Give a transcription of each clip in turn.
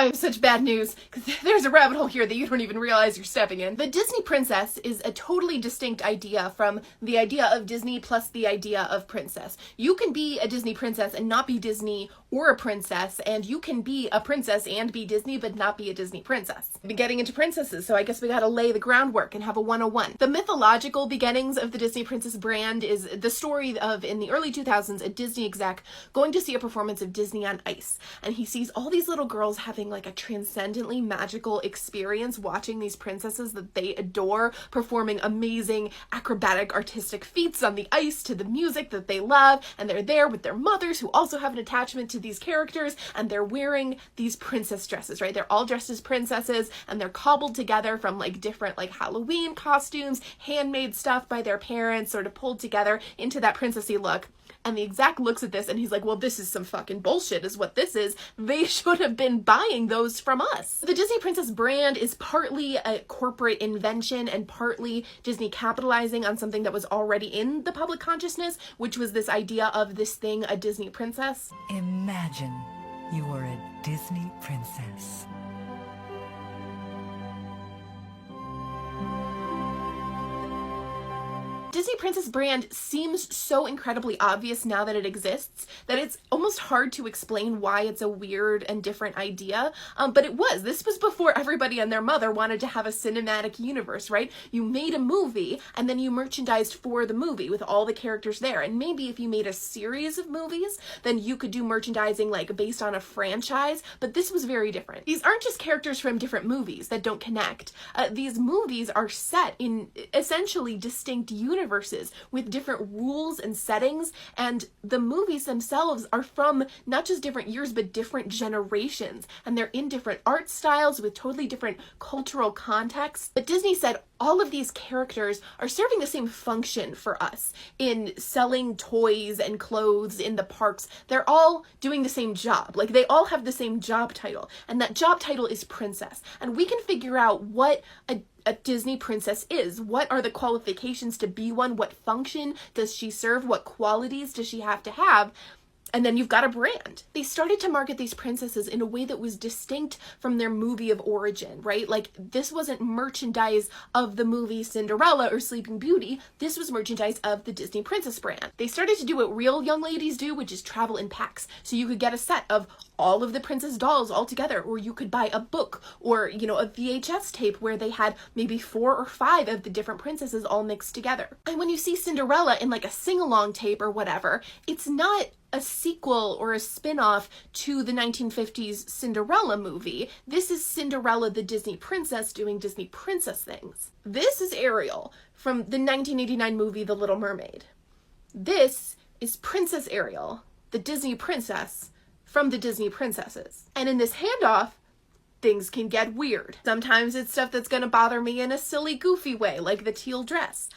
I have such bad news, because there's a rabbit hole here that you don't even realize you're stepping in. The Disney princess is a totally distinct idea from the idea of Disney plus the idea of princess. You can be a Disney princess and not be Disney or a princess, and you can be a princess and be Disney but not be a Disney princess. I've been getting into princesses, so I guess we gotta lay the groundwork and have a 101. The mythological beginnings of the Disney princess brand is the story of, in the early 2000s, a Disney exec going to see a performance of Disney on Ice, and he sees all these little girls having like a transcendently magical experience watching these princesses that they adore performing amazing acrobatic artistic feats on the ice to the music that they love, and they're there with their mothers who also have an attachment to these characters, and they're wearing these princess dresses, right? They're all dressed as princesses, and they're cobbled together from like different like Halloween costumes, handmade stuff by their parents, sort of pulled together into that princessy look. And the exec looks at this and he's like, well, this is some fucking bullshit is what this is. They should have been buying those from us. The Disney Princess brand is partly a corporate invention and partly Disney capitalizing on something that was already in the public consciousness, which was this idea of this thing, a Disney princess. Imagine you are a Disney princess. Disney Princess brand seems so incredibly obvious now that it exists that it's almost hard to explain why it's a weird and different idea, but it was. This was before everybody and their mother wanted to have a cinematic universe, right? You made a movie and then you merchandised for the movie with all the characters there, and maybe if you made a series of movies, then you could do merchandising like based on a franchise, but this was very different. These aren't just characters from different movies that don't connect. These movies are set in essentially distinct universes with different rules and settings, and the movies themselves are from not just different years but different generations, and they're in different art styles with totally different cultural contexts. But Disney said all of these characters are serving the same function for us in selling toys and clothes in the parks. They're all doing the same job. Like, they all have the same job title, and that job title is princess. And we can figure out what a Disney princess is. What are the qualifications to be one? What function does she serve? What qualities does she have to have? And then you've got a brand. They started to market these princesses in a way that was distinct from their movie of origin, right? Like, this wasn't merchandise of the movie Cinderella or Sleeping Beauty. This was merchandise of the Disney Princess brand. They started to do what real young ladies do, which is travel in packs. So you could get a set of all of the princess dolls all together, or you could buy a book or, you know, a VHS tape where they had maybe 4 or 5 of the different princesses all mixed together. And when you see Cinderella in like a sing-along tape or whatever, it's not a sequel or a spin-off to the 1950s Cinderella movie. This is Cinderella the Disney princess doing Disney princess things. This is Ariel from the 1989 movie The Little Mermaid. This is Princess Ariel, the Disney princess from the Disney princesses. And in this handoff, things can get weird. Sometimes it's stuff that's gonna bother me in a silly, goofy way, like the teal dress.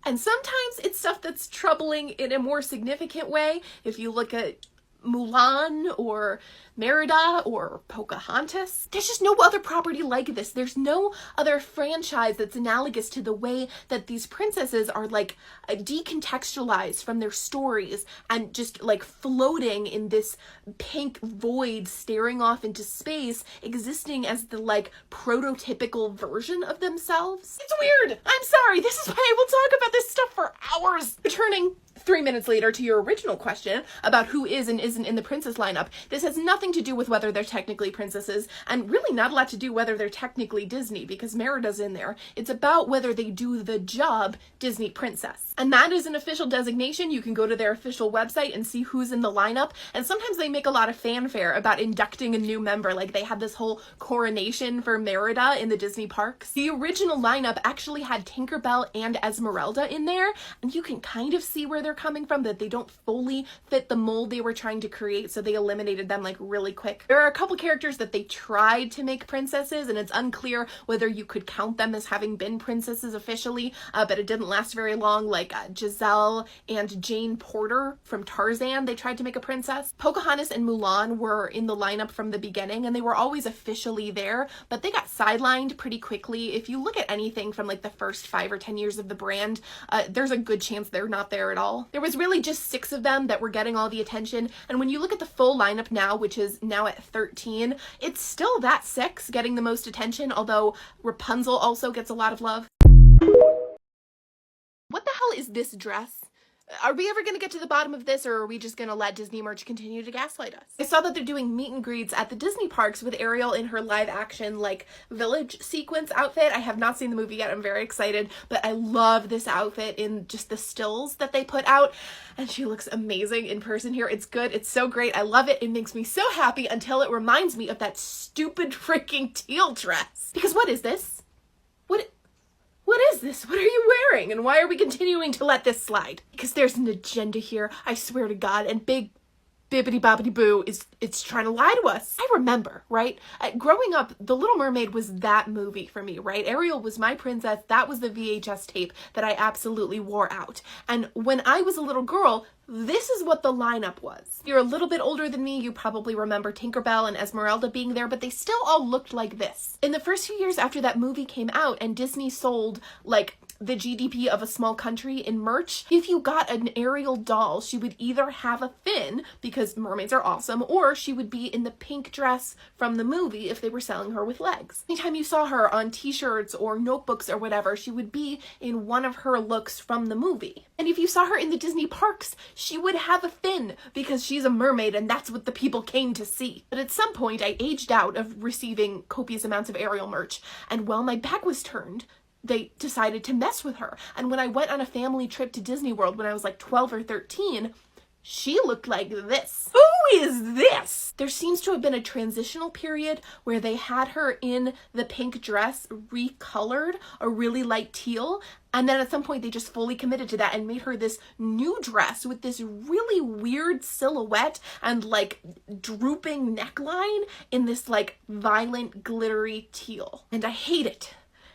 And sometimes it's stuff that's troubling in a more significant way. If you look at Mulan or Merida or Pocahontas, there's just no other property like this. There's no other franchise that's analogous to the way that these princesses are like decontextualized from their stories and just like floating in this pink void, staring off into space, existing as the like prototypical version of themselves. It's weird. I'm sorry. This is why I will talk about this stuff for hours. Returning 3 minutes later to your original question about who is and isn't in the princess lineup, this has nothing to do with whether they're technically princesses, and really not a lot to do whether they're technically Disney, because Merida's in there. It's about whether they do the job Disney princess. And that is an official designation. You can go to their official website and see who's in the lineup, and sometimes they make a lot of fanfare about inducting a new member. Like, they had this whole coronation for Merida in the Disney parks. The original lineup actually had Tinkerbell and Esmeralda in there, and you can kind of see where they're coming from, that they don't fully fit the mold they were trying to create, so they eliminated them like really quick. There are a couple characters that they tried to make princesses, and it's unclear whether you could count them as having been princesses officially, but it didn't last very long, like Giselle and Jane Porter from Tarzan. They tried to make a princess. Pocahontas and Mulan were in the lineup from the beginning, and they were always officially there, but they got sidelined pretty quickly. If you look at anything from like the first 5 or 10 years of the brand, there's a good chance they're not there at all. all. There was really just 6 of them that were getting all the attention, and when you look at the full lineup now, which is now at 13, it's still that 6 getting the most attention, although Rapunzel also gets a lot of love. What the hell is this dress? Are we ever going to get to the bottom of this, or are we just going to let Disney Merch continue to gaslight us? I saw that they're doing meet and greets at the Disney parks with Ariel in her live action, like, village sequence outfit. I have not seen the movie yet. I'm very excited, but I love this outfit in just the stills that they put out, and she looks amazing in person here. It's good. It's so great. I love it. It makes me so happy until it reminds me of that stupid freaking teal dress. Because what is this? What is this? What are you wearing? And why are we continuing to let this slide? Because there's an agenda here, I swear to God, and Big Bibbidi Bobbidi Boo it's trying to lie to us. I remember, right? Growing up, The Little Mermaid was that movie for me, right? Ariel was my princess. That was the VHS tape that I absolutely wore out. And when I was a little girl, this is what the lineup was. If you're a little bit older than me, you probably remember Tinkerbell and Esmeralda being there, but they still all looked like this. In the first few years after that movie came out and Disney sold, like, the GDP of a small country in merch, if you got an Ariel doll, she would either have a fin, because mermaids are awesome, or she would be in the pink dress from the movie if they were selling her with legs. Anytime you saw her on t-shirts or notebooks or whatever, she would be in one of her looks from the movie. And if you saw her in the Disney parks, she would have a fin, because she's a mermaid and that's what the people came to see. But at some point, I aged out of receiving copious amounts of Ariel merch, and while my back was turned, they decided to mess with her. And when I went on a family trip to Disney World when I was like 12 or 13, she looked like this. Who is this? There seems to have been a transitional period where they had her in the pink dress recolored a really light teal, and then at some point they just fully committed to that and made her this new dress with this really weird silhouette and like drooping neckline in this like violent glittery teal. And I hate it.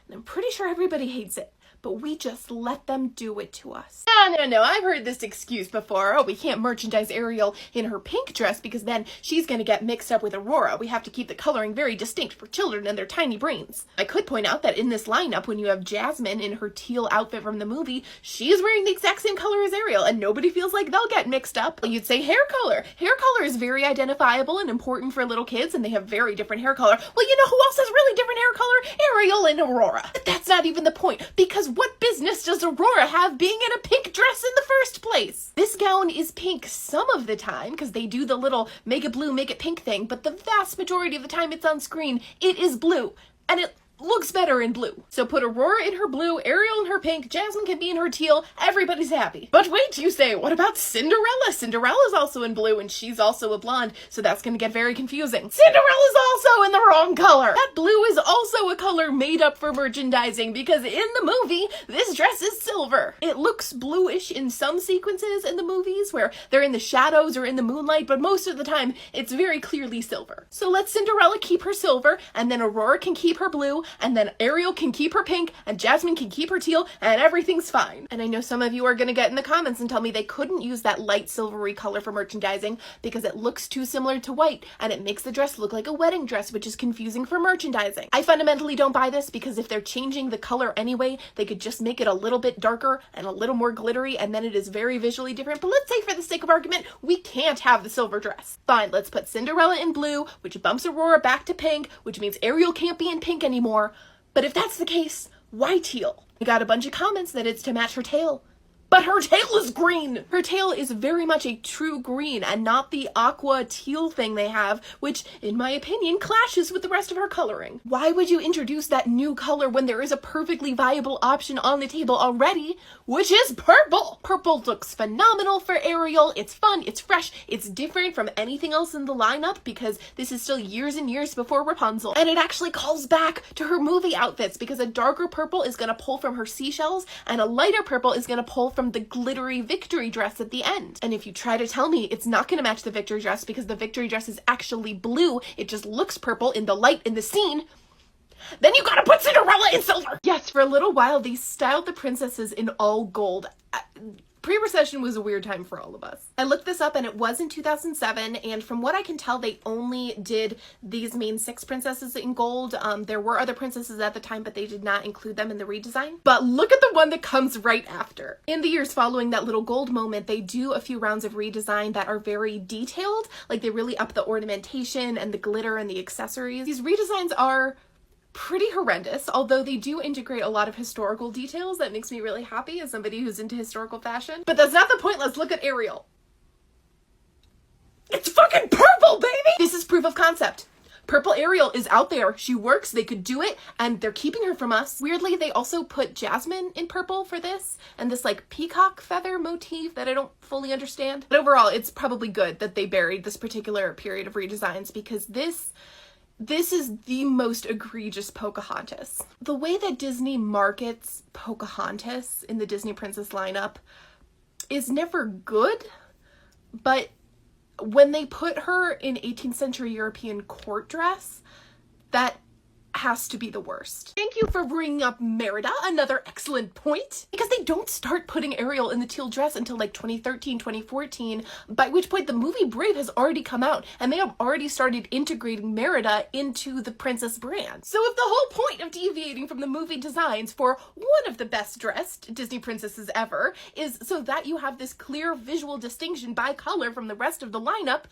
And I'm pretty sure everybody hates it, but we just let them do it to us. No, I've heard this excuse before. Oh, we can't merchandise Ariel in her pink dress because then she's gonna get mixed up with Aurora. We have to keep the coloring very distinct for children and their tiny brains. I could point out that in this lineup, when you have Jasmine in her teal outfit from the movie, she's wearing the exact same color as Ariel, and nobody feels like they'll get mixed up. You'd say hair color. Hair color is very identifiable and important for little kids, and they have very different hair color. Well, you know who else has really different hair color? Ariel and Aurora. But that's not even the point, because what business does Aurora have being in a pink dress in the first place? This gown is pink some of the time, because they do the little make it blue, make it pink thing, but the vast majority of the time it's on screen, it is blue, and it looks better in blue. So put Aurora in her blue, Ariel in her pink, Jasmine can be in her teal, everybody's happy. But wait, you say, what about Cinderella? Cinderella's also in blue and she's also a blonde, so that's gonna get very confusing. Cinderella's also in the wrong color! That blue is also a color made up for merchandising because in the movie, this dress is silver. It looks bluish in some sequences in the movies where they're in the shadows or in the moonlight, but most of the time, it's very clearly silver. So let Cinderella keep her silver, and then Aurora can keep her blue, and then Ariel can keep her pink, and Jasmine can keep her teal, and everything's fine. And I know some of you are gonna get in the comments and tell me they couldn't use that light silvery color for merchandising because it looks too similar to white, and it makes the dress look like a wedding dress, which is confusing for merchandising. I fundamentally don't buy this because if they're changing the color anyway, they could just make it a little bit darker and a little more glittery, and then it is very visually different. But let's say for the sake of argument, we can't have the silver dress. Fine, let's put Cinderella in blue, which bumps Aurora back to pink, which means Ariel can't be in pink anymore. But if that's the case, why teal? I got a bunch of comments that it's to match her tail. But her tail is green! Her tail is very much a true green and not the aqua teal thing they have, which, in my opinion, clashes with the rest of her coloring. Why would you introduce that new color when there is a perfectly viable option on the table already, which is purple? Purple looks phenomenal for Ariel. It's fun, it's fresh, it's different from anything else in the lineup because this is still years and years before Rapunzel. And it actually calls back to her movie outfits because a darker purple is gonna pull from her seashells and a lighter purple is gonna pull from the glittery victory dress at the end. And if you try to tell me it's not going to match the victory dress because the victory dress is actually blue, it just looks purple in the light in the scene, then you gotta put Cinderella in silver! Yes, for a little while they styled the princesses in all gold. Pre-recession was a weird time for all of us. I looked this up and it was in 2007, and from what I can tell, they only did these main 6 princesses in gold. There were other princesses at the time, but they did not include them in the redesign. But look at the one that comes right after. In the years following that little gold moment, they do a few rounds of redesign that are very detailed. Like, they really up the ornamentation and the glitter and the accessories. These redesigns are pretty horrendous, although they do integrate a lot of historical details. That makes me really happy as somebody who's into historical fashion. But that's not the point. Let's look at Ariel. It's fucking purple, baby! This is proof of concept. Purple Ariel is out there. She works. They could do it, and they're keeping her from us. Weirdly, they also put Jasmine in purple for this, and this like peacock feather motif that I don't fully understand. But overall, it's probably good that they buried this particular period of redesigns, because this is the most egregious Pocahontas. The way that Disney markets Pocahontas in the Disney Princess lineup is never good, but when they put her in 18th century European court dress, that has to be the worst. Thank you for bringing up Merida, another excellent point, because they don't start putting Ariel in the teal dress until like 2013, 2014, by which point the movie Brave has already come out and they have already started integrating Merida into the princess brand. So if the whole point of deviating from the movie designs for one of the best dressed Disney princesses ever is so that you have this clear visual distinction by color from the rest of the lineup,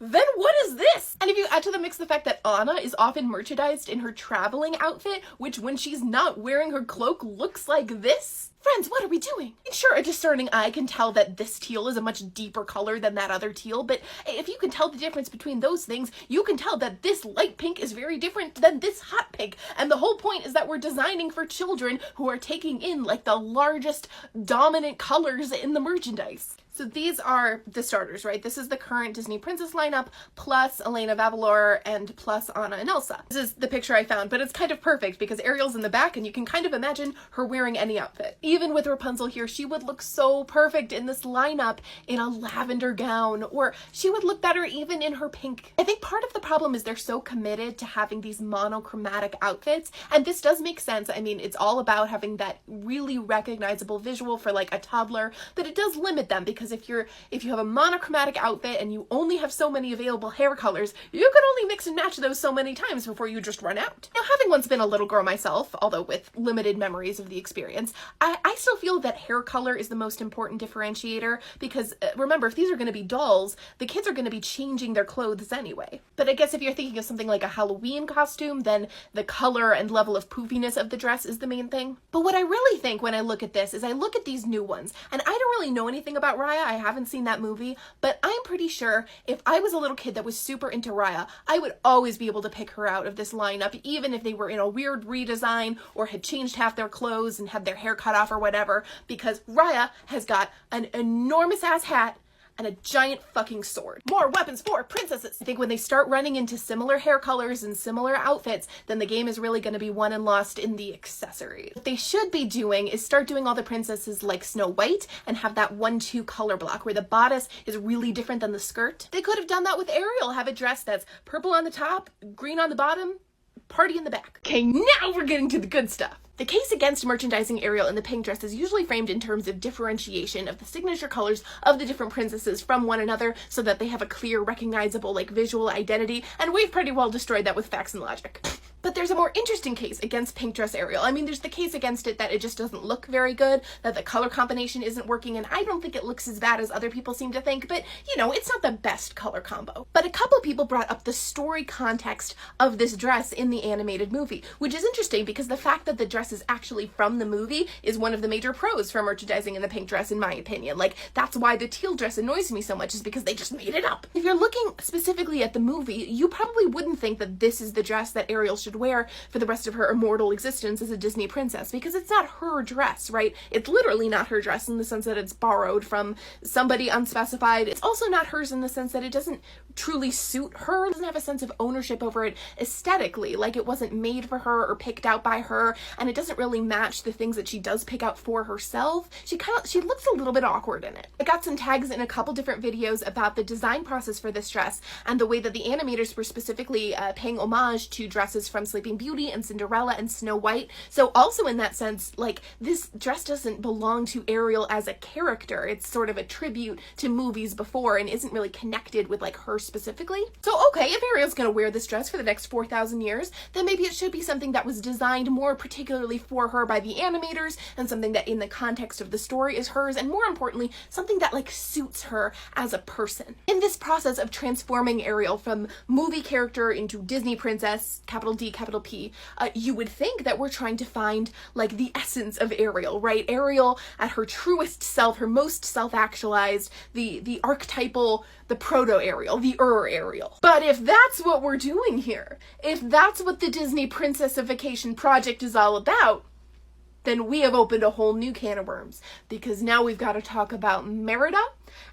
then what is this? And if you add to the mix the fact that Anna is often merchandised in her traveling outfit, which when she's not wearing her cloak looks like this, friends, what are we doing? Sure, a discerning eye can tell that this teal is a much deeper color than that other teal, but if you can tell the difference between those things, you can tell that this light pink is very different than this hot pink. And the whole point is that we're designing for children who are taking in like the largest dominant colors in the merchandise. So these are the starters, right? This is the current Disney Princess lineup, plus Elena Avalor and plus Anna and Elsa. This is the picture I found, but it's kind of perfect because Ariel's in the back and you can kind of imagine her wearing any outfit. Even with Rapunzel here, she would look so perfect in this lineup in a lavender gown, or she would look better even in her pink. I think part of the problem is they're so committed to having these monochromatic outfits, and this does make sense. I mean, it's all about having that really recognizable visual for like a toddler, but it does limit them because if you have a monochromatic outfit and you only have so many available hair colors, you can only mix and match those so many times before you just run out. Now, having once been a little girl myself, although with limited memories of the experience, I still feel that hair color is the most important differentiator because remember, if these are going to be dolls, the kids are going to be changing their clothes anyway. But I guess if you're thinking of something like a Halloween costume, then the color and level of poofiness of the dress is the main thing. But what I really think when I look at this is I look at these new ones, and I don't really know anything about Raya. I haven't seen that movie, but I'm pretty sure if I was a little kid that was super into Raya, I would always be able to pick her out of this lineup, even if they were in a weird redesign or had changed half their clothes and had their hair cut off or whatever, because Raya has got an enormous ass hat and a giant fucking sword. More weapons for princesses! I think when they start running into similar hair colors and similar outfits, then the game is really going to be won and lost in the accessories. What they should be doing is start doing all the princesses like Snow White and have that 1-2 color block where the bodice is really different than the skirt. They could have done that with Ariel, have a dress that's purple on the top, green on the bottom, party in the back. Okay, now we're getting to the good stuff. The case against merchandising Ariel in the pink dress is usually framed in terms of differentiation of the signature colors of the different princesses from one another so that they have a clear, recognizable, like, visual identity, and we've pretty well destroyed that with facts and logic. But there's a more interesting case against pink dress Ariel. I mean, there's the case against it that it just doesn't look very good, that the color combination isn't working, and I don't think it looks as bad as other people seem to think, but, you know, it's not the best color combo. But a couple people brought up the story context of this dress in the animated movie, which is interesting because the fact that the dress is actually from the movie is one of the major pros for merchandising in the pink dress, in my opinion. Like, that's why the teal dress annoys me so much, is because they just made it up. If you're looking specifically at the movie, you probably wouldn't think that this is the dress that Ariel should wear for the rest of her immortal existence as a Disney princess, because it's not her dress, right? It's literally not her dress in the sense that it's borrowed from somebody unspecified. It's also not hers in the sense that it doesn't truly suit her. It doesn't have a sense of ownership over it aesthetically, like it wasn't made for her or picked out by her, and it doesn't really match the things that she does pick out for herself. She looks a little bit awkward in it. I got some tags in a couple different videos about the design process for this dress and the way that the animators were specifically paying homage to dresses from from Sleeping Beauty and Cinderella and Snow White. So also in that sense, like, this dress doesn't belong to Ariel as a character. It's sort of a tribute to movies before and isn't really connected with like her specifically. So okay, if Ariel's gonna wear this dress for the next 4,000 years, then maybe it should be something that was designed more particularly for her by the animators, and something that in the context of the story is hers, and more importantly, something that like suits her as a person. In this process of transforming Ariel from movie character into Disney princess, capital D, capital P, you would think that we're trying to find like the essence of Ariel, right? Ariel at her truest self, her most self-actualized, the archetypal, the proto-Ariel, the Ariel. But if that's what we're doing here, if that's what the Disney Princessification project is all about, then we have opened a whole new can of worms, because now we've got to talk about Merida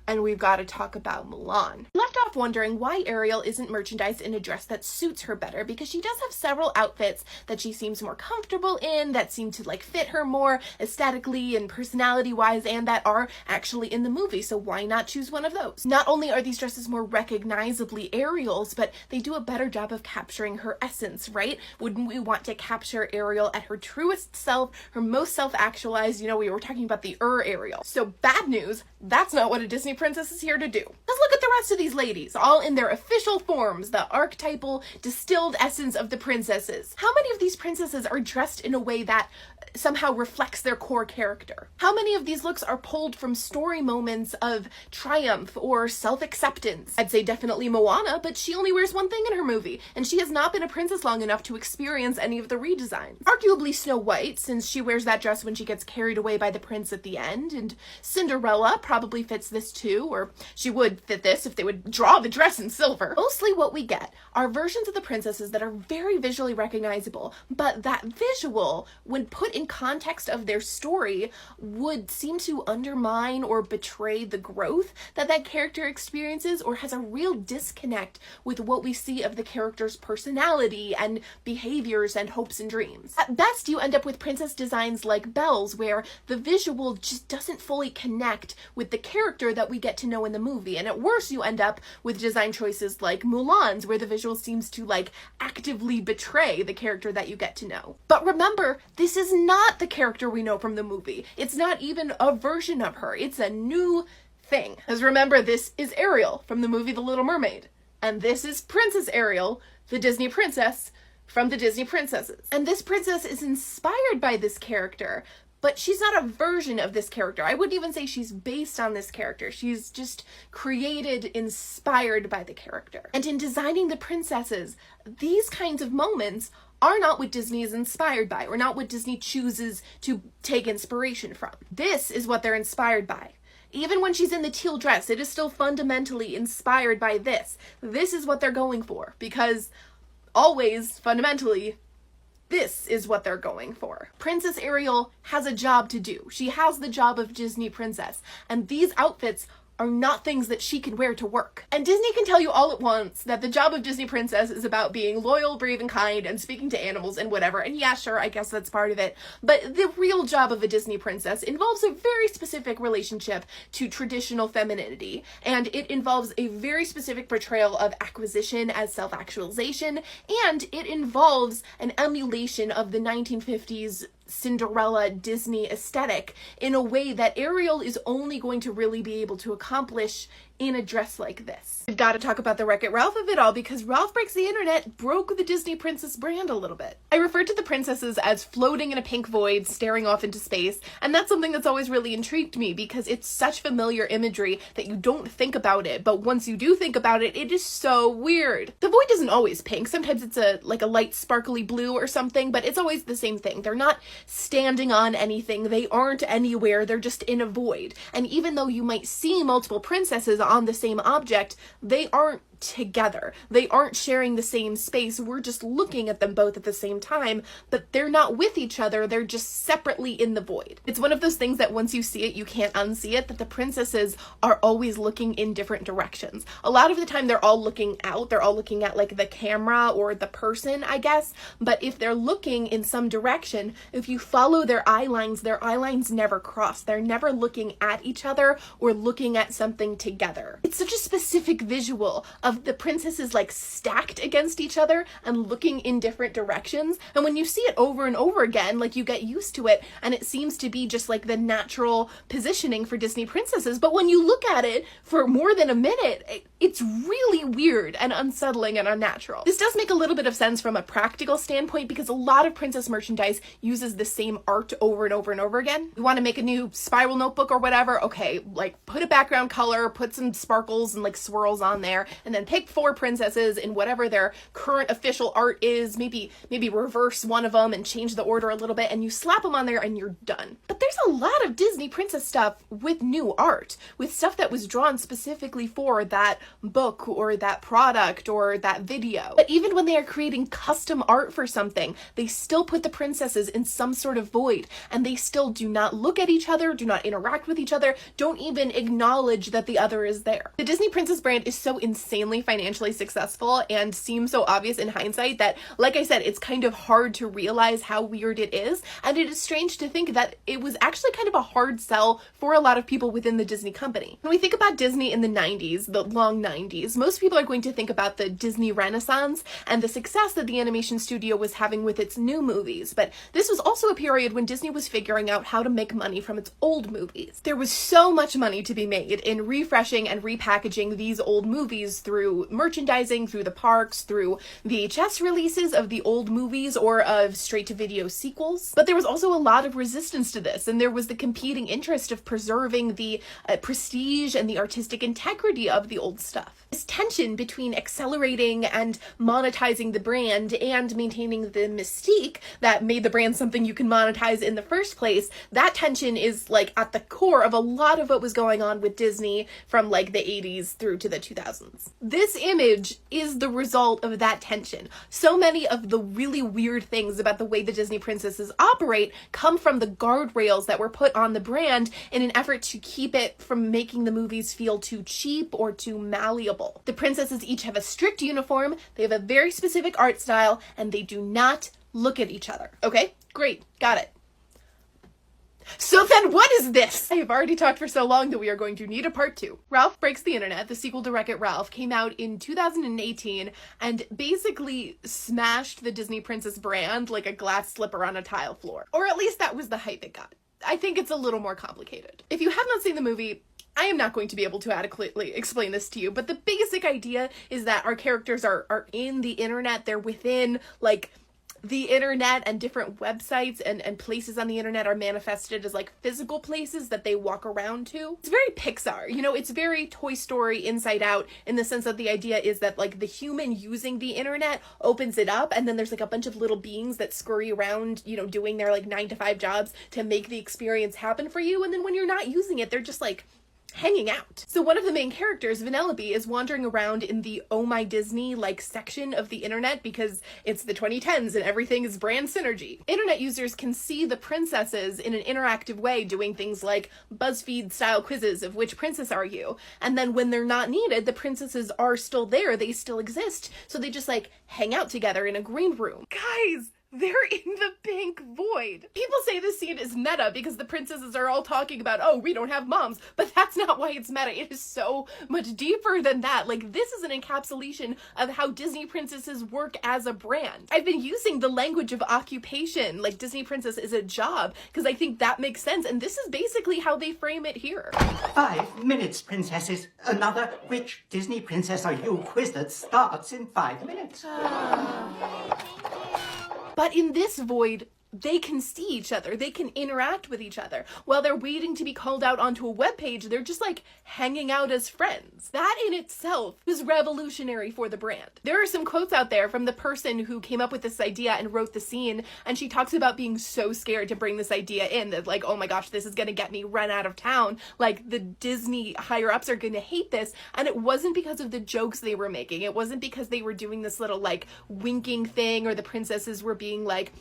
and we've got to talk about Mulan. Left off wondering why Ariel isn't merchandised in a dress that suits her better, because she does have several outfits that she seems more comfortable in, that seem to like fit her more aesthetically and personality wise, and that are actually in the movie, so why not choose one of those? Not only are these dresses more recognizably Ariel's, but they do a better job of capturing her essence, right? Wouldn't we want to capture Ariel at her truest self, her most self-actualized? You know, we were talking about the Ariel. So bad news, that's not what a Disney princess is here to do. Let's look at the rest of these ladies, all in their official forms, the archetypal, distilled essence of the princesses. How many of these princesses are dressed in a way that somehow reflects their core character? How many of these looks are pulled from story moments of triumph or self-acceptance? I'd say definitely Moana, but she only wears one thing in her movie, and she has not been a princess long enough to experience any of the redesigns. Arguably Snow White, since she wears that dress when she gets carried away by the prince at the end, and Cinderella probably fits this too, or she would fit this if they would draw the dress in silver. Mostly what we get are versions of the princesses that are very visually recognizable, but that visual, when put in context of their story, would seem to undermine or betray the growth that that character experiences, or has a real disconnect with what we see of the character's personality and behaviors and hopes and dreams. At best, you end up with princess designs like Belle's, where the visual just doesn't fully connect with the character that we get to know in the movie, and at worst you end up with design choices like Mulan's, where the visual seems to like actively betray the character that you get to know. But remember, this is not the character we know from the movie. It's not even a version of her. It's a new thing. Because remember, this is Ariel from the movie The Little Mermaid, and this is Princess Ariel, the Disney princess from the Disney princesses. And this princess is inspired by this character, but she's not a version of this character. I wouldn't even say she's based on this character. She's just created, inspired by the character. And in designing the princesses, these kinds of moments are not what Disney is inspired by, or not what Disney chooses to take inspiration from. This is what they're inspired by. Even when she's in the teal dress, it is still fundamentally inspired by this. This is what they're going for, because always, fundamentally, this is what they're going for. Princess Ariel has a job to do. She has the job of Disney princess, and these outfits are not things that she can wear to work. And Disney can tell you all at once that the job of Disney princess is about being loyal, brave, and kind, and speaking to animals and whatever, and yeah, sure, I guess that's part of it, but the real job of a Disney princess involves a very specific relationship to traditional femininity, and it involves a very specific portrayal of acquisition as self-actualization, and it involves an emulation of the 1950s Cinderella Disney aesthetic in a way that Ariel is only going to really be able to accomplish in a dress like this. We've got to talk about the Wreck-It Ralph of it all, because Ralph Breaks the Internet broke the Disney princess brand a little bit. I referred to the princesses as floating in a pink void, staring off into space, and that's something that's always really intrigued me, because it's such familiar imagery that you don't think about it, but once you do think about it, it is so weird. The void isn't always pink. Sometimes it's like a light sparkly blue or something, but it's always the same thing. They're not standing on anything. They aren't anywhere. They're just in a void. And even though you might see multiple princesses on the same object, they aren't together. They aren't sharing the same space. We're just looking at them both at the same time, but they're not with each other. They're just separately in the void. It's one of those things that once you see it, you can't unsee it, that the princesses are always looking in different directions. A lot of the time they're all looking out. They're all looking at like the camera or the person, I guess. But if they're looking in some direction, if you follow their eye lines never cross. They're never looking at each other or looking at something together. It's such a specific visual of the princesses like stacked against each other and looking in different directions. And when you see it over and over again, like you get used to it, and it seems to be just like the natural positioning for Disney princesses. But when you look at it for more than a minute, it's really weird and unsettling and unnatural. This does make a little bit of sense from a practical standpoint because a lot of princess merchandise uses the same art over and over and over again. You want to make a new spiral notebook or whatever, okay, like put a background color, put some sparkles and like swirls on there, and then pick 4 princesses in whatever their current official art is, maybe reverse one of them and change the order a little bit, and you slap them on there and you're done. But there's a lot of Disney princess stuff with new art, with stuff that was drawn specifically for that book or that product or that video. But even when they are creating custom art for something, they still put the princesses in some sort of void, and they still do not look at each other, do not interact with each other, don't even acknowledge that the other is there. The Disney Princess brand is so insanely financially successful and seems so obvious in hindsight that, like I said, it's kind of hard to realize how weird it is, and it is strange to think that it was actually kind of a hard sell for a lot of people within the Disney company. When we think about Disney in the 90s, the long 90s, most people are going to think about the Disney Renaissance and the success that the animation studio was having with its new movies, but this was also a period when Disney was figuring out how to make money from its old movies. There was so much money to be made in refreshing and repackaging these old movies through merchandising, through the parks, through VHS releases of the old movies or of straight-to-video sequels. But there was also a lot of resistance to this, and there was the competing interest of preserving the prestige and the artistic integrity of the old stuff. This tension between accelerating and monetizing the brand and maintaining the mystique that made the brand something you can monetize in the first place, that tension is like at the core of a lot of what was going on with Disney from like the 80s through to the 2000s. This image is the result of that tension. So many of the really weird things about the way the Disney princesses operate come from the guardrails that were put on the brand in an effort to keep it from making the movies feel too cheap or too malleable. The princesses each have a strict uniform, they have a very specific art style, and they do not look at each other. Okay, great, got it. So then what is this? I have already talked for so long that we are going to need a part 2. Ralph Breaks the Internet, the sequel to Wreck-It Ralph, came out in 2018 and basically smashed the Disney Princess brand like a glass slipper on a tile floor. Or at least that was the hype it got. I think it's a little more complicated. If you have not seen the movie, I am not going to be able to adequately explain this to you, but the basic idea is that our characters are in the internet, they're within, like, the internet, and different websites and places on the internet are manifested as like physical places that they walk around to. It's very Pixar, you know, it's very Toy Story Inside Out in the sense that the idea is that like the human using the internet opens it up, and then there's like a bunch of little beings that scurry around, you know, doing their like 9-to-5 jobs to make the experience happen for you, and then when you're not using it, they're just like hanging out. So one of the main characters, Vanellope, is wandering around in the Oh My Disney like section of the internet because it's the 2010s and everything is brand synergy. Internet users can see the princesses in an interactive way doing things like BuzzFeed style quizzes of which princess are you, and then when they're not needed, the princesses are still there, they still exist, so they just like hang out together in a green room. Guys, they're in the pink void. People say this scene is meta because the princesses are all talking about, oh, we don't have moms, but that's not why it's meta. It is so much deeper than that. Like, this is an encapsulation of how Disney princesses work as a brand. I've been using the language of occupation, like Disney princess is a job, because I think that makes sense, and this is basically how they frame it here. 5 minutes, princesses. Another which Disney princess are you quiz that starts in 5 minutes. But in this void, they can see each other, they can interact with each other. While they're waiting to be called out onto a webpage, they're just like hanging out as friends. That in itself was revolutionary for the brand. There are some quotes out there from the person who came up with this idea and wrote the scene, and she talks about being so scared to bring this idea in that like, oh my gosh, this is gonna get me run out of town. Like the Disney higher ups are gonna hate this. And it wasn't because of the jokes they were making. It wasn't because they were doing this little like winking thing or the princesses were being like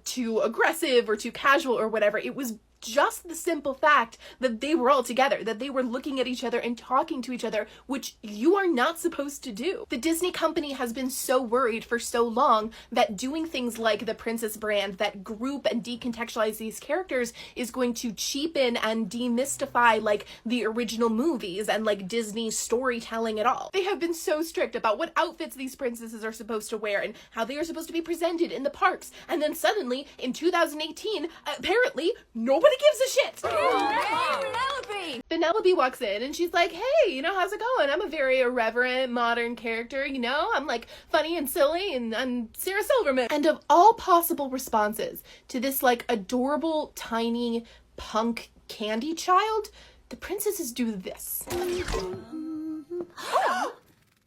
too aggressive or too casual or whatever. It was just the simple fact that they were all together, that they were looking at each other and talking to each other, which you are not supposed to do. The Disney company has been so worried for so long that doing things like the Princess brand that group and decontextualize these characters is going to cheapen and demystify like the original movies and like Disney storytelling at all. They have been so strict about what outfits these princesses are supposed to wear and how they are supposed to be presented in the parks. And then suddenly in 2018, apparently nobody gives a shit. Penelope! Penelope walks in and she's like, hey, how's it going? I'm a very irreverent modern character, I'm like funny and silly and I'm Sarah Silverman. And of all possible responses to this like adorable, tiny, punk candy child, the princesses do this.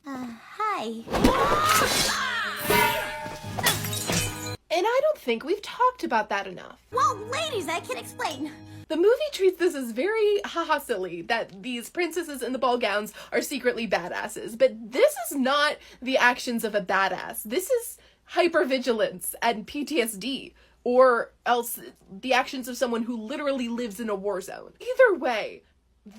Hi. And I don't think we've talked about that enough. Well, ladies, I can explain. The movie treats this as very haha silly that these princesses in the ball gowns are secretly badasses, but this is not the actions of a badass. This is hypervigilance and PTSD, or else the actions of someone who literally lives in a war zone. Either way,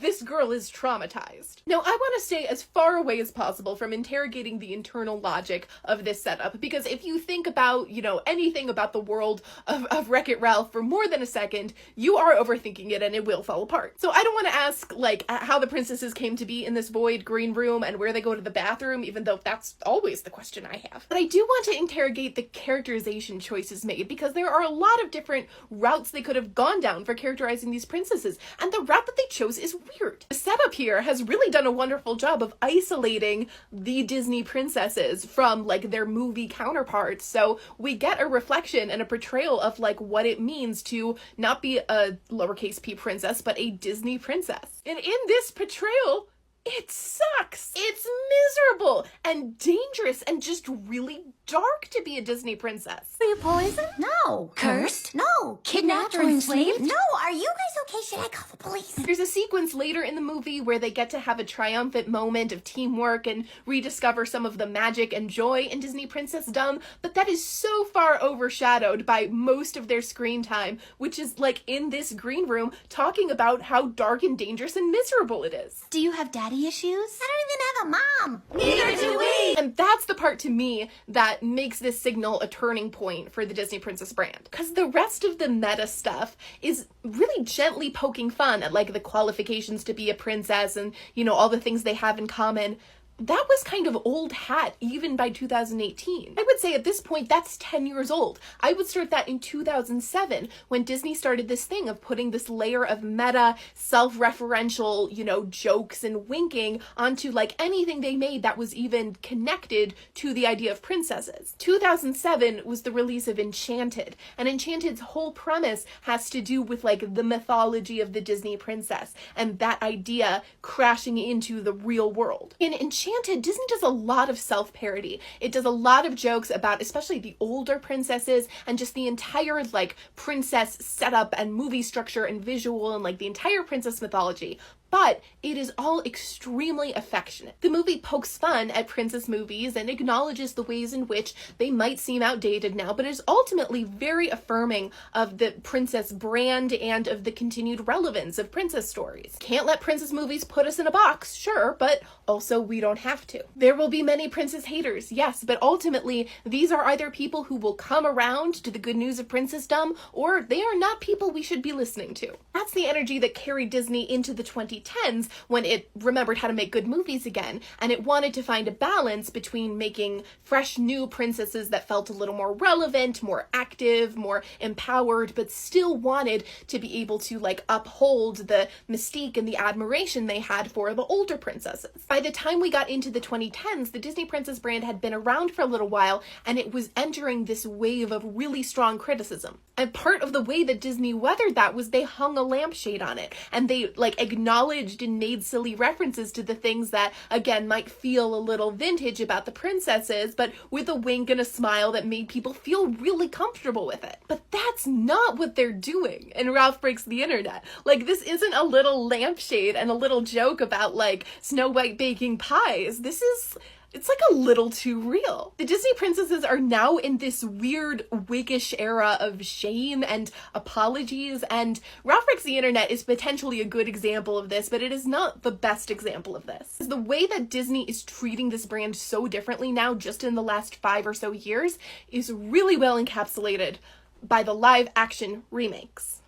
this girl is traumatized. Now, I want to stay as far away as possible from interrogating the internal logic of this setup, because if you think about, anything about the world of Wreck-It Ralph for more than a second, you are overthinking it and it will fall apart. So I don't want to ask, how the princesses came to be in this void green room and where they go to the bathroom, even though that's always the question I have. But I do want to interrogate the characterization choices made, because there are a lot of different routes they could have gone down for characterizing these princesses, and the route that they chose is weird. The setup here has really done a wonderful job of isolating the Disney princesses from their movie counterparts, so we get a reflection and a portrayal of what it means to not be a lowercase p princess, but a Disney princess. And in this portrayal, it sucks. It's miserable and dangerous and just really dark to be a Disney princess. Are you poisoned? No. Cursed? No. Kidnapped or enslaved? No. Are you guys okay? Should I call the police? There's a sequence later in the movie where they get to have a triumphant moment of teamwork and rediscover some of the magic and joy in Disney princessdom, but that is so far overshadowed by most of their screen time, which is in this green room talking about how dark and dangerous and miserable it is. Do you have daddy issues? I don't even have a mom. Neither do we. And that's the part to me that makes this signal a turning point for the Disney Princess brand. Because the rest of the meta stuff is really gently poking fun at the qualifications to be a princess and, all the things they have in common. That was kind of old hat even by 2018. I would say at this point that's 10 years old. I would start that in 2007 when Disney started this thing of putting this layer of meta, self-referential, jokes and winking onto anything they made that was even connected to the idea of princesses. 2007 was the release of Enchanted, and Enchanted's whole premise has to do with the mythology of the Disney princess and that idea crashing into the real world. In Enchanted, Disney does a lot of self-parody. It does a lot of jokes about especially the older princesses and just the entire princess setup and movie structure and visual and the entire princess mythology. But it is all extremely affectionate. The movie pokes fun at princess movies and acknowledges the ways in which they might seem outdated now, but is ultimately very affirming of the princess brand and of the continued relevance of princess stories. Can't let princess movies put us in a box, sure, but also we don't have to. There will be many princess haters, yes, but ultimately these are either people who will come around to the good news of princessdom, or they are not people we should be listening to. That's the energy that carried Disney into the 2010s when it remembered how to make good movies again, and it wanted to find a balance between making fresh new princesses that felt a little more relevant, more active, more empowered, but still wanted to be able to uphold the mystique and the admiration they had for the older princesses. By the time we got into the 2010s, the Disney Princess brand had been around for a little while, and it was entering this wave of really strong criticism. And part of the way that Disney weathered that was they hung a lampshade on it, and they acknowledged and made silly references to the things that, again, might feel a little vintage about the princesses, but with a wink and a smile that made people feel really comfortable with it. But that's not what they're doing in Ralph Breaks the Internet. This isn't a little lampshade and a little joke about Snow White baking pies. This is It's like a little too real. The Disney princesses are now in this weird Whiggish era of shame and apologies, and Ralph Breaks the Internet is potentially a good example of this, but it is not the best example of this. The way that Disney is treating this brand so differently now, just in the last 5 or so years, is really well encapsulated by the live action remakes.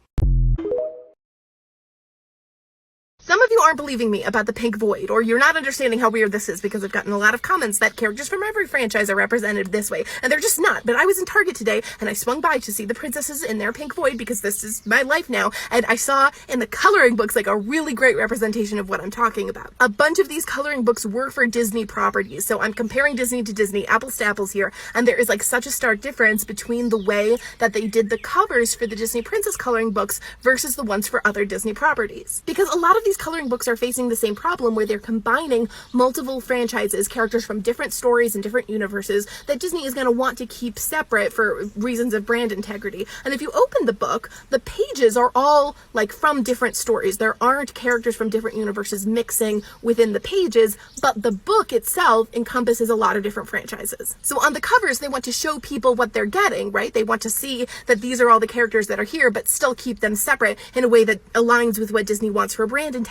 Some of you aren't believing me about the pink void, or you're not understanding how weird this is because I've gotten a lot of comments that characters from every franchise are represented this way, and they're just not. But I was in Target today, and I swung by to see the princesses in their pink void because this is my life now, and I saw in the coloring books like a really great representation of what I'm talking about. A bunch of these coloring books were for Disney properties, so I'm comparing Disney to Disney, apples to apples here, and there is like such a stark difference between the way that they did the covers for the Disney princess coloring books versus the ones for other Disney properties. Because a lot of these coloring books are facing the same problem where they're combining multiple franchises, characters from different stories and different universes that Disney is going to want to keep separate for reasons of brand integrity. And if you open the book, the pages are all like from different stories. There aren't characters from different universes mixing within the pages, but the book itself encompasses a lot of different franchises. So on the covers, they want to show people what they're getting, right? They want to see that these are all the characters that are here, but still keep them separate in a way that aligns with what Disney wants for brand integrity.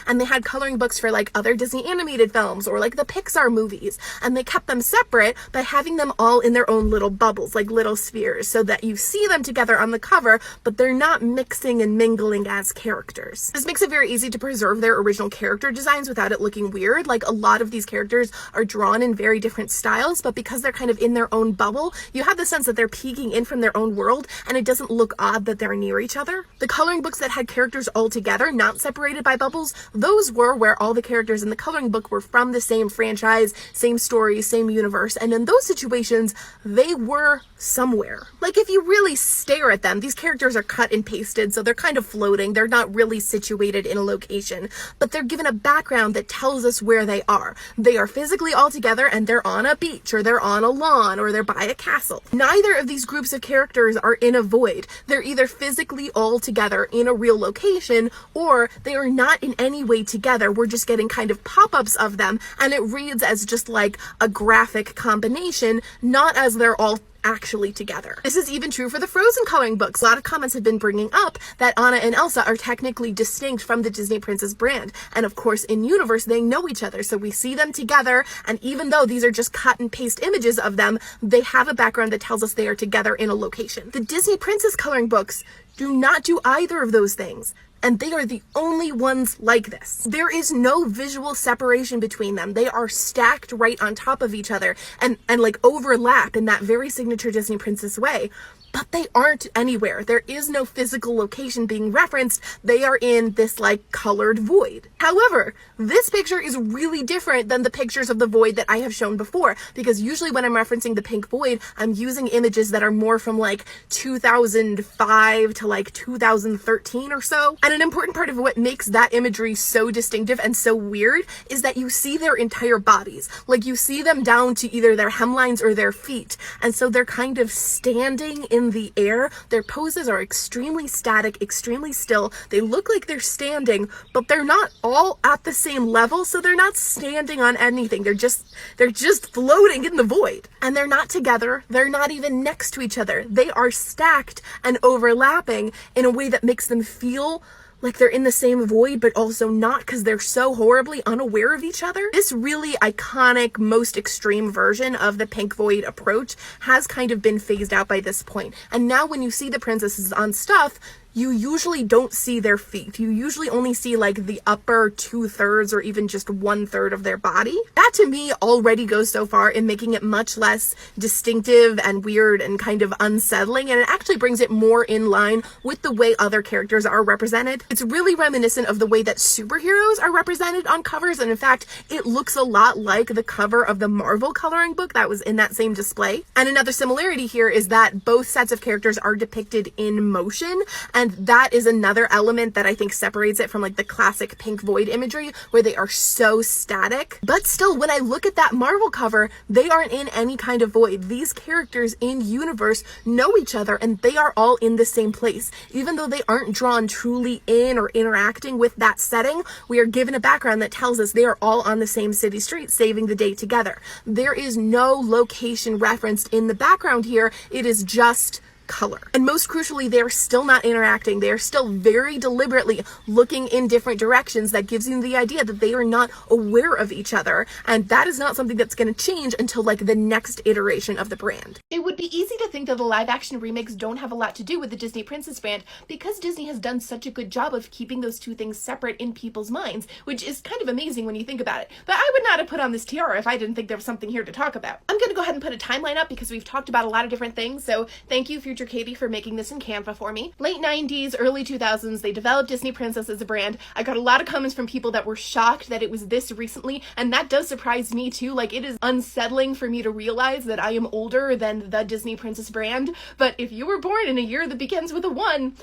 And they had coloring books for like other Disney animated films or like the Pixar movies, and they kept them separate by having them all in their own little bubbles, like little spheres, so that you see them together on the cover, but they're not mixing and mingling as characters. This makes it very easy to preserve their original character designs without it looking weird. Like a lot of these characters are drawn in very different styles, but because they're kind of in their own bubble, you have the sense that they're peeking in from their own world, and it doesn't look odd that they're near each other. The coloring books that had characters all together, not separated by bubbles, those were where all the characters in the coloring book were from the same franchise, same story, same universe, and in those situations, they were somewhere. Like if you really stare at them, these characters are cut and pasted, so they're kind of floating. They're not really situated in a location, but they're given a background that tells us where they are. They are physically all together, and they're on a beach, or they're on a lawn, or they're by a castle. Neither of these groups of characters are in a void. They're either physically all together in a real location, or they are not in any way together. We're just getting kind of pop-ups of them, and it reads as just like a graphic combination, not as they're all actually together. This is even true for the Frozen coloring books. A lot of comments have been bringing up that Anna and Elsa are technically distinct from the Disney Princess brand. And of course, in universe, they know each other. So we see them together. And even though these are just cut and paste images of them, they have a background that tells us they are together in a location. The Disney Princess coloring books do not do either of those things. And they are the only ones like this. There is no visual separation between them. They are stacked right on top of each other and like overlap in that very signature Disney Princess way. But they aren't anywhere. There is no physical location being referenced. They are in this like colored void. However, this picture is really different than the pictures of the void that I have shown before, because usually when I'm referencing the pink void, I'm using images that are more from like 2005 to like 2013 or so. And an important part of what makes that imagery so distinctive and so weird is that you see their entire bodies. Like you see them down to either their hemlines or their feet. And so they're kind of standing in the air. Their poses are extremely static, extremely still. They look like they're standing, but they're not all at the same level, so they're not standing on anything. They're just floating in the void. And they're not together. They're not even next to each other. They are stacked and overlapping in a way that makes them feel like they're in the same void, but also not, because they're so horribly unaware of each other. This really iconic, most extreme version of the pink void approach has kind of been phased out by this point. And now when you see the princesses on stuff, you usually don't see their feet. You usually only see like the upper 2/3 or even just 1/3 of their body. That to me already goes so far in making it much less distinctive and weird and kind of unsettling, and it actually brings it more in line with the way other characters are represented. It's really reminiscent of the way that superheroes are represented on covers, and in fact, it looks a lot like the cover of the Marvel coloring book that was in that same display. And another similarity here is that both sets of characters are depicted in motion, And that is another element that I think separates it from like the classic pink void imagery where they are so static. But still, when I look at that Marvel cover, they aren't in any kind of void. These characters in universe know each other and they are all in the same place. Even though they aren't drawn truly in or interacting with that setting, we are given a background that tells us they are all on the same city street saving the day together. There is no location referenced in the background here. It is just color. And most crucially, they're still not interacting. They are still very deliberately looking in different directions. That gives you the idea that they are not aware of each other. And that is not something that's going to change until like the next iteration of the brand. It would be easy to think that the live action remakes don't have a lot to do with the Disney Princess brand because Disney has done such a good job of keeping those two things separate in people's minds, which is kind of amazing when you think about it. But I would not have put on this tiara if I didn't think there was something here to talk about. I'm going to go ahead and put a timeline up because we've talked about a lot of different things. So thank you, Future Katie, for making this in Canva for me. Late 90s, early 2000s, they developed Disney Princess as a brand. I got a lot of comments from people that were shocked that it was this recently, and that does surprise me too. Like, it is unsettling for me to realize that I am older than the Disney Princess brand, but if you were born in a year that begins with a 1,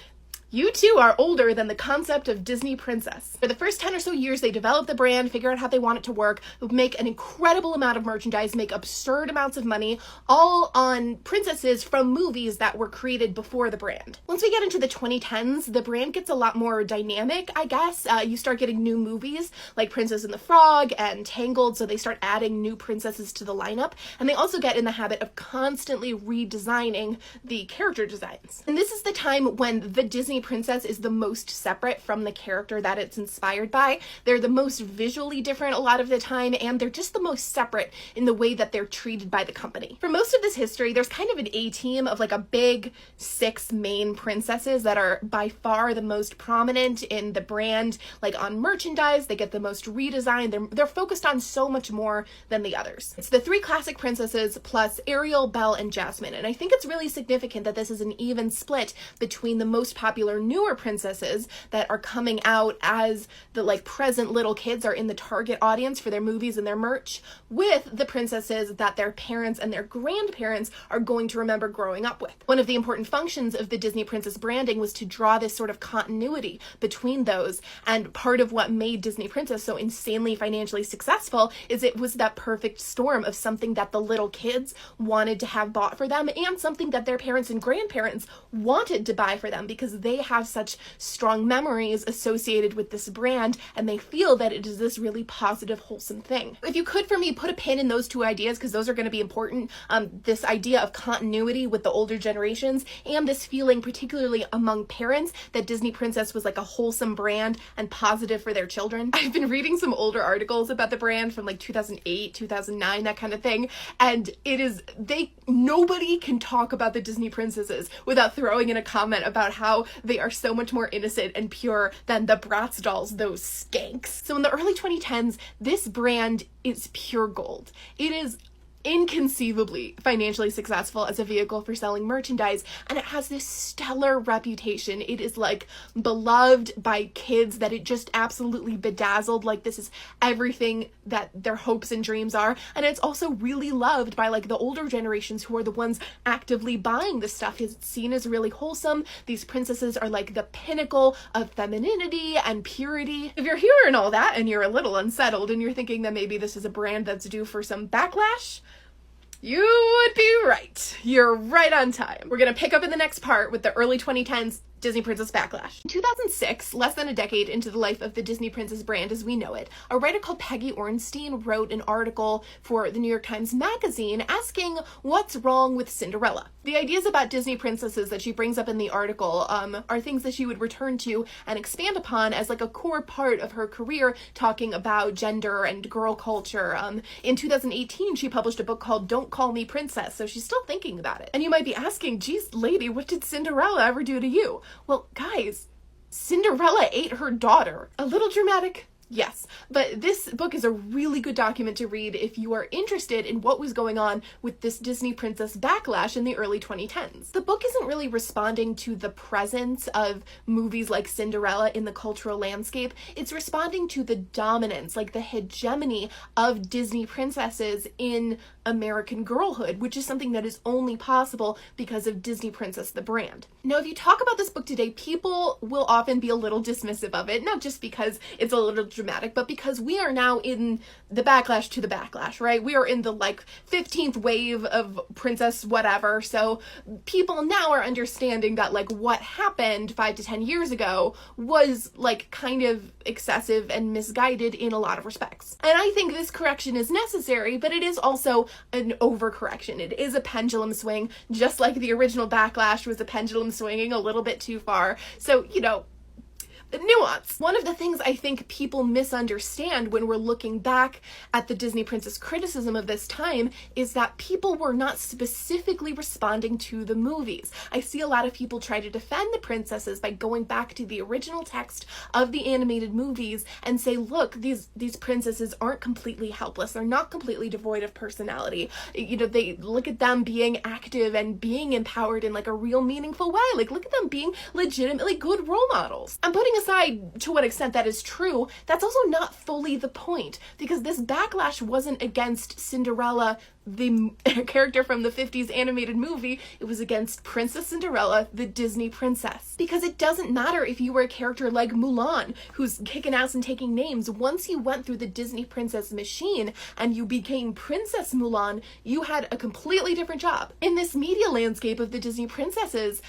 you too are older than the concept of Disney Princess. For the first 10 or so years, they develop the brand, figure out how they want it to work, make an incredible amount of merchandise, make absurd amounts of money, all on princesses from movies that were created before the brand. Once we get into the 2010s, the brand gets a lot more dynamic, I guess. You start getting new movies like Princess and the Frog and Tangled, so they start adding new princesses to the lineup, and they also get in the habit of constantly redesigning the character designs. And this is the time when the Disney Princess is the most separate from the character that it's inspired by. They're the most visually different a lot of the time, and they're just the most separate in the way that they're treated by the company. For most of this history, there's kind of an A-team of like a big 6 main princesses that are by far the most prominent in the brand, like on merchandise. They get the most redesign. They're focused on so much more than the others. It's the 3 classic princesses plus Ariel, Belle, and Jasmine, and I think it's really significant that this is an even split between the most popular newer princesses that are coming out as the like present little kids are in the target audience for their movies and their merch, with the princesses that their parents and their grandparents are going to remember growing up with. One of the important functions of the Disney Princess branding was to draw this sort of continuity between those, and part of what made Disney Princess so insanely financially successful is it was that perfect storm of something that the little kids wanted to have bought for them and something that their parents and grandparents wanted to buy for them because they have such strong memories associated with this brand and they feel that it is this really positive, wholesome thing. If you could, for me, put a pin in those two ideas because those are going to be important. This idea of continuity with the older generations and this feeling, particularly among parents, that Disney Princess was like a wholesome brand and positive for their children. I've been reading some older articles about the brand from like 2008, 2009, that kind of thing, and nobody can talk about the Disney princesses without throwing in a comment about how they are so much more innocent and pure than the Bratz dolls, those skanks. So in the early 2010s, this brand is pure gold. It is inconceivably financially successful as a vehicle for selling merchandise, and it has this stellar reputation. It is like beloved by kids that it just absolutely bedazzled, like this is everything that their hopes and dreams are, and it's also really loved by like the older generations who are the ones actively buying this stuff. It's seen as really wholesome. These princesses are like the pinnacle of femininity and purity. If you're hearing all that and you're a little unsettled and you're thinking that maybe this is a brand that's due for some backlash, you would be right. You're right on time. We're gonna pick up in the next part with the early 2010s Disney Princess backlash. In 2006, less than a decade into the life of the Disney Princess brand as we know it, a writer called Peggy Ornstein wrote an article for the New York Times Magazine asking what's wrong with Cinderella. The ideas about Disney princesses that she brings up in the article are things that she would return to and expand upon as like a core part of her career, talking about gender and girl culture. In 2018, she published a book called Don't Call Me Princess, so she's still thinking about it. And you might be asking, geez, lady, what did Cinderella ever do to you? Well, guys, Cinderella ate her daughter. A little dramatic, Yes, but this book is a really good document to read if you are interested in what was going on with this Disney princess backlash in the early 2010s. The book isn't really responding to the presence of movies like Cinderella in the cultural landscape. It's responding to the dominance, like the hegemony of Disney princesses in American girlhood, which is something that is only possible because of Disney Princess the brand. Now, if you talk about this book today, people will often be a little dismissive of it, not just because it's a little dramatic, but because we are now in the backlash to the backlash, right? We are in the 15th wave of princess whatever, so people now are understanding that what happened 5 to 10 years ago was kind of excessive and misguided in a lot of respects. And I think this correction is necessary, but it is also an overcorrection. It is a pendulum swing, just like the original backlash was a pendulum swinging a little bit too far. So, nuance. One of the things I think people misunderstand when we're looking back at the Disney princess criticism of this time is that people were not specifically responding to the movies. I see a lot of people try to defend the princesses by going back to the original text of the animated movies and say, look, these princesses aren't completely helpless. They're not completely devoid of personality. They look at them being active and being empowered in a real meaningful way. Look at them being legitimately good role models. I'm putting aside to what extent that is true, that's also not fully the point, because this backlash wasn't against Cinderella, the character from the 50s animated movie. It was against Princess Cinderella, the Disney princess. Because it doesn't matter if you were a character like Mulan, who's kicking ass and taking names. Once you went through the Disney princess machine and you became Princess Mulan, you had a completely different job. In this media landscape of the Disney princesses,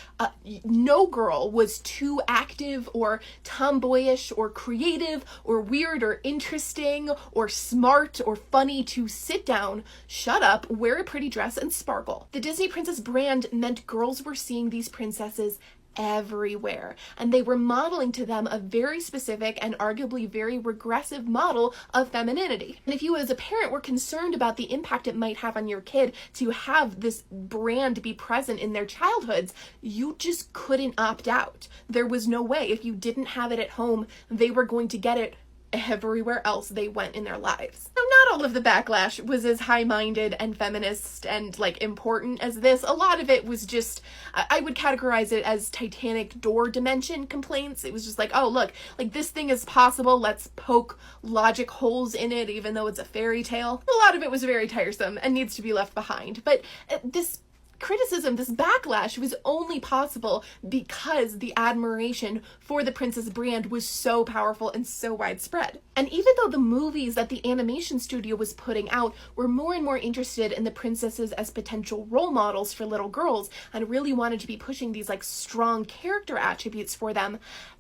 no girl was too active or tomboyish or creative or weird or interesting or smart or funny to sit down, shut up, wear a pretty dress, and sparkle. The Disney princess brand meant girls were seeing these princesses everywhere, and they were modeling to them a very specific and arguably very regressive model of femininity. And if you as a parent were concerned about the impact it might have on your kid to have this brand be present in their childhoods, you just couldn't opt out. There was no way. If you didn't have it at home, they were going to get it everywhere else they went in their lives. Now, not all of the backlash was as high-minded and feminist and important as this. A lot of it was just, I would categorize it as Titanic door dimension complaints. It was just oh look, this thing is possible, let's poke logic holes in it even though it's a fairy tale. A lot of it was very tiresome and needs to be left behind. But this criticism, this backlash, was only possible because the admiration for the princess brand was so powerful and so widespread. And even though the movies that the animation studio was putting out were more and more interested in the princesses as potential role models for little girls and really wanted to be pushing these strong character attributes for them,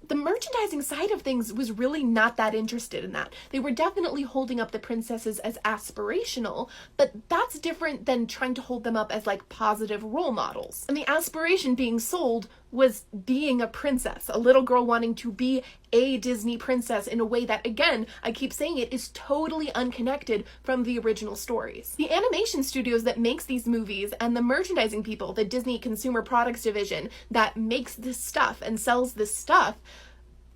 the merchandising side of things was really not that interested in that. They were definitely holding up the princesses as aspirational, but that's different than trying to hold them up as positive role models. And the aspiration being sold was being a princess, a little girl wanting to be a Disney princess in a way that, again, I keep saying it, is totally unconnected from the original stories. The animation studios that makes these movies and the merchandising people, the Disney Consumer Products Division that makes this stuff and sells this stuff,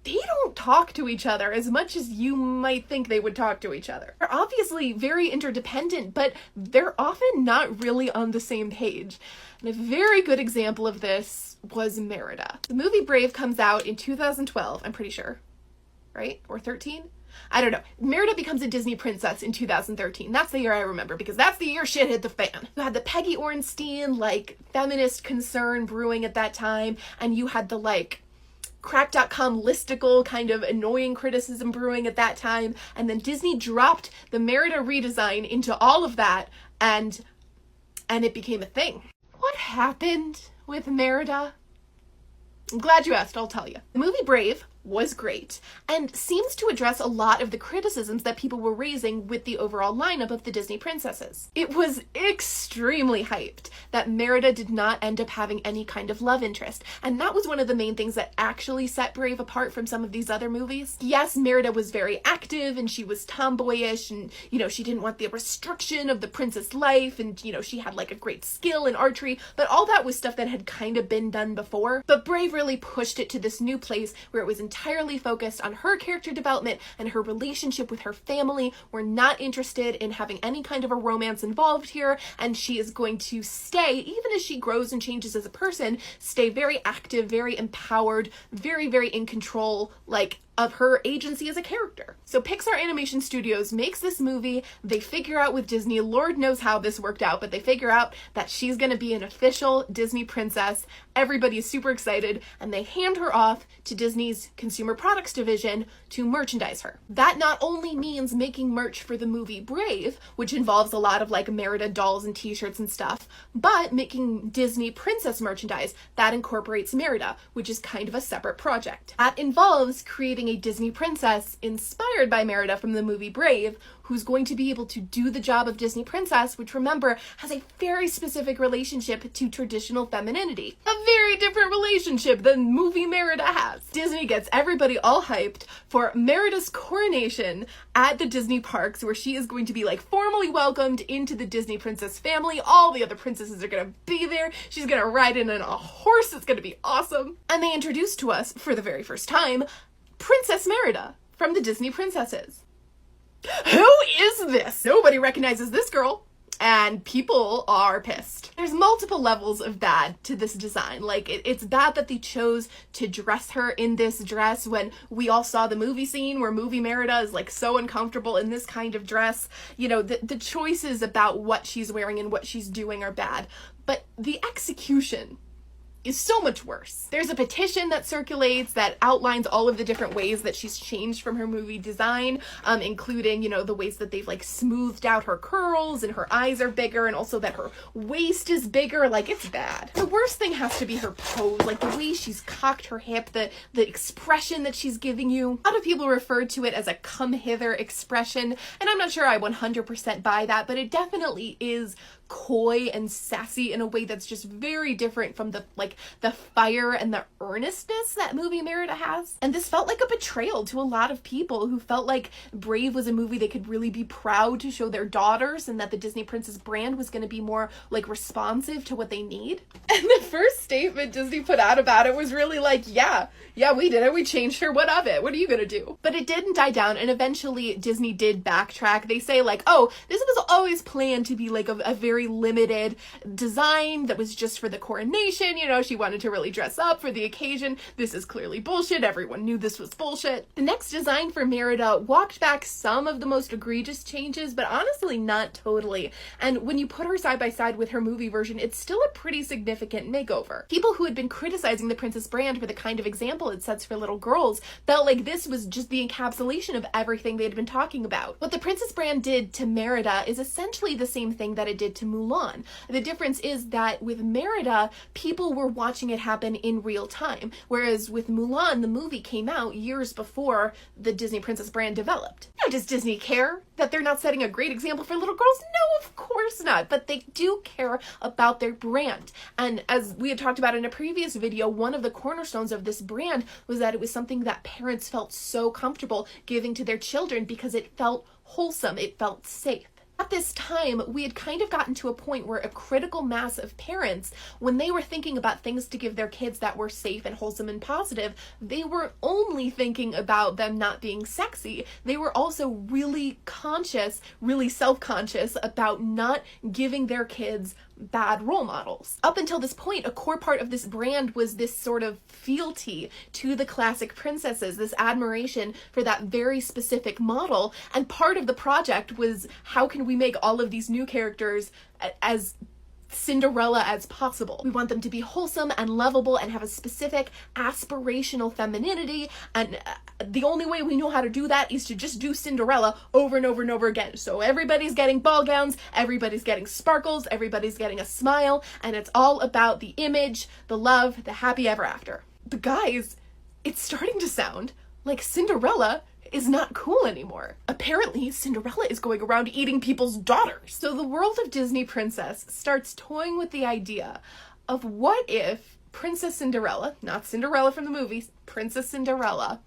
they don't talk to each other as much as you might think they would talk to each other. They're obviously very interdependent, but they're often not really on the same page. And a very good example of this was Merida. The movie Brave comes out in 2012, I'm pretty sure, right? Or 13? I don't know. Merida becomes a Disney princess in 2013. That's the year I remember, because that's the year shit hit the fan. You had the Peggy Orenstein, feminist concern brewing at that time, and you had the, Crack.com listicle kind of annoying criticism brewing at that time, and then Disney dropped the Merida redesign into all of that, and it became a thing. What happened with Merida? I'm glad you asked, I'll tell you. The movie Brave was great and seems to address a lot of the criticisms that people were raising with the overall lineup of the Disney princesses. It was extremely hyped that Merida did not end up having any kind of love interest, and that was one of the main things that actually set Brave apart from some of these other movies. Yes, Merida was very active and she was tomboyish and, she didn't want the restriction of the princess life and, she had a great skill in archery, but all that was stuff that had kind of been done before. But Brave really pushed it to this new place where it was entirely focused on her character development and her relationship with her family. We're not interested in having any kind of a romance involved here, and she is going to stay, even as she grows and changes as a person, stay very active, very empowered, very, very in control, like, of her agency as a character. So Pixar Animation Studios makes this movie. They figure out with Disney, Lord knows how this worked out, but they figure out that she's gonna be an official Disney princess. Everybody is super excited, and they hand her off to Disney's Consumer Products division to merchandise her. That not only means making merch for the movie Brave, which involves a lot of like Merida dolls and t-shirts and stuff, but making Disney princess merchandise that incorporates Merida, which is kind of a separate project. That involves creating a Disney princess inspired by Merida from the movie Brave, who's going to be able to do the job of Disney princess, which, remember, has a very specific relationship to traditional femininity. A very different relationship than movie Merida has. Disney gets everybody all hyped for Merida's coronation at the Disney parks, where she is going to be like formally welcomed into the Disney princess family. All the other princesses are gonna be there. She's gonna ride in on a horse. It's gonna be awesome. And they introduce to us, for the very first time, Princess Merida from the Disney Princesses. Who is this? Nobody recognizes this girl, and people are pissed. There's multiple levels of bad to this design. Like, it's bad that they chose to dress her in this dress when we all saw the movie scene where movie Merida is like so uncomfortable in this kind of dress. You know, the choices about what she's wearing and what she's doing are bad, but the execution is so much worse. There's a petition that circulates that outlines all of the different ways that she's changed from her movie design, including, you know, the ways that they've like smoothed out her curls and her eyes are bigger, and also that her waist is bigger. Like, it's bad. The worst thing has to be her pose, like the way she's cocked her hip, the expression that she's giving you. A lot of people refer to it as a come hither expression, and I'm not sure I 100% buy that, but it definitely is coy and sassy in a way that's just very different from the fire and the earnestness that movie Merida has. And this felt like a betrayal to a lot of people who felt like Brave was a movie they could really be proud to show their daughters, and that the Disney Princess brand was going to be more like responsive to what they need. And the first statement Disney put out about it was really like, yeah, we did it. We changed her. What of it? What are you gonna do? But it didn't die down, and eventually Disney did backtrack. They say like, oh, this was always planned to be like a very limited design that was just for the coronation. You know, she wanted to really dress up for the occasion. This is clearly bullshit. Everyone knew this was bullshit. The next design for Merida walked back some of the most egregious changes, but honestly not totally. And when you put her side by side with her movie version, it's still a pretty significant makeover. People who had been criticizing the Princess brand for the kind of example it sets for little girls felt like this was just the encapsulation of everything they had been talking about. What the Princess brand did to Merida is essentially the same thing that it did to Mulan. The difference is that with Merida, people were watching it happen in real time, whereas with Mulan, the movie came out years before the Disney Princess brand developed. Now, does Disney care that they're not setting a great example for little girls? No, of course not, but they do care about their brand. And as we had talked about in a previous video, one of the cornerstones of this brand was that it was something that parents felt so comfortable giving to their children because it felt wholesome, it felt safe. At this time, we had kind of gotten to a point where a critical mass of parents, when they were thinking about things to give their kids that were safe and wholesome and positive, they weren't only thinking about them not being sexy, they were also really conscious, really self-conscious about not giving their kids bad role models. Up until this point, a core part of this brand was this sort of fealty to the classic princesses, this admiration for that very specific model, and part of the project was, how can we make all of these new characters as Cinderella as possible? We want them to be wholesome and lovable and have a specific aspirational femininity, and the only way we know how to do that is to just do Cinderella over and over and over again. So everybody's getting ball gowns, everybody's getting sparkles, everybody's getting a smile, and it's all about the image, the love, the happy ever after. But guys, it's starting to sound like Cinderella is not cool anymore. Apparently, Cinderella is going around eating people's daughters. So the world of Disney Princess starts toying with the idea of what if Princess Cinderella, not Cinderella from the movies, Princess Cinderella,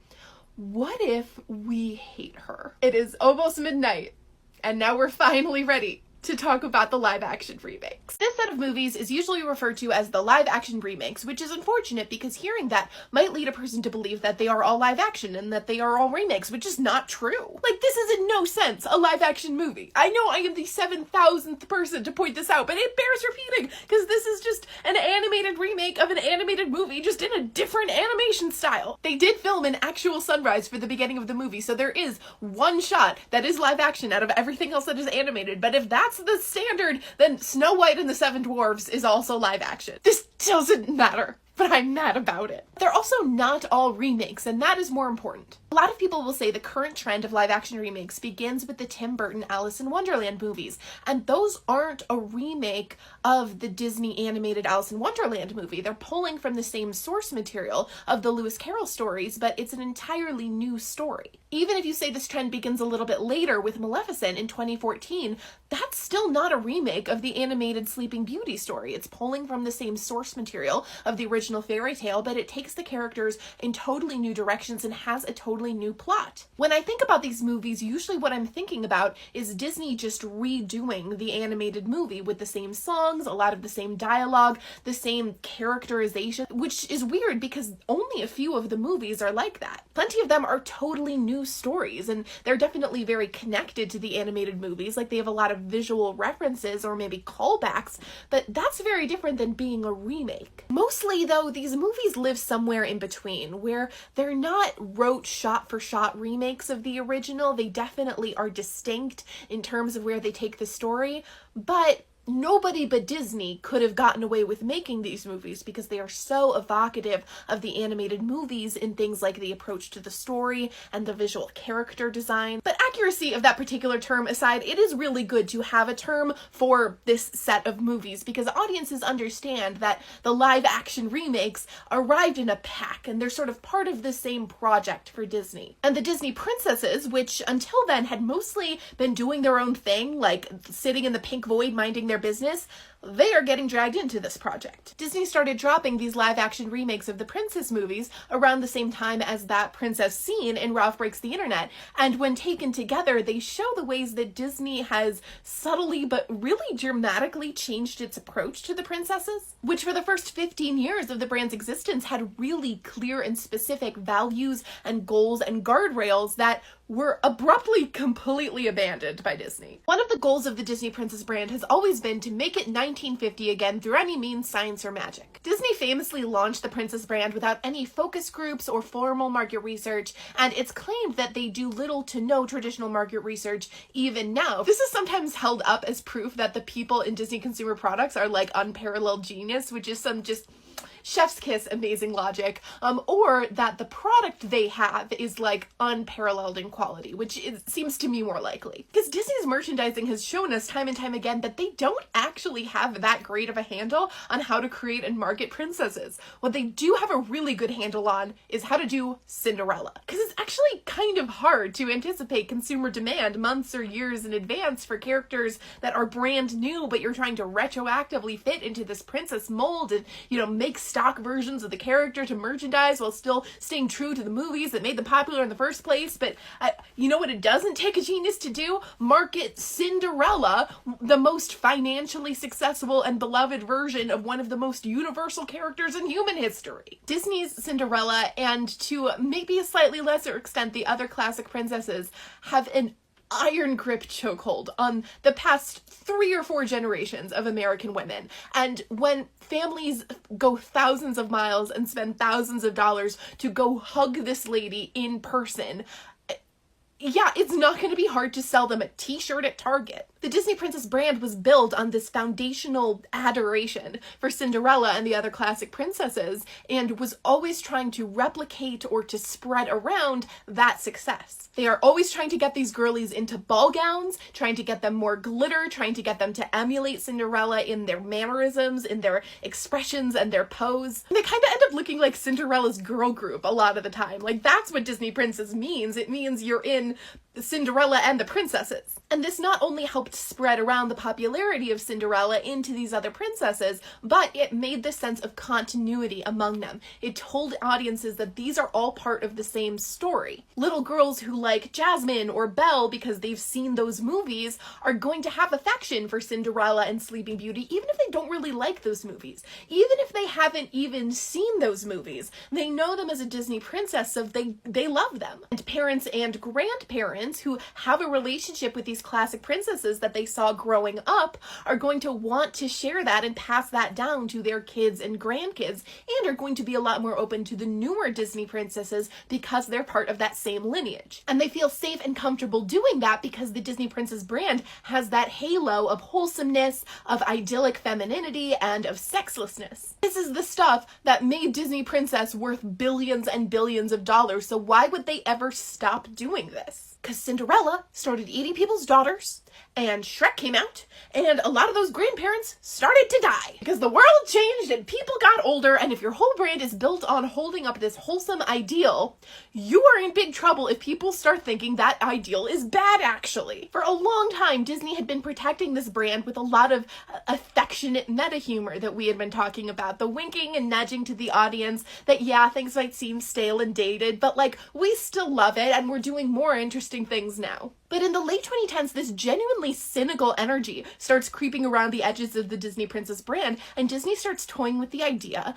what if we hate her? It is almost midnight, and now we're finally ready to talk about the live-action remakes. This set of movies is usually referred to as the live-action remakes, which is unfortunate because hearing that might lead a person to believe that they are all live-action and that they are all remakes, which is not true. Like, this is in no sense a live-action movie. I know I am the 7,000th person to point this out, but it bears repeating because this is just an animated remake of an animated movie, just in a different animation style. They did film an actual sunrise for the beginning of the movie, so there is one shot that is live-action out of everything else that is animated, but if that's the standard, then Snow White and the Seven Dwarfs is also live action. This doesn't matter, but I'm mad about it. They're also not all remakes, and that is more important. A lot of people will say the current trend of live action remakes begins with the Tim Burton Alice in Wonderland movies, and those aren't a remake of the Disney animated Alice in Wonderland movie. They're pulling from the same source material of the Lewis Carroll stories, but it's an entirely new story. Even if you say this trend begins a little bit later with Maleficent in 2014, that's still not a remake of the animated Sleeping Beauty story. It's pulling from the same source material of the original fairy tale, but it takes the characters in totally new directions and has a totally new plot. When I think about these movies, usually what I'm thinking about is Disney just redoing the animated movie with the same songs, a lot of the same dialogue, the same characterization, which is weird because only a few of the movies are like that. Plenty of them are totally new stories, and they're definitely very connected to the animated movies, like they have a lot of visual references or maybe callbacks, but that's very different than being a remake. Mostly, though, these movies live somewhere in between, where they're not rote shot-for-shot remakes of the original. They definitely are distinct in terms of where they take the story, but nobody but Disney could have gotten away with making these movies because they are so evocative of the animated movies in things like the approach to the story and the visual character design. But accuracy of that particular term aside, it is really good to have a term for this set of movies because audiences understand that the live action remakes arrived in a pack and they're sort of part of the same project for Disney. And the Disney princesses, which until then had mostly been doing their own thing, like sitting in the pink void minding their business, they are getting dragged into this project. Disney started dropping these live-action remakes of the princess movies around the same time as that princess scene in Ralph Breaks the Internet, and when taken together, they show the ways that Disney has subtly but really dramatically changed its approach to the princesses, which for the first 15 years of the brand's existence had really clear and specific values and goals and guardrails that were abruptly completely abandoned by Disney. One of the goals of the Disney Princess brand has always been to make it 1950 again through any means, science, or magic. Disney famously launched the Princess brand without any focus groups or formal market research, and it's claimed that they do little to no traditional market research even now. This is sometimes held up as proof that the people in Disney consumer products are like unparalleled genius, which is some just chef's kiss amazing logic, or that the product they have is like unparalleled in quality, which seems to me more likely. Because Disney's merchandising has shown us time and time again that they don't actually have that great of a handle on how to create and market princesses. What they do have a really good handle on is how to do Cinderella. Because it's actually kind of hard to anticipate consumer demand months or years in advance for characters that are brand new, but you're trying to retroactively fit into this princess mold and, you know, make stock versions of the character to merchandise while still staying true to the movies that made them popular in the first place. But you know what it doesn't take a genius to do? Market Cinderella, the most financially successful and beloved version of one of the most universal characters in human history. Disney's Cinderella, and to maybe a slightly lesser extent the other classic princesses, have an iron grip chokehold on the past 3 or 4 generations of American women. And when families go thousands of miles and spend thousands of dollars to go hug this lady in person, yeah, it's not going to be hard to sell them a t-shirt at Target. The Disney Princess brand was built on this foundational adoration for Cinderella and the other classic princesses, and was always trying to replicate or to spread around that success. They are always trying to get these girlies into ball gowns, trying to get them more glitter, trying to get them to emulate Cinderella in their mannerisms, in their expressions and their pose. And they kind of end up looking like Cinderella's girl group a lot of the time. Like, that's what Disney Princess means. It means you're in the Cinderella and the princesses. And this not only helped spread around the popularity of Cinderella into these other princesses, but it made this sense of continuity among them. It told audiences that these are all part of the same story. Little girls who like Jasmine or Belle because they've seen those movies are going to have affection for Cinderella and Sleeping Beauty, even if they don't really like those movies. Even if they haven't even seen those movies, they know them as a Disney princess, so they love them. And parents and grandparents who have a relationship with these classic princesses that they saw growing up are going to want to share that and pass that down to their kids and grandkids, and are going to be a lot more open to the newer Disney princesses because they're part of that same lineage. And they feel safe and comfortable doing that because the Disney Princess brand has that halo of wholesomeness, of idyllic femininity, and of sexlessness. This is the stuff that made Disney Princess worth billions and billions of dollars, so why would they ever stop doing this? Because Cinderella started eating people's daughters, and Shrek came out, and a lot of those grandparents started to die. Because the world changed and people got older, and if your whole brand is built on holding up this wholesome ideal, you are in big trouble if people start thinking that ideal is bad, actually. For a long time, Disney had been protecting this brand with a lot of affectionate meta humor that we had been talking about. The winking and nudging to the audience that, yeah, things might seem stale and dated, but like, we still love it, and we're doing more interesting things now. But in the late 2010s, this genuinely cynical energy starts creeping around the edges of the Disney Princess brand, and Disney starts toying with the idea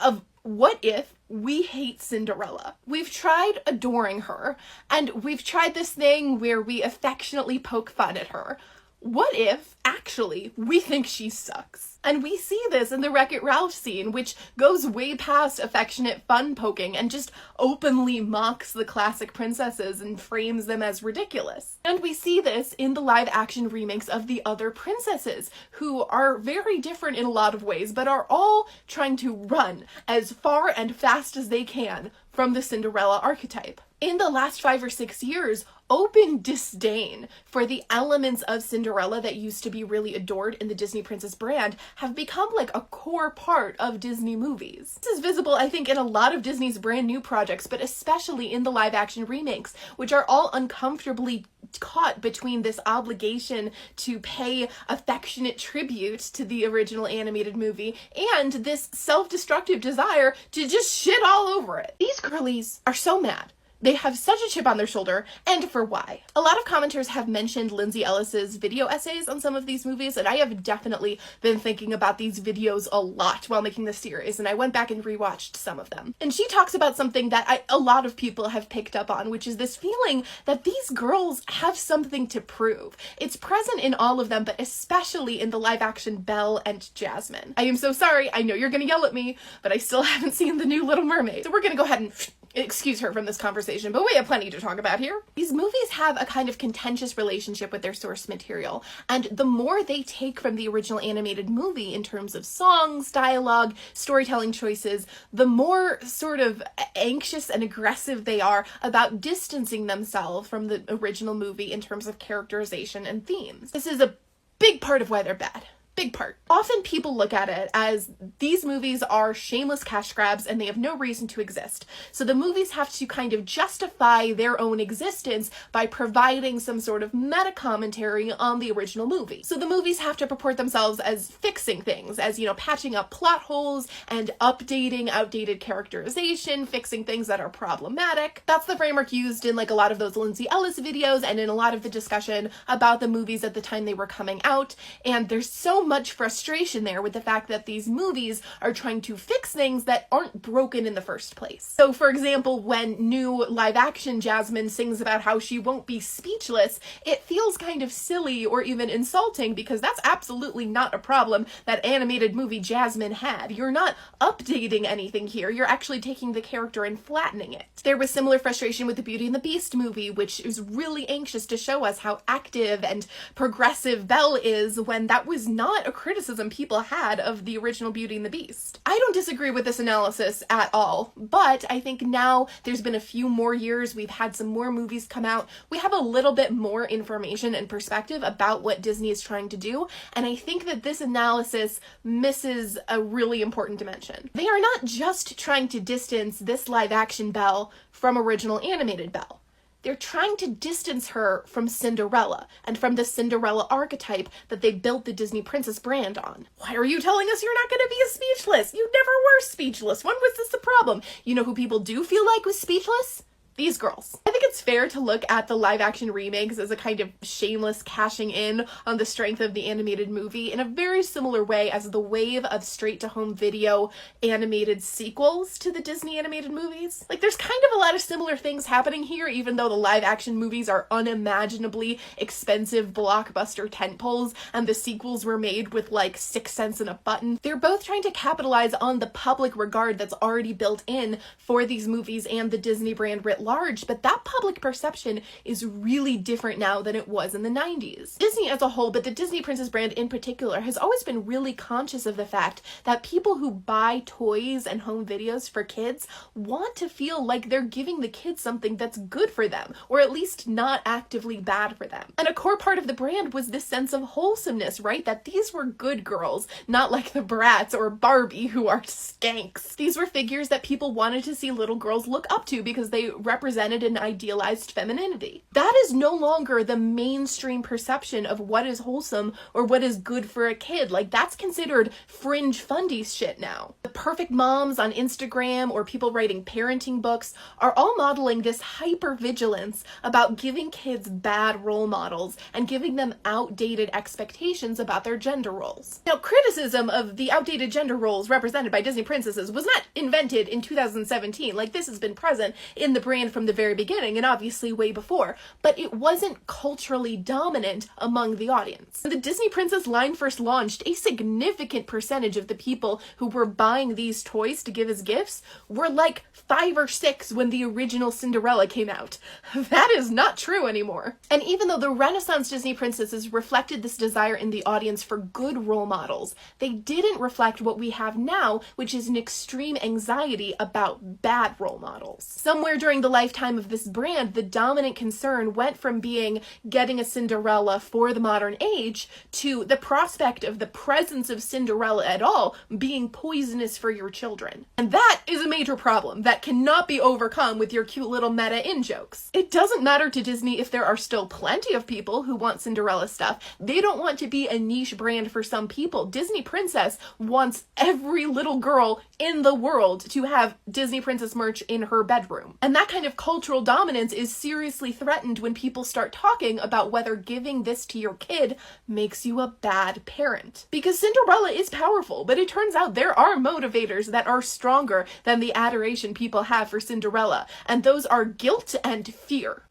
of, what if we hate Cinderella? We've tried adoring her, and we've tried this thing where we affectionately poke fun at her. What if, actually, we think she sucks? And we see this in the Wreck-It Ralph scene, which goes way past affectionate fun poking and just openly mocks the classic princesses and frames them as ridiculous. And we see this in the live-action remakes of the other princesses, who are very different in a lot of ways, but are all trying to run as far and fast as they can from the Cinderella archetype. In the last 5 or 6 years, open disdain for the elements of Cinderella that used to be really adored in the Disney Princess brand have become like a core part of Disney movies. This is visible, I think, in a lot of Disney's brand new projects, but especially in the live action remakes, which are all uncomfortably caught between this obligation to pay affectionate tribute to the original animated movie and this self-destructive desire to just shit all over it. These girlies are so mad. They have such a chip on their shoulder, and for why. A lot of commenters have mentioned Lindsay Ellis's video essays on some of these movies, and I have definitely been thinking about these videos a lot while making this series, and I went back and rewatched some of them. And she talks about something that a lot of people have picked up on, which is this feeling that these girls have something to prove. It's present in all of them, but especially in the live-action Belle and Jasmine. I am so sorry, I know you're gonna yell at me, but I still haven't seen the new Little Mermaid, so we're gonna go ahead and excuse her from this conversation, but we have plenty to talk about here. These movies have a kind of contentious relationship with their source material, and the more they take from the original animated movie in terms of songs, dialogue, storytelling choices, the more sort of anxious and aggressive they are about distancing themselves from the original movie in terms of characterization and themes. This is a big part of why they're bad. Big part. Often people look at it as these movies are shameless cash grabs and they have no reason to exist. So the movies have to kind of justify their own existence by providing some sort of meta commentary on the original movie. So the movies have to purport themselves as fixing things, as, you know, patching up plot holes and updating outdated characterization, fixing things that are problematic. That's the framework used in like a lot of those Lindsay Ellis videos and in a lot of the discussion about the movies at the time they were coming out. And there's so much frustration there with the fact that these movies are trying to fix things that aren't broken in the first place. So for example, when new live action Jasmine sings about how she won't be speechless, it feels kind of silly or even insulting because that's absolutely not a problem that animated movie Jasmine had. You're not updating anything here, you're actually taking the character and flattening it. There was similar frustration with the Beauty and the Beast movie, which is really anxious to show us how active and progressive Belle is when that was not a criticism people had of the original Beauty and the Beast. I don't disagree with this analysis at all, but I think now there's been a few more years, we've had some more movies come out, we have a little bit more information and perspective about what Disney is trying to do, and I think that this analysis misses a really important dimension. They are not just trying to distance this live action Belle from original animated Belle. They're trying to distance her from Cinderella and from the Cinderella archetype that they built the Disney Princess brand on. Why are you telling us you're not going to be speechless? You never were speechless. When was this the problem? You know who people do feel like was speechless? These girls. I think it's fair to look at the live action remakes as a kind of shameless cashing in on the strength of the animated movie in a very similar way as the wave of straight to home video animated sequels to the Disney animated movies. Like, there's kind of a lot of similar things happening here, even though the live action movies are unimaginably expensive blockbuster tentpoles and the sequels were made with like 6 cents in a button. They're both trying to capitalize on the public regard that's already built in for these movies and the Disney brand writ large, but that public perception is really different now than it was in the 90s. Disney as a whole, but the Disney Princess brand in particular, has always been really conscious of the fact that people who buy toys and home videos for kids want to feel like they're giving the kids something that's good for them, or at least not actively bad for them. And a core part of the brand was this sense of wholesomeness, right? That these were good girls, not like the Bratz or Barbie who are skanks. These were figures that people wanted to see little girls look up to because they represented an idealized femininity. That is no longer the mainstream perception of what is wholesome or what is good for a kid. Like, that's considered fringe fundies shit now. The perfect moms on Instagram or people writing parenting books are all modeling this hypervigilance about giving kids bad role models and giving them outdated expectations about their gender roles. Now, criticism of the outdated gender roles represented by Disney princesses was not invented in 2017. Like, this has been present in the brand from the very beginning and obviously way before, but it wasn't culturally dominant among the audience. When the Disney Princess line first launched, a significant percentage of the people who were buying these toys to give as gifts were like 5 or 6 when the original Cinderella came out. That is not true anymore. And even though the Renaissance Disney princesses reflected this desire in the audience for good role models, they didn't reflect what we have now, which is an extreme anxiety about bad role models. Somewhere during the lifetime of this brand, the dominant concern went from being getting a Cinderella for the modern age to the prospect of the presence of Cinderella at all being poisonous for your children. And that is a major problem that cannot be overcome with your cute little meta in-jokes. It doesn't matter to Disney if there are still plenty of people who want Cinderella stuff. They don't want to be a niche brand for some people. Disney Princess wants every little girl in the world to have Disney Princess merch in her bedroom. And that kind of cultural dominance is seriously threatened when people start talking about whether giving this to your kid makes you a bad parent. Because Cinderella is powerful, but it turns out there are motivators that are stronger than the adoration people have for Cinderella, and those are guilt and fear.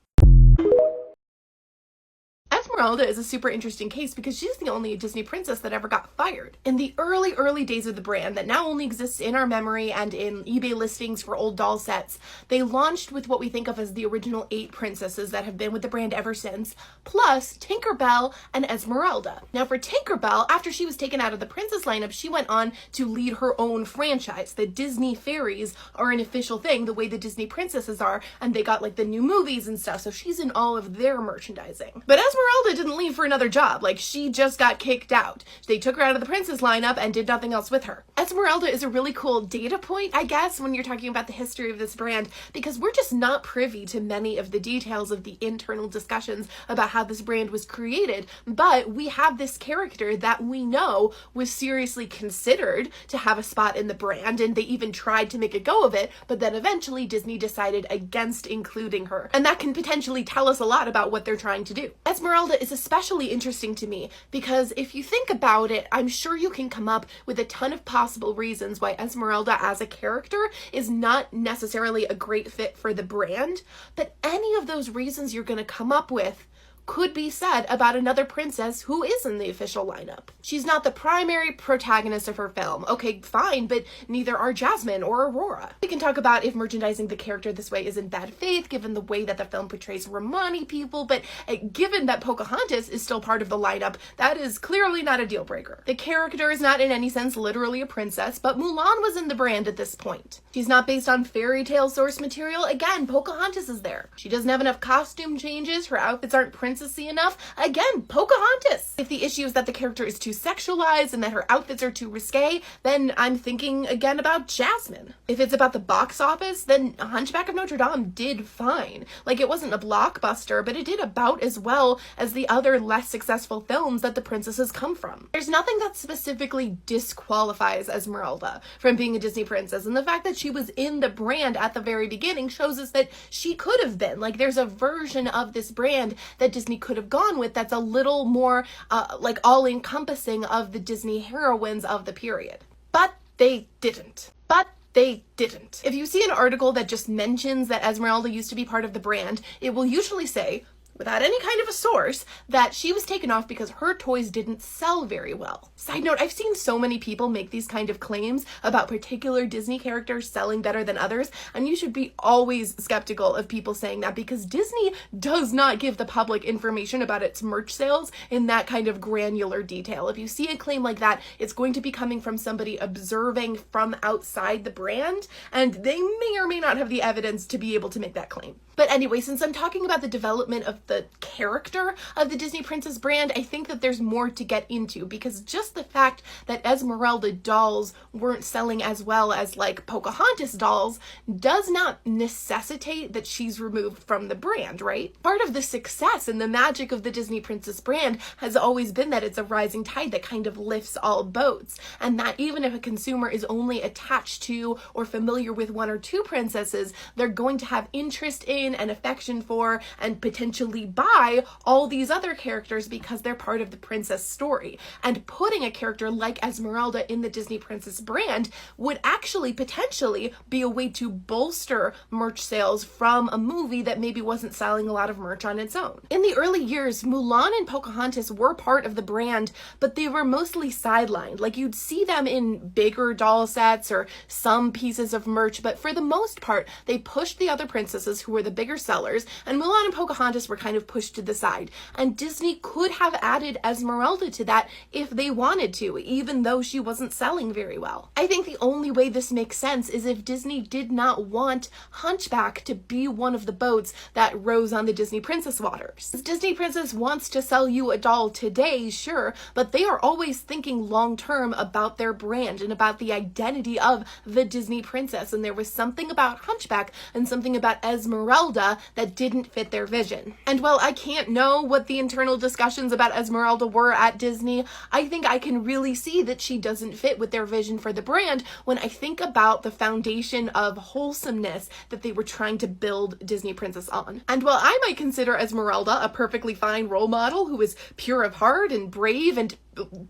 Esmeralda is a super interesting case because she's the only Disney princess that ever got fired. In the early days of the brand that now only exists in our memory and in eBay listings for old doll sets, they launched with what we think of as the original 8 princesses that have been with the brand ever since, plus Tinkerbell and Esmeralda. Now for Tinkerbell, after she was taken out of the princess lineup, she went on to lead her own franchise. The Disney fairies are an official thing the way the Disney princesses are, and they got like the new movies and stuff, so she's in all of their merchandising. But Esmeralda didn't leave for another job. Like, she just got kicked out. They took her out of the princess lineup and did nothing else with her. Esmeralda is a really cool data point, I guess, when you're talking about the history of this brand, because we're just not privy to many of the details of the internal discussions about how this brand was created, but we have this character that we know was seriously considered to have a spot in the brand, and they even tried to make a go of it, but then eventually Disney decided against including her. And that can potentially tell us a lot about what they're trying to do. Esmeralda is especially interesting to me because if you think about it, I'm sure you can come up with a ton of possible reasons why Esmeralda as a character is not necessarily a great fit for the brand, but any of those reasons you're going to come up with could be said about another princess who is in the official lineup. She's not the primary protagonist of her film. Okay, fine, but neither are Jasmine or Aurora. We can talk about if merchandising the character this way is in bad faith, given the way that the film portrays Romani people, but given that Pocahontas is still part of the lineup, that is clearly not a deal breaker. The character is not in any sense literally a princess, but Mulan was in the brand at this point. She's not based on fairy tale source material. Again, Pocahontas is there. She doesn't have enough costume changes. Her outfits aren't princess princessy enough, again, Pocahontas. If the issue is that the character is too sexualized and that her outfits are too risque, then I'm thinking again about Jasmine. If it's about the box office, then Hunchback of Notre Dame did fine. Like, it wasn't a blockbuster, but it did about as well as the other less successful films that the princesses come from. There's nothing that specifically disqualifies Esmeralda from being a Disney princess, and the fact that she was in the brand at the very beginning shows us that she could have been. Like, there's a version of this brand that Disney could have gone with that's a little more like all-encompassing of the Disney heroines of the period. But they didn't. If you see an article that just mentions that Esmeralda used to be part of the brand, it will usually say, without any kind of a source, that she was taken off because her toys didn't sell very well. Side note, I've seen so many people make these kind of claims about particular Disney characters selling better than others, and you should be always skeptical of people saying that, because Disney does not give the public information about its merch sales in that kind of granular detail. If you see a claim like that, it's going to be coming from somebody observing from outside the brand, and they may or may not have the evidence to be able to make that claim. But anyway, since I'm talking about the development of the character of the Disney Princess brand, I think that there's more to get into, because just the fact that Esmeralda dolls weren't selling as well as like Pocahontas dolls does not necessitate that she's removed from the brand, right? Part of the success and the magic of the Disney Princess brand has always been that it's a rising tide that kind of lifts all boats, and that even if a consumer is only attached to or familiar with one or two princesses, they're going to have interest in and affection for and potentially buy all these other characters because they're part of the princess story. And putting a character like Esmeralda in the Disney Princess brand would actually potentially be a way to bolster merch sales from a movie that maybe wasn't selling a lot of merch on its own. In the early years, Mulan and Pocahontas were part of the brand, but they were mostly sidelined. Like, you'd see them in bigger doll sets or some pieces of merch, but for the most part, they pushed the other princesses who were the bigger sellers, and Mulan and Pocahontas were kind of pushed to the side. And Disney could have added Esmeralda to that if they wanted to, even though she wasn't selling very well. I think the only way this makes sense is if Disney did not want Hunchback to be one of the boats that rose on the Disney Princess waters. Disney Princess wants to sell you a doll today, sure, but they are always thinking long term about their brand and about the identity of the Disney Princess, and there was something about Hunchback and something about Esmeralda that didn't fit their vision. And while I can't know what the internal discussions about Esmeralda were at Disney, I think I can really see that she doesn't fit with their vision for the brand when I think about the foundation of wholesomeness that they were trying to build Disney Princess on. And while I might consider Esmeralda a perfectly fine role model who is pure of heart and brave and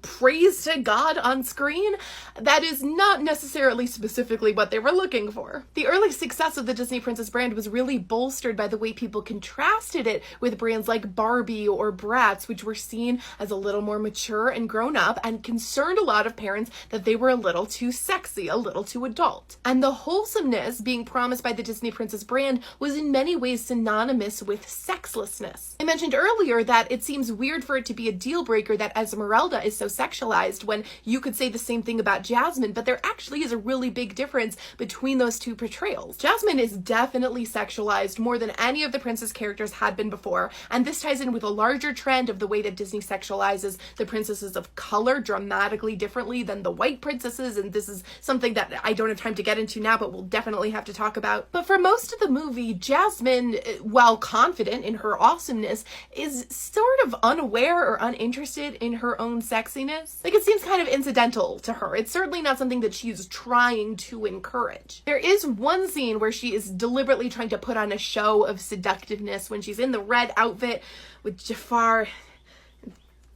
praise to God on screen, that is not necessarily specifically what they were looking for. The early success of the Disney Princess brand was really bolstered by the way people contrasted it with brands like Barbie or Bratz, which were seen as a little more mature and grown up and concerned a lot of parents that they were a little too sexy, a little too adult. And the wholesomeness being promised by the Disney Princess brand was in many ways synonymous with sexlessness. I mentioned earlier that it seems weird for it to be a deal breaker that Esmeralda is so sexualized when you could say the same thing about Jasmine, but there actually is a really big difference between those two portrayals. Jasmine is definitely sexualized more than any of the princess characters had been before, and this ties in with a larger trend of the way that Disney sexualizes the princesses of color dramatically differently than the white princesses, and this is something that I don't have time to get into now, but we'll definitely have to talk about. But for most of the movie, Jasmine, while confident in her awesomeness, is sort of unaware or uninterested in her own sexiness. Like, it seems kind of incidental to her. It's certainly not something that she's trying to encourage. There is one scene where she is deliberately trying to put on a show of seductiveness when she's in the red outfit with Jafar.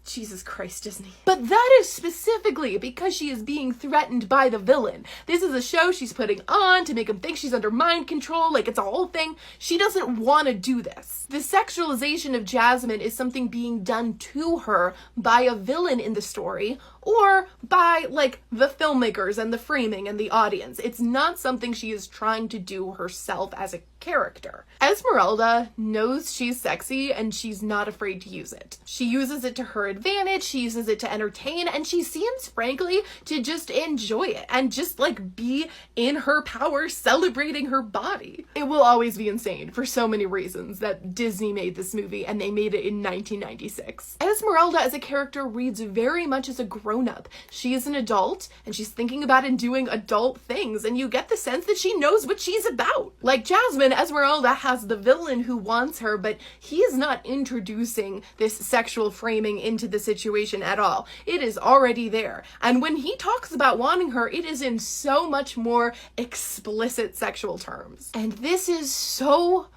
Jesus Christ, Disney. But that is specifically because she is being threatened by the villain. This is a show she's putting on to make him think she's under mind control, like it's a whole thing. She doesn't want to do this. The sexualization of Jasmine is something being done to her by a villain in the story, or by, like, the filmmakers and the framing and the audience. It's not something she is trying to do herself as a character. Esmeralda knows she's sexy and she's not afraid to use it. She uses it to her advantage, she uses it to entertain, and she seems, frankly, to just enjoy it and just, like, be in her power, celebrating her body. It will always be insane for so many reasons that Disney made this movie, and they made it in 1996. Esmeralda as a character reads very much as a grown-up. She is an adult, and she's thinking about and doing adult things, and you get the sense that she knows what she's about. Like Jasmine, Esmeralda has the villain who wants her, but he is not introducing this sexual framing into the situation at all. It is already there. And when he talks about wanting her, it is in so much more explicit sexual terms. And this is so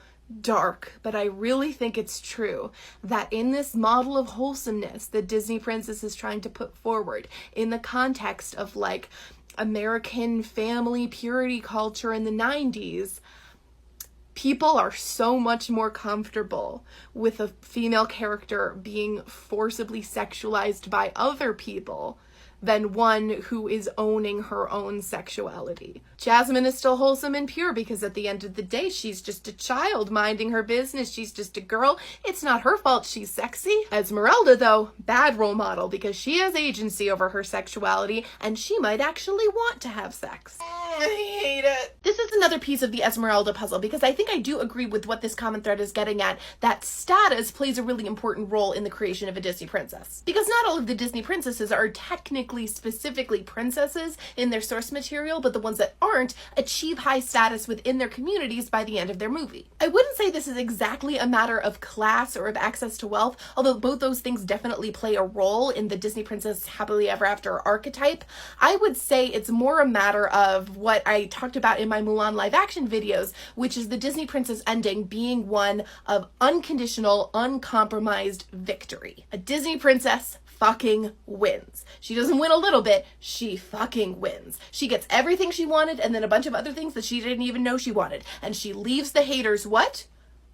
dark, but I really think it's true that in this model of wholesomeness that Disney Princess is trying to put forward in the context of, like, American family purity culture in the 90s, people are so much more comfortable with a female character being forcibly sexualized by other people than one who is owning her own sexuality. Jasmine is still wholesome and pure because at the end of the day, she's just a child minding her business. She's just a girl. It's not her fault she's sexy. Esmeralda, though, bad role model because she has agency over her sexuality and she might actually want to have sex. I hate it. This is another piece of the Esmeralda puzzle because I think I do agree with what this common thread is getting at, that status plays a really important role in the creation of a Disney princess. Because not all of the Disney princesses are technically, specifically princesses in their source material, but the ones that aren't achieve high status within their communities by the end of their movie. I wouldn't say this is exactly a matter of class or of access to wealth, although both those things definitely play a role in the Disney princess happily ever after archetype. I would say it's more a matter of what I talked about in my Mulan live action videos, which is the Disney princess ending being one of unconditional, uncompromised victory. A Disney princess fucking wins. She doesn't win a little bit, she fucking wins. She gets everything she wanted and then a bunch of other things that she didn't even know she wanted. And she leaves the haters what?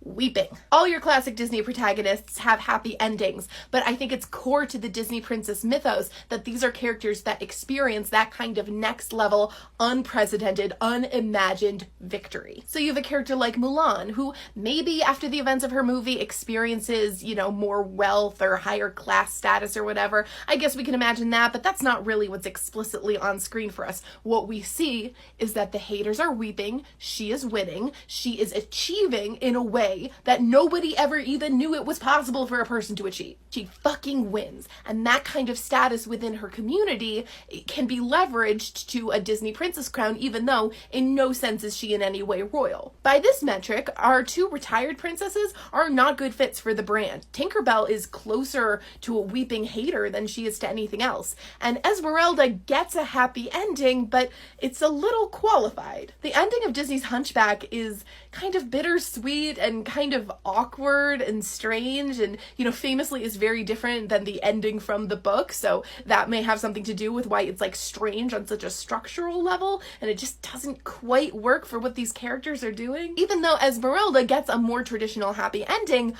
Weeping. All your classic Disney protagonists have happy endings, but I think it's core to the Disney princess mythos that these are characters that experience that kind of next level, unprecedented, unimagined victory. So you have a character like Mulan, who maybe after the events of her movie experiences, you know, more wealth or higher class status or whatever. I guess we can imagine that, but that's not really what's explicitly on screen for us. What we see is that the haters are weeping, she is winning, she is achieving in a way that nobody ever even knew it was possible for a person to achieve. She fucking wins. And that kind of status within her community can be leveraged to a Disney princess crown, even though in no sense is she in any way royal. By this metric, our two retired princesses are not good fits for the brand. Tinkerbell is closer to a weeping hater than she is to anything else. And Esmeralda gets a happy ending, but it's a little qualified. The ending of Disney's Hunchback is kind of bittersweet and kind of awkward and strange, and, you know, famously is very different than the ending from the book, so that may have something to do with why it's, like, strange on such a structural level, and it just doesn't quite work for what these characters are doing. Even though Esmeralda gets a more traditional happy ending,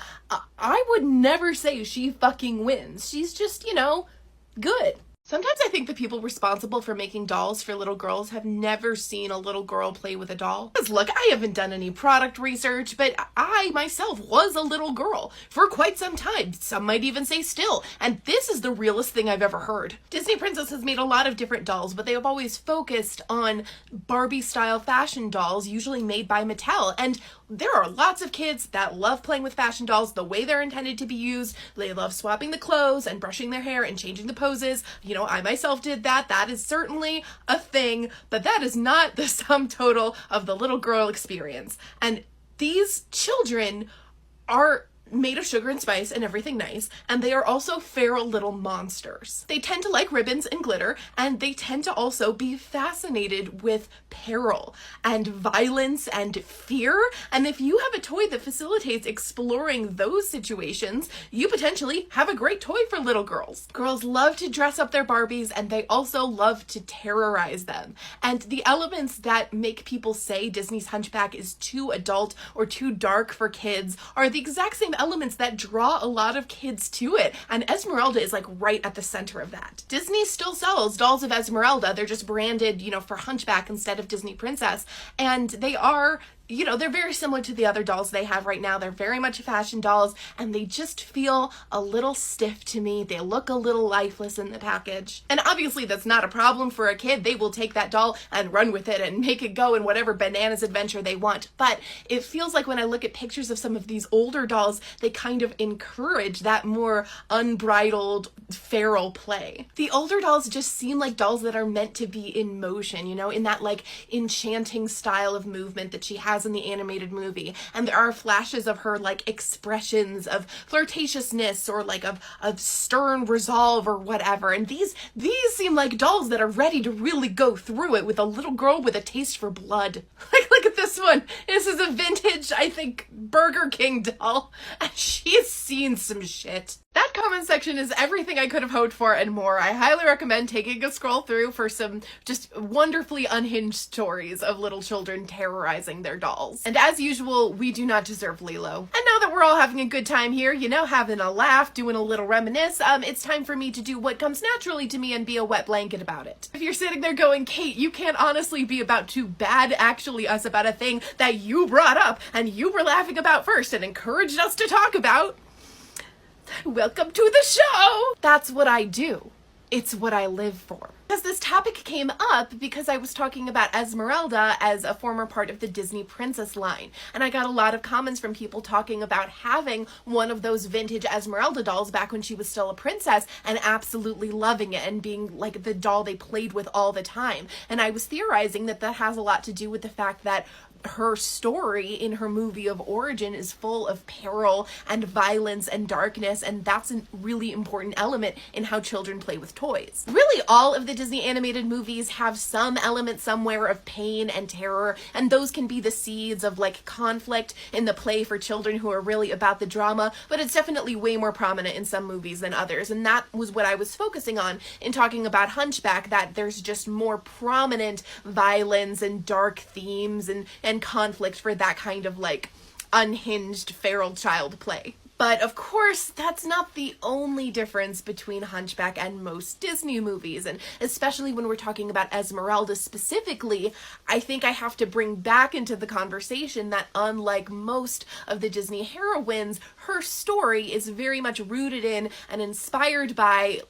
I would never say she fucking wins. She's just, you know, good. Sometimes I think the people responsible for making dolls for little girls have never seen a little girl play with a doll. Because look, I haven't done any product research, but I myself was a little girl for quite some time. Some might even say still. And this is the realest thing I've ever heard. Disney Princess has made a lot of different dolls, but they have always focused on Barbie-style fashion dolls, usually made by Mattel. And there are lots of kids that love playing with fashion dolls the way they're intended to be used. They love swapping the clothes and brushing their hair and changing the poses. You know, I myself did that. That is certainly a thing, but that is not the sum total of the little girl experience. And these children are made of sugar and spice and everything nice, and they are also feral little monsters. They tend to like ribbons and glitter, and they tend to also be fascinated with peril and violence and fear, and if you have a toy that facilitates exploring those situations, you potentially have a great toy for little girls. Girls love to dress up their Barbies, and they also love to terrorize them, and the elements that make people say Disney's Hunchback is too adult or too dark for kids are the exact same elements that draw a lot of kids to it, and Esmeralda is like right at the center of that. Disney still sells dolls of Esmeralda. They're just branded, for Hunchback instead of Disney Princess, and they are, they're very similar to the other dolls they have right now. They're very much fashion dolls, and they just feel a little stiff to me. They look a little lifeless in the package. And obviously that's not a problem for a kid. They will take that doll and run with it and make it go in whatever bananas adventure they want. But it feels like when I look at pictures of some of these older dolls, they kind of encourage that more unbridled, feral play. The older dolls just seem like dolls that are meant to be in motion, in that like enchanting style of movement that she has in the animated movie. And there are flashes of her like expressions of flirtatiousness or like of stern resolve or whatever. And these seem like dolls that are ready to really go through it with a little girl with a taste for blood. Like, look at this one. This is a vintage, I think, Burger King doll. And she's seen some shit. That comment section is everything I could have hoped for and more. I highly recommend taking a scroll through for some just wonderfully unhinged stories of little children terrorizing their dolls. And as usual, we do not deserve Lilo. And now that we're all having a good time here, having a laugh, doing a little reminisce, it's time for me to do what comes naturally to me and be a wet blanket about it. If you're sitting there going, Kate, you can't honestly be about to bad actually us about a thing that you brought up and you were laughing about first and encouraged us to talk about, welcome to the show! That's what I do. It's what I live for. Because this topic came up because I was talking about Esmeralda as a former part of the Disney Princess line. And I got a lot of comments from people talking about having one of those vintage Esmeralda dolls back when she was still a princess and absolutely loving it and being like the doll they played with all the time. And I was theorizing that that has a lot to do with the fact that her story in her movie of origin is full of peril and violence and darkness, and that's a really important element in how children play with toys. Really, all of the Disney animated movies have some element somewhere of pain and terror, and those can be the seeds of like conflict in the play for children who are really about the drama, but it's definitely way more prominent in some movies than others, and that was what I was focusing on in talking about Hunchback, that there's just more prominent violence and dark themes and conflict for that kind of like unhinged feral child play. But of course, that's not the only difference between Hunchback and most Disney movies, and especially when we're talking about Esmeralda specifically, I think I have to bring back into the conversation that unlike most of the Disney heroines, her story is very much rooted in and inspired by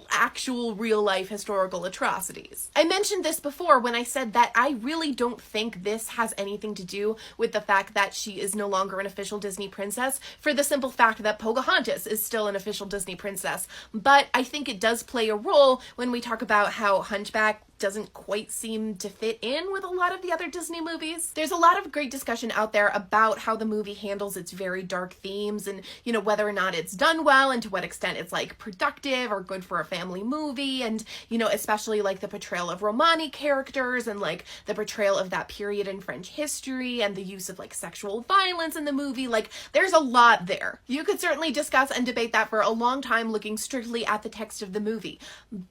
actual real-life historical atrocities. I mentioned this before when I said that I really don't think this has anything to do with the fact that she is no longer an official Disney princess, for the simple fact that Pocahontas is still an official Disney princess. But I think it does play a role when we talk about how Hunchback doesn't quite seem to fit in with a lot of the other Disney movies. There's a lot of great discussion out there about how the movie handles its very dark themes and, whether or not it's done well and to what extent it's like productive or good for a family movie, and, especially like the portrayal of Romani characters and like the portrayal of that period in French history and the use of like sexual violence in the movie. Like, there's a lot there. You could certainly discuss and debate that for a long time looking strictly at the text of the movie.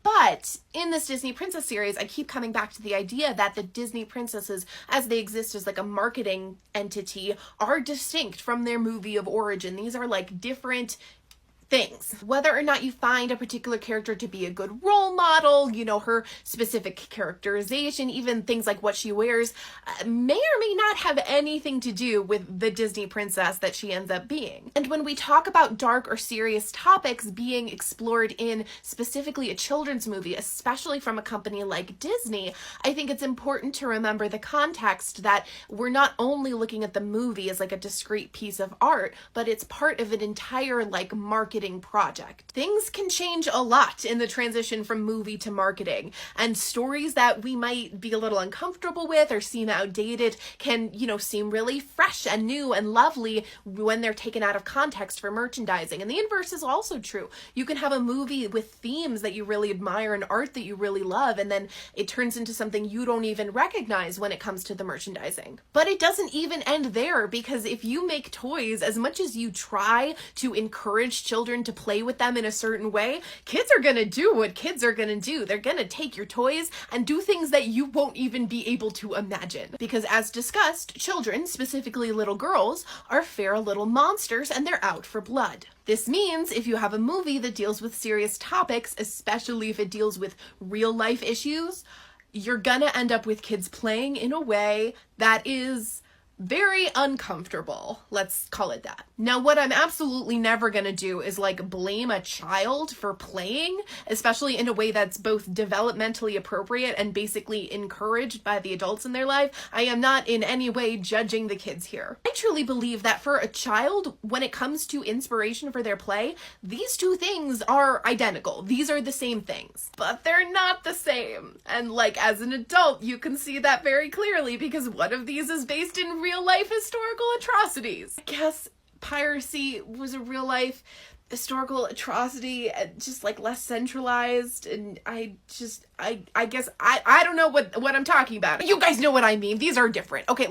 But in this Disney Princess series, I keep coming back to the idea that the Disney princesses, as they exist as like a marketing entity, are distinct from their movie of origin. These are like different things. Whether or not you find a particular character to be a good role model, her specific characterization, even things like what she wears, may or may not have anything to do with the Disney princess that she ends up being. And when we talk about dark or serious topics being explored in specifically a children's movie, especially from a company like Disney, I think it's important to remember the context that we're not only looking at the movie as like a discrete piece of art, but it's part of an entire like marketing project. Things can change a lot in the transition from movie to marketing, and stories that we might be a little uncomfortable with or seem outdated can, seem really fresh and new and lovely when they're taken out of context for merchandising. And the inverse is also true. You can have a movie with themes that you really admire and art that you really love, and then it turns into something you don't even recognize when it comes to the merchandising. But it doesn't even end there, because if you make toys, as much as you try to encourage children children to play with them in a certain way, kids are gonna do what kids are gonna do. They're gonna take your toys and do things that you won't even be able to imagine. Because as discussed, children, specifically little girls, are fair little monsters and they're out for blood. This means if you have a movie that deals with serious topics, especially if it deals with real life issues, you're gonna end up with kids playing in a way that is very uncomfortable. Let's call it that. Now, what I'm absolutely never gonna do is like blame a child for playing, especially in a way that's both developmentally appropriate and basically encouraged by the adults in their life. I am not in any way judging the kids here. I truly believe that for a child, when it comes to inspiration for their play, these two things are identical. These are the same things, but they're not the same. And like as an adult, you can see that very clearly because one of these is based in real life historical atrocities. I guess piracy was a real life historical atrocity, just like less centralized, and I guess I don't know what I'm talking about. You guys know what I mean. These are different. Okay,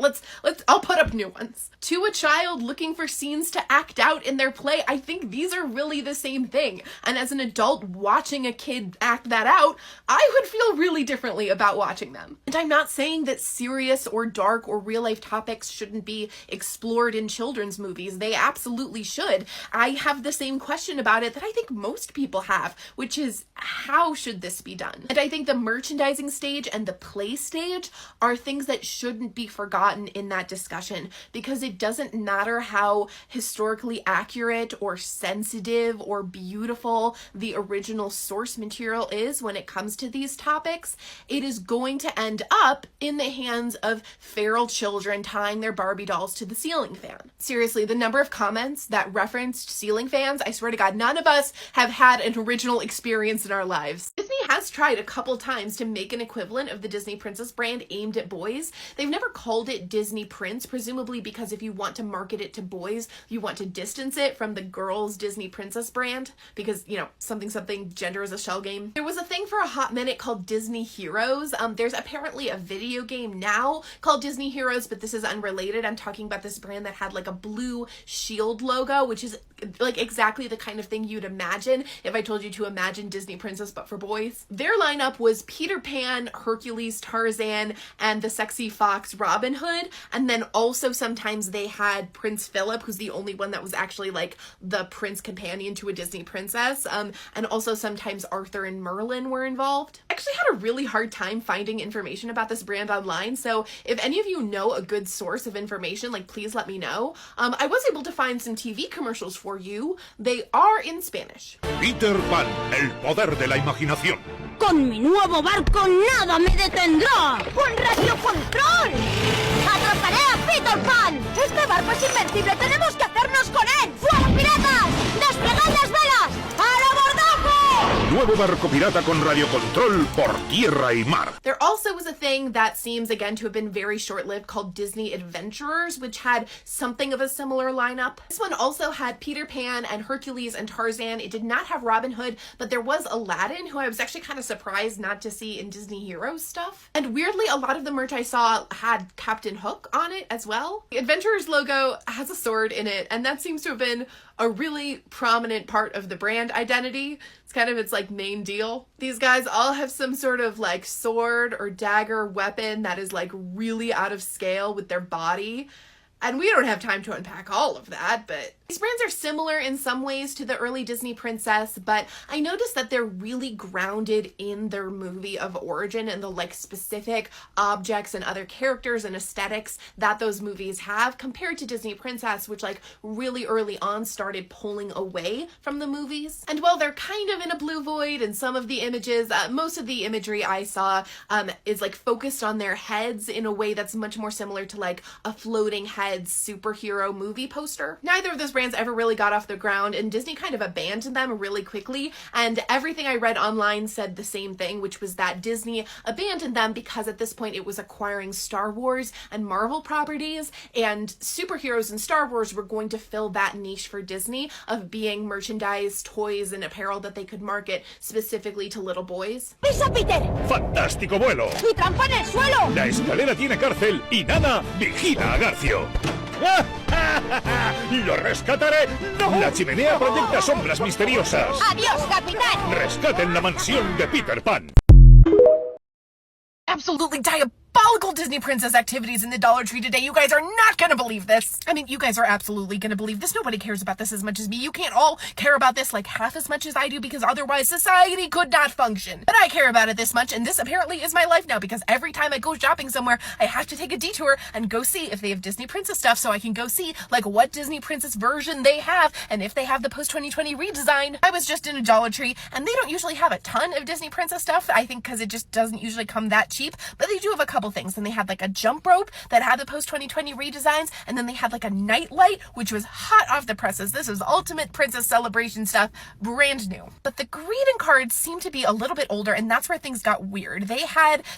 I'll put up new ones. To a child looking for scenes to act out in their play, I think these are really the same thing. And as an adult watching a kid act that out, I would feel really differently about watching them. And I'm not saying that serious or dark or real life topics shouldn't be explored in children's movies. They absolutely should. I have the same question about it that I think most people have, which is how should this be done? And I think the merchandising stage and the play stage are things that shouldn't be forgotten in that discussion, because it doesn't matter how historically accurate or sensitive or beautiful the original source material is when it comes to these topics, it is going to end up in the hands of feral children tying their Barbie dolls to the ceiling fan. Seriously, the number of comments that referenced ceiling fans, I swear to God, none of us have had an original experience in our lives. Disney has tried a couple times to make an equivalent of the Disney Princess brand aimed at boys. They've never called it Disney Prince, presumably because if you want to market it to boys, you want to distance it from the girls Disney Princess brand, because, you know, something gender is a shell game. There was a thing for a hot minute called Disney Heroes. There's apparently a video game now called Disney Heroes, but this is unrelated. I'm talking about this brand that had like a blue shield logo, which is like exactly the kind of thing you'd imagine if I told you to imagine Disney Princess but for boys. Their lineup was Peter Pan, Hercules, Tarzan, and the sexy fox Robin Hood, and then also sometimes they had Prince Philip, who's the only one that was actually like the prince companion to a Disney princess, and also sometimes Arthur and Merlin were involved. I actually had a really hard time finding information about this brand online, so if any of you know a good source of information, like please let me know. I was able to find some TV commercials for you. They are in Spanish. Peter Pan, el poder de la imaginación. Con mi nuevo barco nada me detendrá. ¡Con radio control! ¡Atraparé a Peter Pan! ¡Este barco es invencible! ¡Tenemos que hacernos con él! ¡Fuego, piratas! ¡Desplegad las velas! ¡Al abordaje! Nuevo barco pirata con radiocontrol por tierra y mar. There also was a thing that seems again to have been very short-lived called Disney Adventurers, which had something of a similar lineup. This one also had Peter Pan and Hercules and Tarzan. It did not have Robin Hood, but there was Aladdin, who I was actually kind of surprised not to see in Disney Heroes stuff. And weirdly, a lot of the merch I saw had Captain Hook on it as well. The Adventurers logo has a sword in it, and that seems to have been a really prominent part of the brand identity. It's kind of its like main deal. These guys all have some sort of like sword or dagger weapon that is like really out of scale with their body. And we don't have time to unpack all of that, but these brands are similar in some ways to the early Disney princess, but I noticed that they're really grounded in their movie of origin and the like specific objects and other characters and aesthetics that those movies have, compared to Disney Princess, which like really early on started pulling away from the movies. And while they're kind of in a blue void in some of the images, most of the imagery I saw is like focused on their heads in a way that's much more similar to like a floating head superhero movie poster. Neither of those brands ever really got off the ground, and Disney kind of abandoned them really quickly, and everything I read online said the same thing, which was that Disney abandoned them because at this point it was acquiring Star Wars and Marvel properties, and superheroes and Star Wars were going to fill that niche for Disney of being merchandise, toys, and apparel that they could market specifically to little boys. ¡Pisa, Peter! ¡Fantástico vuelo! ¡Y trampa en el suelo! La escalera tiene cárcel y Nana vigila a Garcio. ¡Lo rescataré! ¡No! La chimenea proyecta sombras misteriosas. ¡Adiós, capitán! Rescaten la mansión de Peter Pan. Absolutely diabolical Disney Princess activities in the Dollar Tree today. You guys are not gonna believe this. I mean, you guys are absolutely gonna believe this. Nobody cares about this as much as me. You can't all care about this like half as much as I do, because otherwise society could not function. But I care about it this much, and this apparently is my life now, because every time I go shopping somewhere, I have to take a detour and go see if they have Disney Princess stuff, so I can go see like what Disney Princess version they have, and if they have the post-2020 redesign. I was just in a Dollar Tree, and they don't usually have a ton of Disney Princess stuff, I think because it just doesn't usually come that cheap, but they do have a couple things. And they had like a jump rope that had the post-2020 redesigns, and then they had like a night light, which was hot off the presses. This was ultimate princess celebration stuff, brand new. But the greeting cards seemed to be a little bit older, and that's where things got weird. They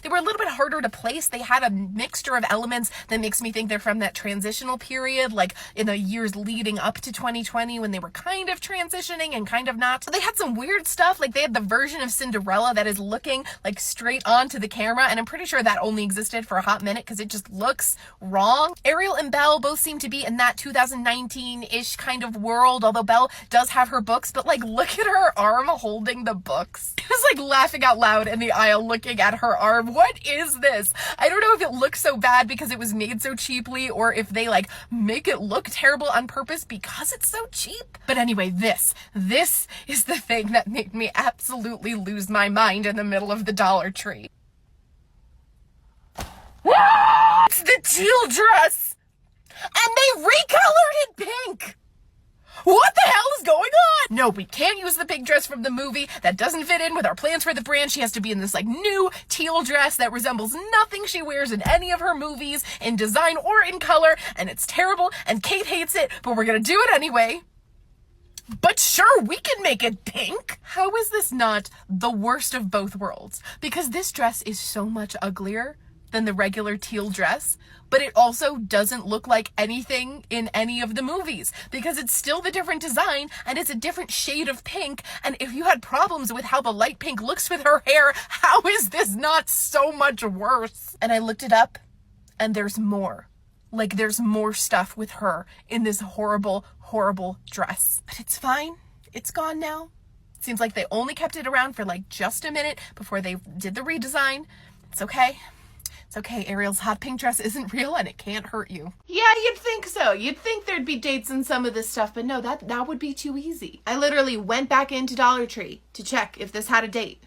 were a little bit harder to place. They had a mixture of elements that makes me think they're from that transitional period, like in the years leading up to 2020 when they were kind of transitioning and kind of not. So they had some weird stuff, like they had the version of Cinderella that is looking like straight onto the camera, and I'm pretty sure that only existed for a hot minute because it just looks wrong. Ariel and Belle both seem to be in that 2019-ish kind of world, although Belle does have her books, but like look at her arm holding the books. I was like laughing out loud in the aisle looking at her arm. What is this? I don't know if it looks so bad because it was made so cheaply, or if they like make it look terrible on purpose because it's so cheap. But anyway, this is the thing that made me absolutely lose my mind in the middle of the Dollar Tree. It's the teal dress! And they recolored it pink! What the hell is going on? No, we can't use the pink dress from the movie. That doesn't fit in with our plans for the brand. She has to be in this like new teal dress that resembles nothing she wears in any of her movies, in design or in color, and it's terrible, and Kate hates it, but we're gonna do it anyway. But sure, we can make it pink. How is this not the worst of both worlds? Because this dress is so much uglier than the regular teal dress, but it also doesn't look like anything in any of the movies because it's still the different design and it's a different shade of pink. And if you had problems with how the light pink looks with her hair, how is this not so much worse? And I looked it up, and there's more. Like, there's more stuff with her in this horrible, horrible dress. But it's fine. It's gone now. It seems like they only kept it around for like just a minute before they did the redesign. It's okay. It's okay, Ariel's hot pink dress isn't real and it can't hurt you. Yeah, you'd think so. You'd think there'd be dates in some of this stuff, but no, that would be too easy. I literally went back into Dollar Tree to check if this had a date,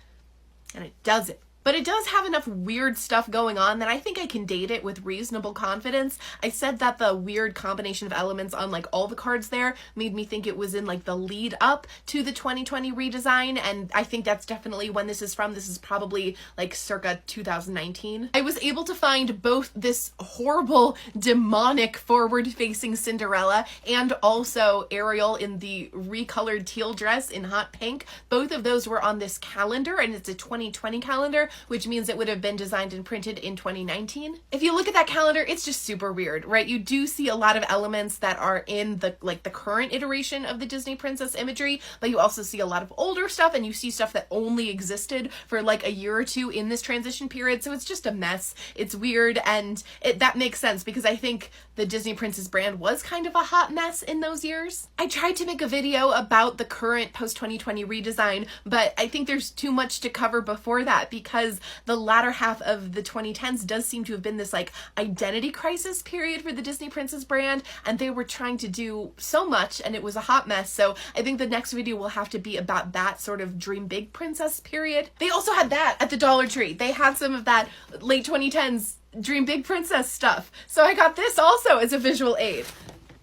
and it doesn't. But it does have enough weird stuff going on that I think I can date it with reasonable confidence. I said that the weird combination of elements on like all the cards there made me think it was in like the lead up to the 2020 redesign, and I think that's definitely when this is from. This is probably like circa 2019. I was able to find both this horrible, demonic, forward-facing Cinderella and also Ariel in the recolored teal dress in hot pink. Both of those were on this calendar, and it's a 2020 calendar, which means it would have been designed and printed in 2019. If you look at that calendar, it's just super weird, right? You do see a lot of elements that are in the current iteration of the Disney Princess imagery, but you also see a lot of older stuff, and you see stuff that only existed for like a year or two in this transition period. So it's just a mess. It's weird, and that makes sense because I think the Disney Princess brand was kind of a hot mess in those years. I tried to make a video about the current post-2020 redesign, but I think there's too much to cover before that because the latter half of the 2010s does seem to have been this like identity crisis period for the Disney Princess brand, and they were trying to do so much and it was a hot mess. So I think the next video will have to be about that sort of dream big princess period. They also had that at the Dollar Tree. They had some of that late 2010s dream big princess stuff. So I got this also as a visual aid.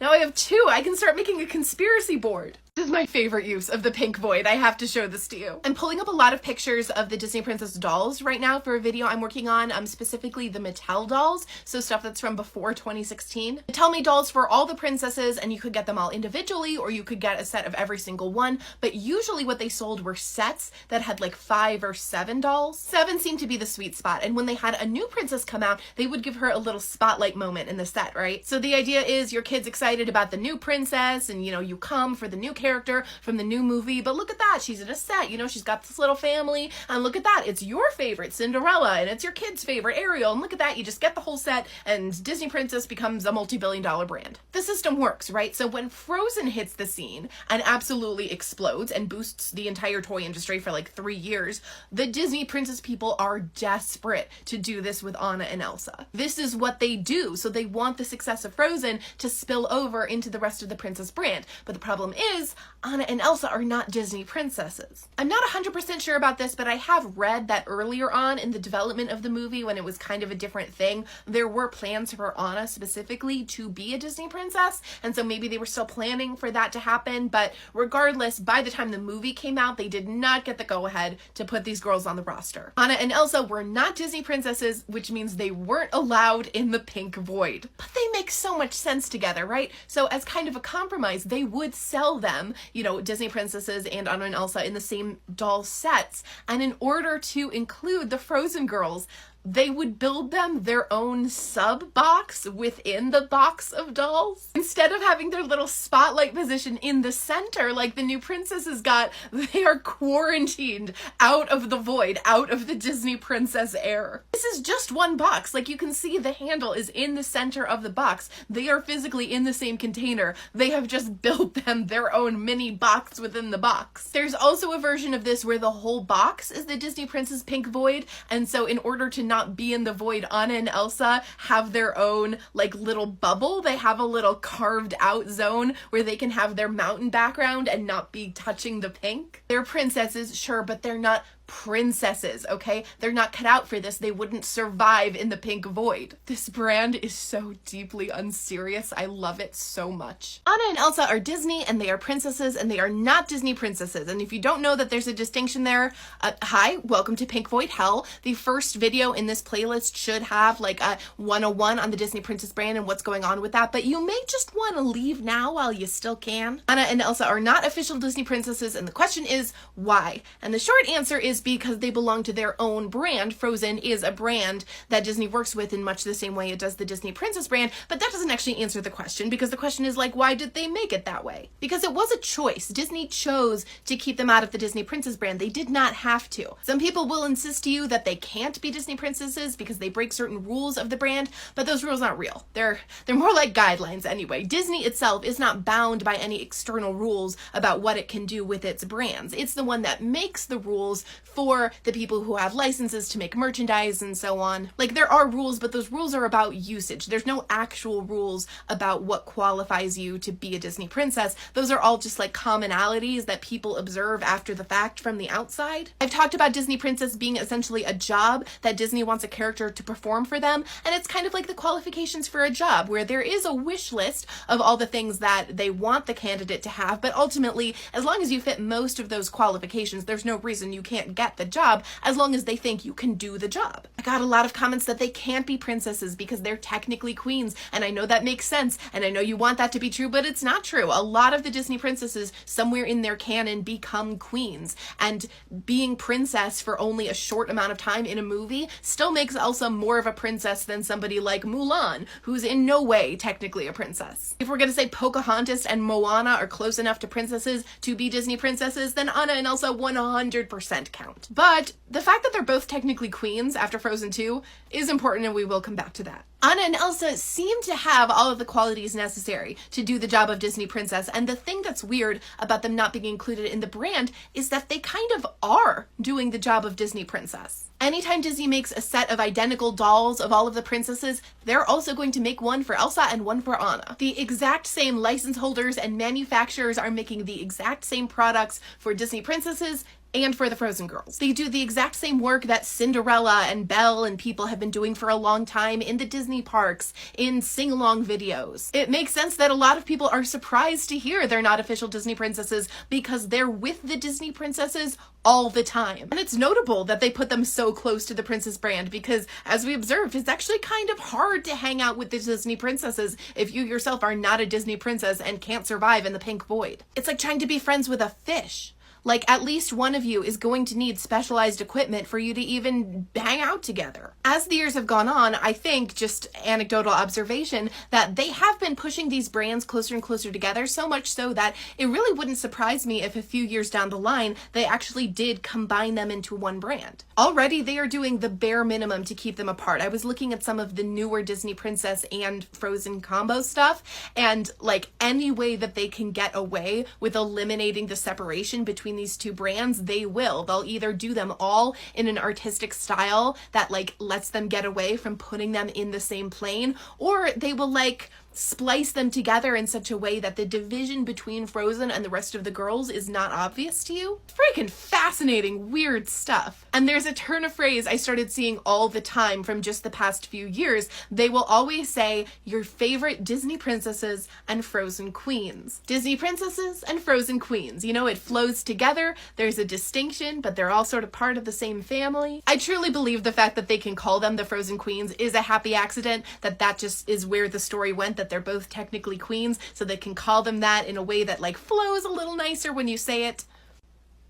Now I have two. I can start making a conspiracy board. This is my favorite use of the pink void. I have to show this to you. I'm pulling up a lot of pictures of the Disney Princess dolls right now for a video I'm working on, specifically the Mattel dolls, so stuff that's from before 2016. Mattel made dolls for all the princesses, and you could get them all individually, or you could get a set of every single one, but usually what they sold were sets that had like 5 or 7 dolls. 7 seemed to be the sweet spot, and when they had a new princess come out, they would give her a little spotlight moment in the set, right? So the idea is your kid's excited about the new princess, and you know, you come for the new character, character from the new movie, but look at that, she's in a set, you know, she's got this little family, and look at that, it's your favorite Cinderella, and it's your kid's favorite Ariel, and look at that, you just get the whole set, and Disney Princess becomes a multi-billion-dollar brand. The system works, right? So when Frozen hits the scene and absolutely explodes and boosts the entire toy industry for like 3 years, the Disney Princess people are desperate to do this with Anna and Elsa. This is what they do, so they want the success of Frozen to spill over into the rest of the Princess brand. But the problem is, Anna and Elsa are not Disney princesses. I'm not 100% sure about this, but I have read that earlier on in the development of the movie, when it was kind of a different thing, there were plans for Anna specifically to be a Disney princess, and so maybe they were still planning for that to happen, but regardless, by the time the movie came out, they did not get the go-ahead to put these girls on the roster. Anna and Elsa were not Disney princesses, which means they weren't allowed in the pink void. But they make so much sense together, right? So as kind of a compromise, they would sell them, you know, Disney princesses and Anna and Elsa in the same doll sets, and in order to include the Frozen girls, they would build them their own sub box within the box of dolls. Instead of having their little spotlight position in the center like the new princesses got, they are quarantined out of the void, out of the Disney princess air. This is just one box. Like, you can see the handle is in the center of the box. They are physically in the same container. They have just built them their own mini box within the box. There's also a version of this where the whole box is the Disney princess pink void, and so in order to not be in the void, Anna and Elsa have their own like little bubble. They have a little carved out zone where they can have their mountain background and not be touching the pink. They're princesses, sure, but they're not princesses, okay? They're not cut out for this. They wouldn't survive in the pink void. This brand is so deeply unserious. I love it so much. Anna and Elsa are Disney, and they are princesses, and they are not Disney princesses. And if you don't know that there's a distinction there, hi, welcome to Pink Void Hell. The first video in this playlist should have like a 101 on the Disney princess brand and what's going on with that, but you may just want to leave now while you still can. Anna and Elsa are not official Disney princesses, and the question is why? And the short answer is because they belong to their own brand. Frozen is a brand that Disney works with in much the same way it does the Disney Princess brand, but that doesn't actually answer the question, because the question is like, why did they make it that way? Because it was a choice. Disney chose to keep them out of the Disney Princess brand. They did not have to. Some people will insist to you that they can't be Disney princesses because they break certain rules of the brand, but those rules aren't real. They're more like guidelines anyway. Disney itself is not bound by any external rules about what it can do with its brands. It's the one that makes the rules for the people who have licenses to make merchandise and so on. Like, there are rules, but those rules are about usage. There's no actual rules about what qualifies you to be a Disney princess. Those are all just like commonalities that people observe after the fact from the outside. I've talked about Disney princess being essentially a job that Disney wants a character to perform for them, and it's kind of like the qualifications for a job, where there is a wish list of all the things that they want the candidate to have, but ultimately, as long as you fit most of those qualifications, there's no reason you can't get the job, as long as they think you can do the job. I got a lot of comments that they can't be princesses because they're technically queens, and I know that makes sense, and I know you want that to be true, but it's not true. A lot of the Disney princesses, somewhere in their canon, become queens, and being princess for only a short amount of time in a movie still makes Elsa more of a princess than somebody like Mulan, who's in no way technically a princess. If we're gonna say Pocahontas and Moana are close enough to princesses to be Disney princesses, then Anna and Elsa 100% count. But the fact that they're both technically queens after Frozen 2 is important, and we will come back to that. Anna and Elsa seem to have all of the qualities necessary to do the job of Disney princess, and the thing that's weird about them not being included in the brand is that they kind of are doing the job of Disney princess. Anytime Disney makes a set of identical dolls of all of the princesses, they're also going to make one for Elsa and one for Anna. The exact same license holders and manufacturers are making the exact same products for Disney princesses and for the Frozen girls. They do the exact same work that Cinderella and Belle and people have been doing for a long time in the Disney parks, in sing-along videos. It makes sense that a lot of people are surprised to hear they're not official Disney princesses because they're with the Disney princesses all the time. And it's notable that they put them so close to the princess brand because, as we observed, it's actually kind of hard to hang out with the Disney princesses if you yourself are not a Disney princess and can't survive in the pink void. It's like trying to be friends with a fish. Like, at least one of you is going to need specialized equipment for you to even hang out together. As the years have gone on, I think, just anecdotal observation, that they have been pushing these brands closer and closer together, so much so that it really wouldn't surprise me if a few years down the line, they actually did combine them into one brand. Already, they are doing the bare minimum to keep them apart. I was looking at some of the newer Disney Princess and Frozen combo stuff, and like any way that they can get away with eliminating the separation between these two brands, they will. They'll either do them all in an artistic style that like lets them get away from putting them in the same plane, or they will like splice them together in such a way that the division between Frozen and the rest of the girls is not obvious to you. Freaking fascinating, weird stuff. And there's a turn of phrase I started seeing all the time from just the past few years. They will always say, your favorite Disney princesses and Frozen queens. Disney princesses and Frozen queens. You know, it flows together. There's a distinction, but they're all sort of part of the same family. I truly believe the fact that they can call them the Frozen queens is a happy accident, that just is where the story went, that they're both technically queens, so they can call them that in a way that like flows a little nicer when you say it.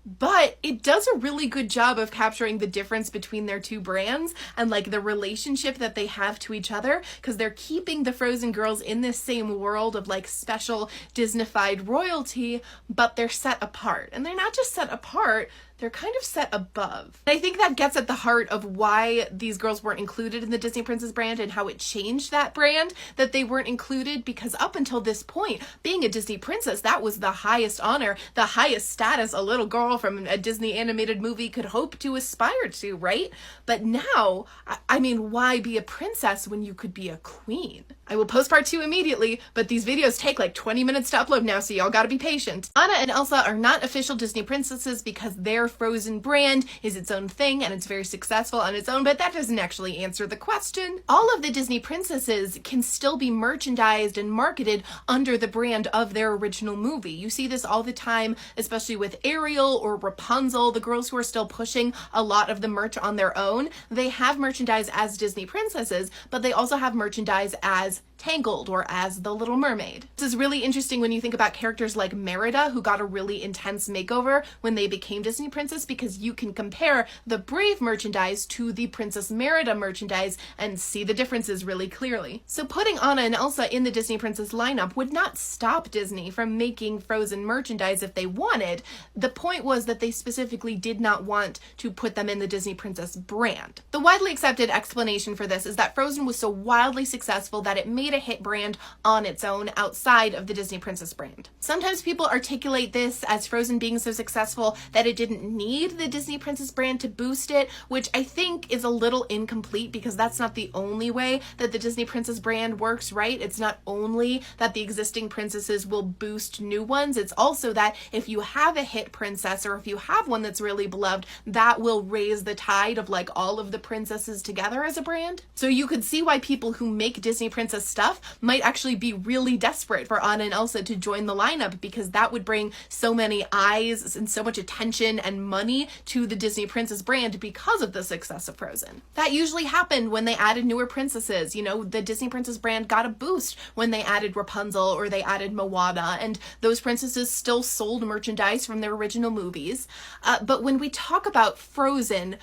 But it does a really good job of capturing the difference between their two brands and like the relationship that they have to each other, because they're keeping the Frozen girls in this same world of like special Disneyfied royalty, but they're set apart. And they're not just set apart, they're kind of set above. And I think that gets at the heart of why these girls weren't included in the Disney Princess brand and how it changed that brand, that they weren't included, because up until this point, being a Disney princess, that was the highest honor, the highest status a little girl from a Disney animated movie could hope to aspire to, right? But now, I mean, why be a princess when you could be a queen? I will post part 2 immediately, but these videos take like 20 minutes to upload now, so y'all gotta be patient. Anna and Elsa are not official Disney princesses because their Frozen brand is its own thing and it's very successful on its own, but that doesn't actually answer the question. All of the Disney princesses can still be merchandised and marketed under the brand of their original movie. You see this all the time, especially with Ariel or Rapunzel, the girls who are still pushing a lot of the merch on their own. They have merchandise as Disney princesses, but they also have merchandise as Tangled or as the Little Mermaid. This is really interesting when you think about characters like Merida, who got a really intense makeover when they became Disney princess, because you can compare the Brave merchandise to the Princess Merida merchandise and see the differences really clearly. So putting Anna and Elsa in the Disney princess lineup would not stop Disney from making Frozen merchandise if they wanted. The point was that they specifically did not want to put them in the Disney princess brand. The widely accepted explanation for this is that Frozen was so wildly successful that it made a hit brand on its own outside of the Disney Princess brand. Sometimes people articulate this as Frozen being so successful that it didn't need the Disney Princess brand to boost it, which I think is a little incomplete, because that's not the only way that the Disney Princess brand works, right? It's not only that the existing princesses will boost new ones, it's also that if you have a hit princess, or if you have one that's really beloved, that will raise the tide of like all of the princesses together as a brand. So you could see why people who make Disney Princess stuff might actually be really desperate for Anna and Elsa to join the lineup, because that would bring so many eyes and so much attention and money to the Disney Princess brand because of the success of Frozen. That usually happened when they added newer princesses. You know, the Disney Princess brand got a boost when they added Rapunzel or they added Moana, and those princesses still sold merchandise from their original movies. But when we talk about Frozen,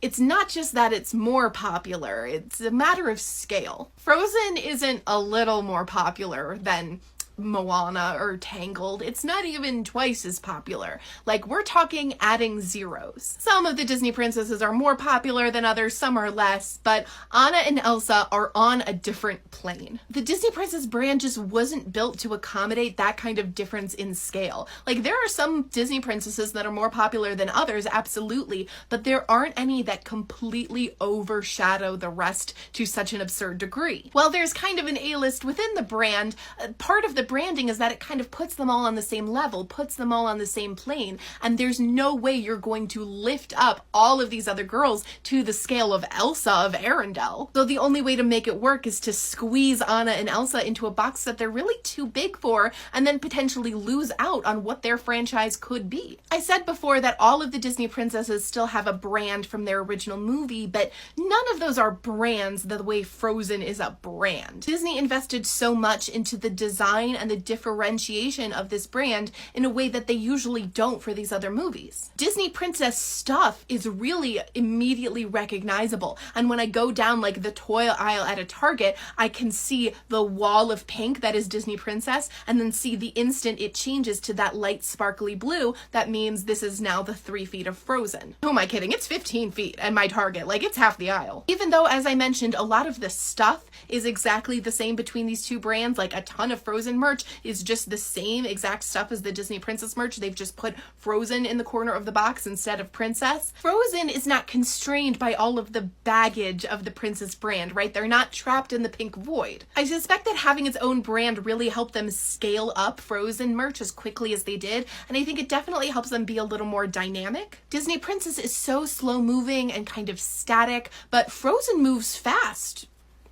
it's not just that it's more popular, it's a matter of scale. Frozen isn't a little more popular than Moana or Tangled. It's not even twice as popular. Like, we're talking adding zeros. Some of the Disney princesses are more popular than others, some are less, but Anna and Elsa are on a different plane. The Disney Princess brand just wasn't built to accommodate that kind of difference in scale. Like, there are some Disney princesses that are more popular than others, absolutely, but there aren't any that completely overshadow the rest to such an absurd degree. While there's kind of an A-list within the brand, part of the branding is that it kind of puts them all on the same level, puts them all on the same plane, and there's no way you're going to lift up all of these other girls to the scale of Elsa of Arendelle. So the only way to make it work is to squeeze Anna and Elsa into a box that they're really too big for, and then potentially lose out on what their franchise could be. I said before that all of the Disney princesses still have a brand from their original movie, but none of those are brands the way Frozen is a brand. Disney invested so much into the design design and the differentiation of this brand in a way that they usually don't for these other movies. Disney princess stuff is really immediately recognizable, and when I go down like the toy aisle at a Target, I can see the wall of pink that is Disney princess, and then see the instant it changes to that light sparkly blue, that means this is now the 3 feet of Frozen. Who am I kidding? It's 15 feet at my Target, like it's half the aisle. Even though, as I mentioned, a lot of the stuff is exactly the same between these two brands, like a ton of Frozen merch is just the same exact stuff as the Disney princess merch. They've just put Frozen in the corner of the box instead of princess. Frozen is not constrained by all of the baggage of the princess brand, right? They're not trapped in the pink void. I suspect that having its own brand really helped them scale up Frozen merch as quickly as they did, and I think it definitely helps them be a little more dynamic. Disney princess is so slow moving and kind of static, but Frozen moves fast.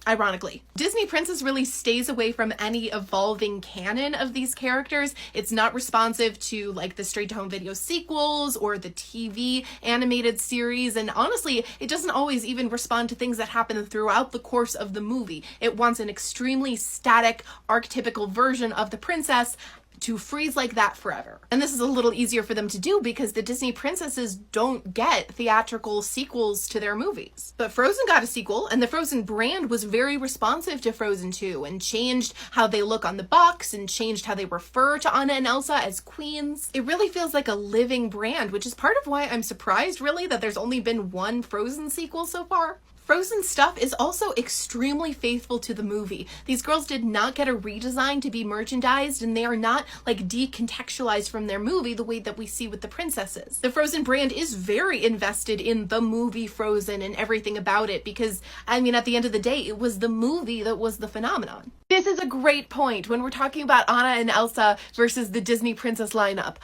Ironically, Disney princess really stays away from any evolving canon of these characters. It's not responsive to like the straight-to-home video sequels or the TV animated series, and honestly, it doesn't always even respond to things that happen throughout the course of the movie. It wants an extremely static, archetypical version of the princess to freeze like that forever. And this is a little easier for them to do because the Disney princesses don't get theatrical sequels to their movies. But Frozen got a sequel, and the Frozen brand was very responsive to Frozen 2 and changed how they look on the box and changed how they refer to Anna and Elsa as queens. It really feels like a living brand, which is part of why I'm surprised really that there's only been one Frozen sequel so far. Frozen stuff is also extremely faithful to the movie. These girls did not get a redesign to be merchandised, and they are not like decontextualized from their movie the way that we see with the princesses. The Frozen brand is very invested in the movie Frozen and everything about it because, I mean, at the end of the day, it was the movie that was the phenomenon. This is a great point when we're talking about Anna and Elsa versus the Disney princess lineup.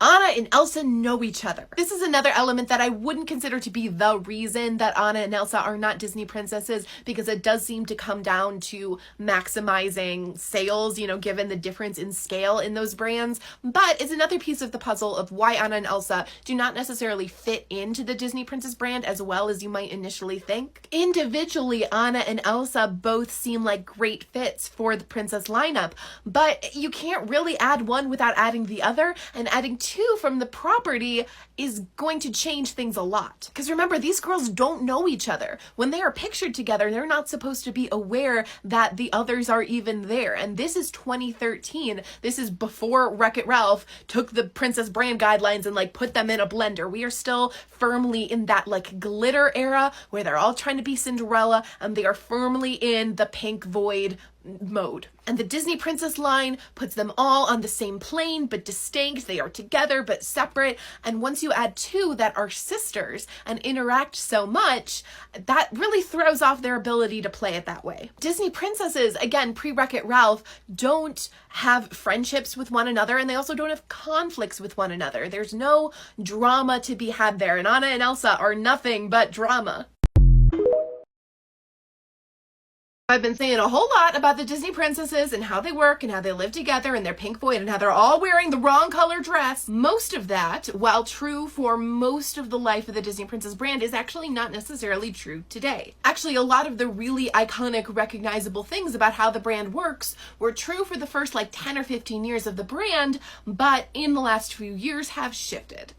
Anna and Elsa know each other. This is another element that I wouldn't consider to be the reason that Anna and Elsa are not Disney princesses, because it does seem to come down to maximizing sales, you know, given the difference in scale in those brands. But it's another piece of the puzzle of why Anna and Elsa do not necessarily fit into the Disney princess brand as well as you might initially think. Individually, Anna and Elsa both seem like great fits for the princess lineup, but you can't really add one without adding the other, and adding two from the property is going to change things a lot. Because remember, these girls don't know each other. When they are pictured together, they're not supposed to be aware that the others are even there. And this is 2013. This is before Wreck-It Ralph took the princess brand guidelines and like put them in a blender. We are still firmly in that like glitter era where they're all trying to be Cinderella and they are firmly in the pink void mode. And the Disney princess line puts them all on the same plane but distinct. They are together but separate. And once you add two that are sisters and interact so much, that really throws off their ability to play it that way. Disney princesses, again, pre-Wreck-It Ralph, don't have friendships with one another, and they also don't have conflicts with one another. There's no drama to be had there, and Anna and Elsa are nothing but drama. I've been saying a whole lot about the Disney princesses and how they work and how they live together in their pink void and how they're all wearing the wrong color dress. Most of that, while true for most of the life of the Disney princess brand, is actually not necessarily true today. Actually, a lot of the really iconic, recognizable things about how the brand works were true for the first like 10 or 15 years of the brand, but in the last few years have shifted.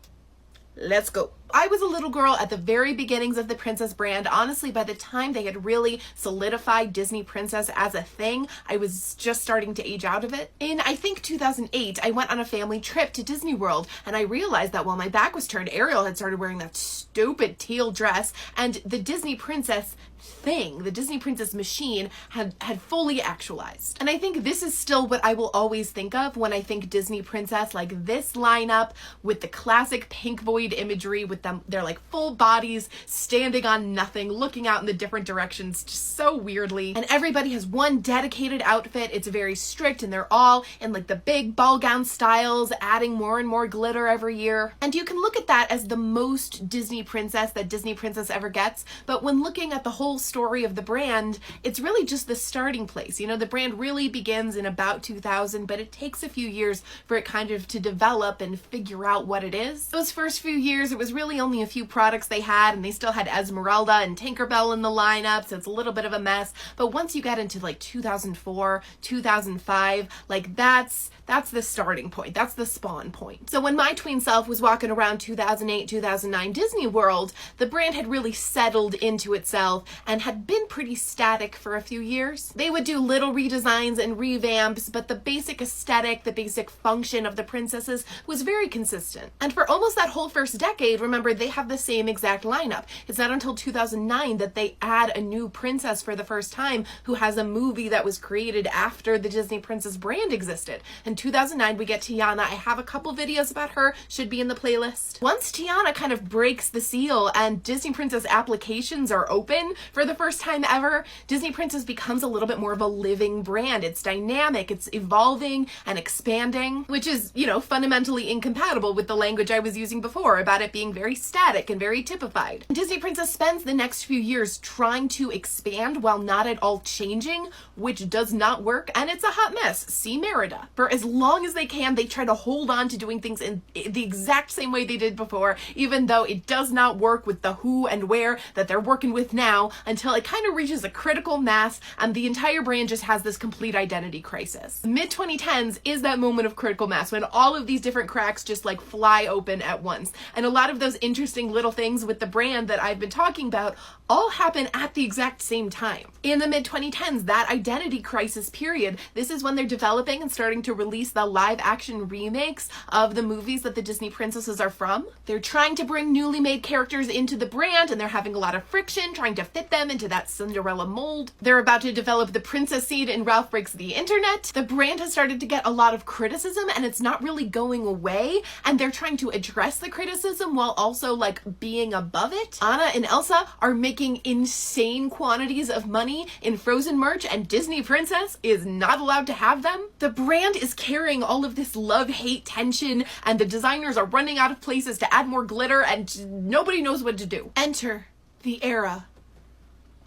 Let's go. I was a little girl at the very beginnings of the princess brand. Honestly, by the time they had really solidified Disney princess as a thing, I was just starting to age out of it. In, I think, 2008, I went on a family trip to Disney World, and I realized that while my back was turned, Ariel had started wearing that stupid teal dress, and the Disney princess thing, the Disney princess machine, had fully actualized. And I think this is still what I will always think of when I think Disney princess, like this lineup with the classic pink void imagery with them, they're like full bodies standing on nothing, looking out in the different directions just so weirdly. And everybody has one dedicated outfit. It's very strict, and they're all in like the big ball gown styles, adding more and more glitter every year. And you can look at that as the most Disney princess that Disney princess ever gets, but when looking at the whole story of the brand, it's really just the starting place. You know, the brand really begins in about 2000, but it takes a few years for it kind of to develop and figure out what it is. Those first few years, it was really really only a few products they had, and they still had Esmeralda and Tinkerbell in the lineup, so it's a little bit of a mess. But once you get into like 2004, 2005, like that's the starting point. That's the spawn point. So when my tween self was walking around 2008, 2009 Disney World, the brand had really settled into itself and had been pretty static for a few years. They would do little redesigns and revamps, but the basic aesthetic, the basic function of the princesses was very consistent. And for almost that whole first decade, remember, they have the same exact lineup. It's not until 2009 that they add a new princess for the first time who has a movie that was created after the Disney Princess brand existed. In 2009, we get Tiana. I have a couple videos about her, should be in the playlist. Once Tiana kind of breaks the seal and Disney Princess applications are open for the first time ever, Disney Princess becomes a little bit more of a living brand. It's dynamic, it's evolving and expanding, which is, you know, fundamentally incompatible with the language I was using before about it being very static and very typified. Disney Princess spends the next few years trying to expand while not at all changing, which does not work, and it's a hot mess. See Merida. For as long as they can, they try to hold on to doing things in the exact same way they did before, even though it does not work with the who and where that they're working with now, until it kind of reaches a critical mass and the entire brand just has this complete identity crisis. Mid-2010s is that moment of critical mass when all of these different cracks just like fly open at once. And a lot of those interesting little things with the brand that I've been talking about all happen at the exact same time. In the mid-2010s, that identity crisis period, this is when they're developing and starting to release the live action remakes of the movies that the Disney princesses are from. They're trying to bring newly made characters into the brand, and they're having a lot of friction trying to fit them into that Cinderella mold. They're about to develop the princess seed in Ralph Breaks the Internet. The brand has started to get a lot of criticism, and it's not really going away, and they're trying to address the criticism while also like being above it. Anna and Elsa are making insane quantities of money in Frozen merch, and Disney Princess is not allowed to have them. The brand is carrying all of this love-hate tension, and the designers are running out of places to add more glitter, and nobody knows what to do. Enter the era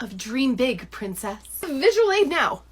of Dream Big, Princess. Visual aid now.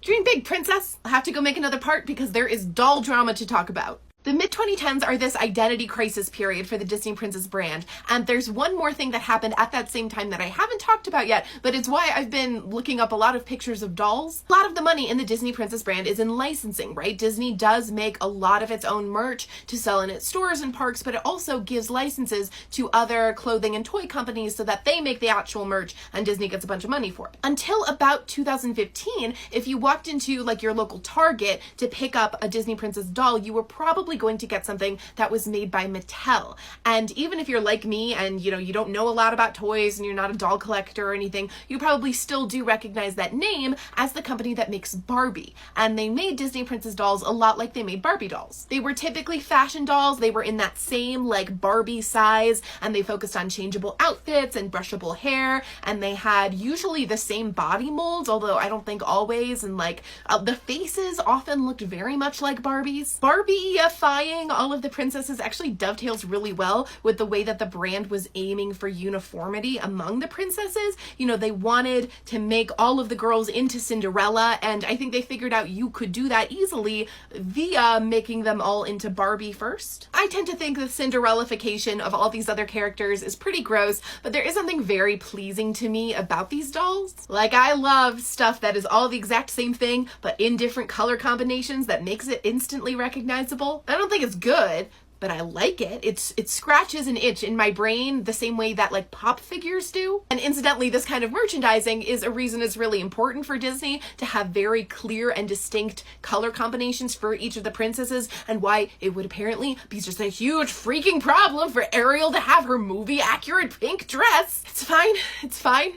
Dream big, princess. I'll have to go make another part because there is doll drama to talk about. The mid-2010s are this identity crisis period for the Disney Princess brand, and there's one more thing that happened at that same time that I haven't talked about yet, but it's why I've been looking up a lot of pictures of dolls. A lot of the money in the Disney Princess brand is in licensing, right? Disney does make a lot of its own merch to sell in its stores and parks, but it also gives licenses to other clothing and toy companies so that they make the actual merch and Disney gets a bunch of money for it. Until about 2015, if you walked into like your local Target to pick up a Disney Princess doll, you were probably going to get something that was made by Mattel. And even if you're like me and you don't know a lot about toys and you're not a doll collector or anything, you probably still do recognize that name as the company that makes Barbie. And they made Disney Princess dolls a lot like they made Barbie dolls. They were typically fashion dolls. They were in that same like Barbie size, and they focused on changeable outfits and brushable hair, and they had usually the same body molds, although I don't think always, and like the faces often looked very much like Barbies. Barbie-ifying all of the princesses actually dovetails really well with the way that the brand was aiming for uniformity among the princesses. They wanted to make all of the girls into Cinderella, and I think they figured out you could do that easily via making them all into Barbie first. I tend to think the Cinderellafication of all these other characters is pretty gross, but there is something very pleasing to me about these dolls. Like, I love stuff that is all the exact same thing, but in different color combinations that makes it instantly recognizable. I don't think it's good, but I like it. It scratches an itch in my brain the same way that like pop figures do. And incidentally, this kind of merchandising is a reason it's really important for Disney to have very clear and distinct color combinations for each of the princesses, and why it would apparently be just a huge freaking problem for Ariel to have her movie accurate pink dress. It's fine. It's fine.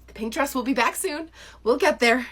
The pink dress will be back soon. We'll get there.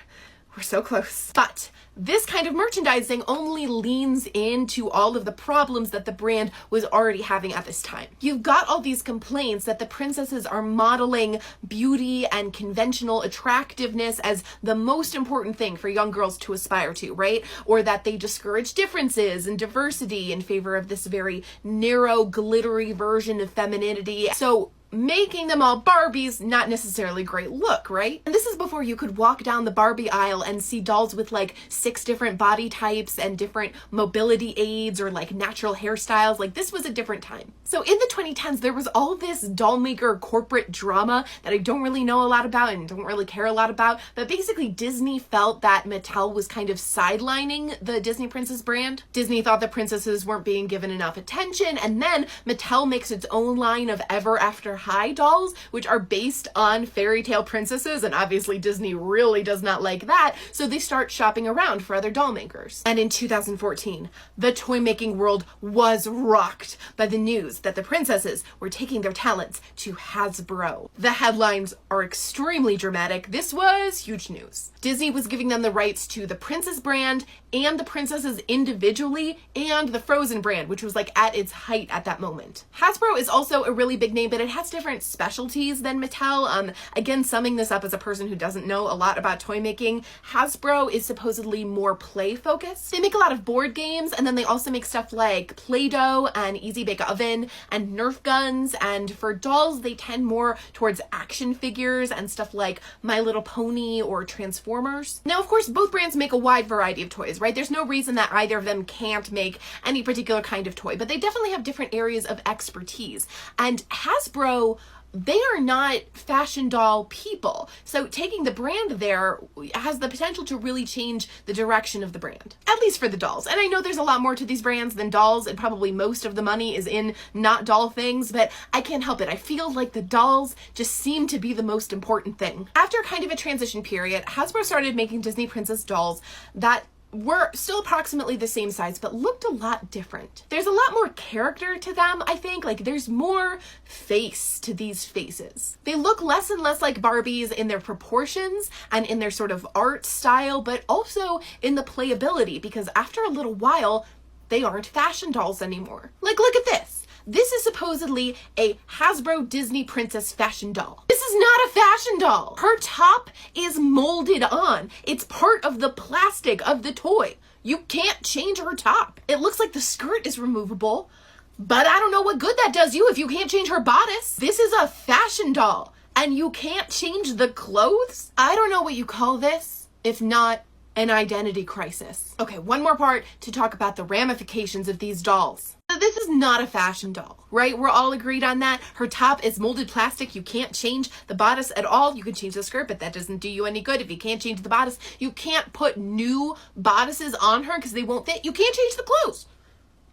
We're so close. But this kind of merchandising only leans into all of the problems that the brand was already having at this time. You've got all these complaints that the princesses are modeling beauty and conventional attractiveness as the most important thing for young girls to aspire to, right? Or that they discourage differences and diversity in favor of this very narrow, glittery version of femininity. So making them all Barbies, not necessarily great look, right? And this is before you could walk down the Barbie aisle and see dolls with like 6 different body types and different mobility aids or like natural hairstyles. Like, this was a different time. So in the 2010s, there was all this doll maker corporate drama that I don't really know a lot about and don't really care a lot about, but basically Disney felt that Mattel was kind of sidelining the Disney Princess brand. Disney thought the princesses weren't being given enough attention, and then Mattel makes its own line of Ever After High dolls, which are based on fairy tale princesses, and obviously Disney really does not like that, so they start shopping around for other doll makers. And in 2014, the toy making world was rocked by the news that the princesses were taking their talents to Hasbro. The headlines are extremely dramatic. This was huge news. Disney was giving them the rights to the Princess brand and the princesses individually and the Frozen brand, which was like at its height at that moment. Hasbro is also a really big name, but it has different specialties than Mattel. Again, summing this up as a person who doesn't know a lot about toy making, Hasbro is supposedly more play focused. They make a lot of board games, and then they also make stuff like Play-Doh and Easy Bake Oven and Nerf guns, and for dolls they tend more towards action figures and stuff like My Little Pony or Transformers. Now, of course, both brands make a wide variety of toys, right? There's no reason that either of them can't make any particular kind of toy, but they definitely have different areas of expertise. And Hasbro, they are not fashion doll people. So taking the brand there has the potential to really change the direction of the brand, at least for the dolls. And I know there's a lot more to these brands than dolls, and probably most of the money is in not doll things, but I can't help it. I feel like the dolls just seem to be the most important thing. After kind of a transition period, Hasbro started making Disney Princess dolls that were still approximately the same size, but looked a lot different. There's a lot more character to them, I think. Like, there's more face to these faces. They look less and less like Barbies in their proportions and in their sort of art style, but also in the playability, because after a little while, they aren't fashion dolls anymore. Like, look at this. This is supposedly a Hasbro Disney Princess fashion doll. This is not a fashion doll. Her top is molded on. It's part of the plastic of the toy. You can't change her top. It looks like the skirt is removable, but I don't know what good that does you if you can't change her bodice. This is a fashion doll, and you can't change the clothes? I don't know what you call this, if not an identity crisis. Okay, one more part to talk about the ramifications of these dolls. This is not a fashion doll, right? We're all agreed on that. Her top is molded plastic. You can't change the bodice at all. You can change the skirt, but that doesn't do you any good. If you can't change the bodice, you can't put new bodices on her because they won't fit. You can't change the clothes.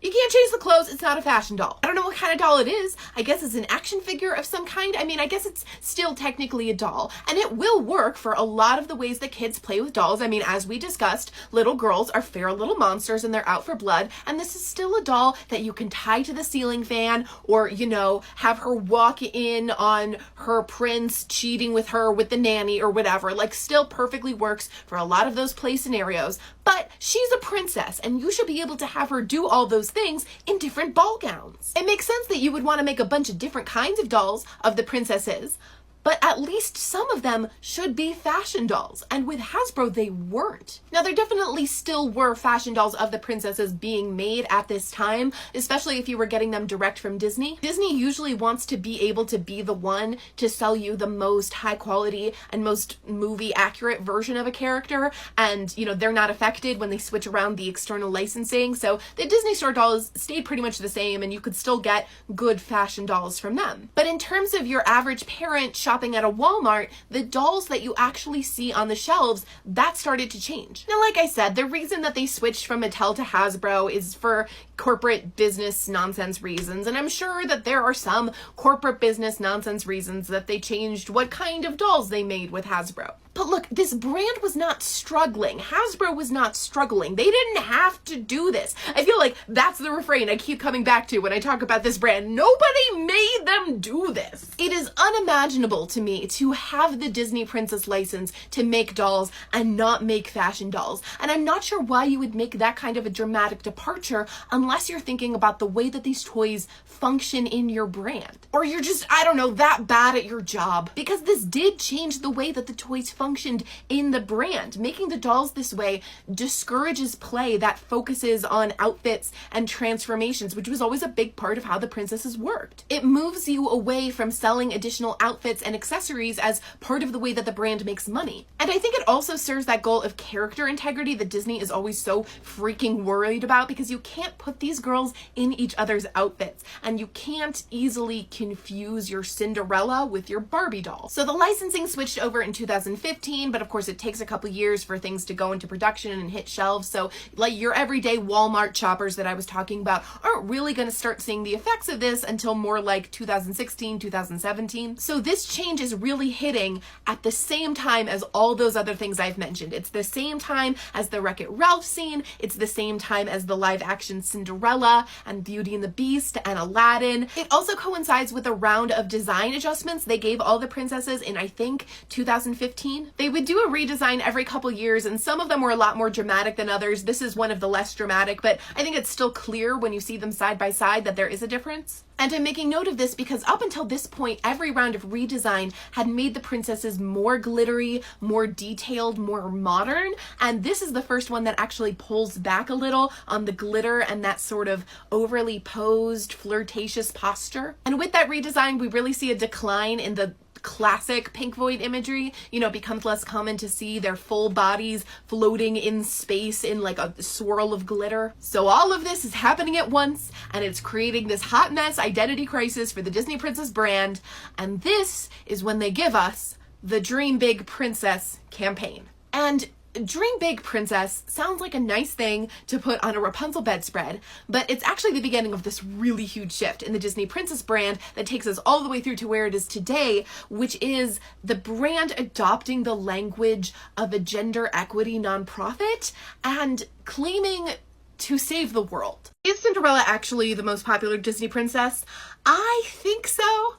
You can't change the clothes. It's not a fashion doll. I don't know what kind of doll it is. I guess it's an action figure of some kind. I mean, I guess it's still technically a doll, and it will work for a lot of the ways that kids play with dolls. I mean, as we discussed, little girls are feral little monsters and they're out for blood, and this is still a doll that you can tie to the ceiling fan or, you know, have her walk in on her prince cheating with her with the nanny or whatever. Like, still perfectly works for a lot of those play scenarios, but she's a princess, and you should be able to have her do all those things in different ball gowns. It makes sense that you would want to make a bunch of different kinds of dolls of the princesses, but at least some of them should be fashion dolls, and with Hasbro they weren't. Now, there definitely still were fashion dolls of the princesses being made at this time, especially if you were getting them direct from Disney. Disney usually wants to be able to be the one to sell you the most high quality and most movie accurate version of a character, and you know, they're not affected when they switch around the external licensing, so the Disney store dolls stayed pretty much the same, and you could still get good fashion dolls from them. But in terms of your average parent shopping at a Walmart, the dolls that you actually see on the shelves, that started to change. Now, like I said, the reason that they switched from Mattel to Hasbro is for corporate business nonsense reasons, and I'm sure that there are some corporate business nonsense reasons that they changed what kind of dolls they made with Hasbro. But look, this brand was not struggling. Hasbro was not struggling. They didn't have to do this. I feel like that's the refrain I keep coming back to when I talk about this brand. Nobody made them do this. It is unimaginable to me to have the Disney Princess license to make dolls and not make fashion dolls. And I'm not sure why you would make that kind of a dramatic departure unless you're thinking about the way that these toys function in your brand. Or you're just, I don't know, that bad at your job. Because this did change the way that the toys functioned in the brand. Making the dolls this way discourages play that focuses on outfits and transformations, which was always a big part of how the princesses worked. It moves you away from selling additional outfits and accessories as part of the way that the brand makes money. And I think it also serves that goal of character integrity that Disney is always so freaking worried about, because you can't put these girls in each other's outfits, and you can't easily confuse your Cinderella with your Barbie doll. So the licensing switched over in 2015, but of course it takes a couple years for things to go into production and hit shelves. So like your everyday Walmart shoppers that I was talking about aren't really going to start seeing the effects of this until more like 2016, 2017. So this change is really hitting at the same time as all those other things I've mentioned. It's the same time as the Wreck-It Ralph scene. It's the same time as the live action Cinderella and Beauty and the Beast and Aladdin. It also coincides with a round of design adjustments they gave all the princesses in, I think, 2015. They would do a redesign every couple years, and some of them were a lot more dramatic than others. This is one of the less dramatic, but I think it's still clear when you see them side by side that there is a difference. And I'm making note of this because up until this point, every round of redesign had made the princesses more glittery, more detailed, more modern. And this is the first one that actually pulls back a little on the glitter and that sort of overly posed, flirtatious posture. And with that redesign, we really see a decline in the classic Pink Void imagery. You know, it becomes less common to see their full bodies floating in space in like a swirl of glitter. So all of this is happening at once, and it's creating this hot mess identity crisis for the Disney Princess brand. And this is when they give us the Dream Big Princess campaign. And Dream Big Princess sounds like a nice thing to put on a Rapunzel bedspread, but it's actually the beginning of this really huge shift in the Disney Princess brand that takes us all the way through to where it is today, which is the brand adopting the language of a gender equity nonprofit and claiming to save the world. Is Cinderella actually the most popular Disney princess? I think so.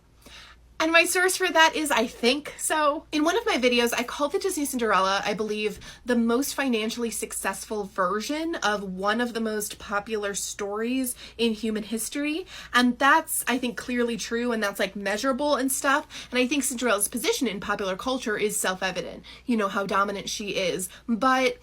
And my source for that is I think so. In one of my videos, I called the Disney Cinderella, I believe, the most financially successful version of one of the most popular stories in human history. And that's, I think, clearly true, and that's like measurable and stuff. And I think Cinderella's position in popular culture is self-evident, you know, how dominant she is. But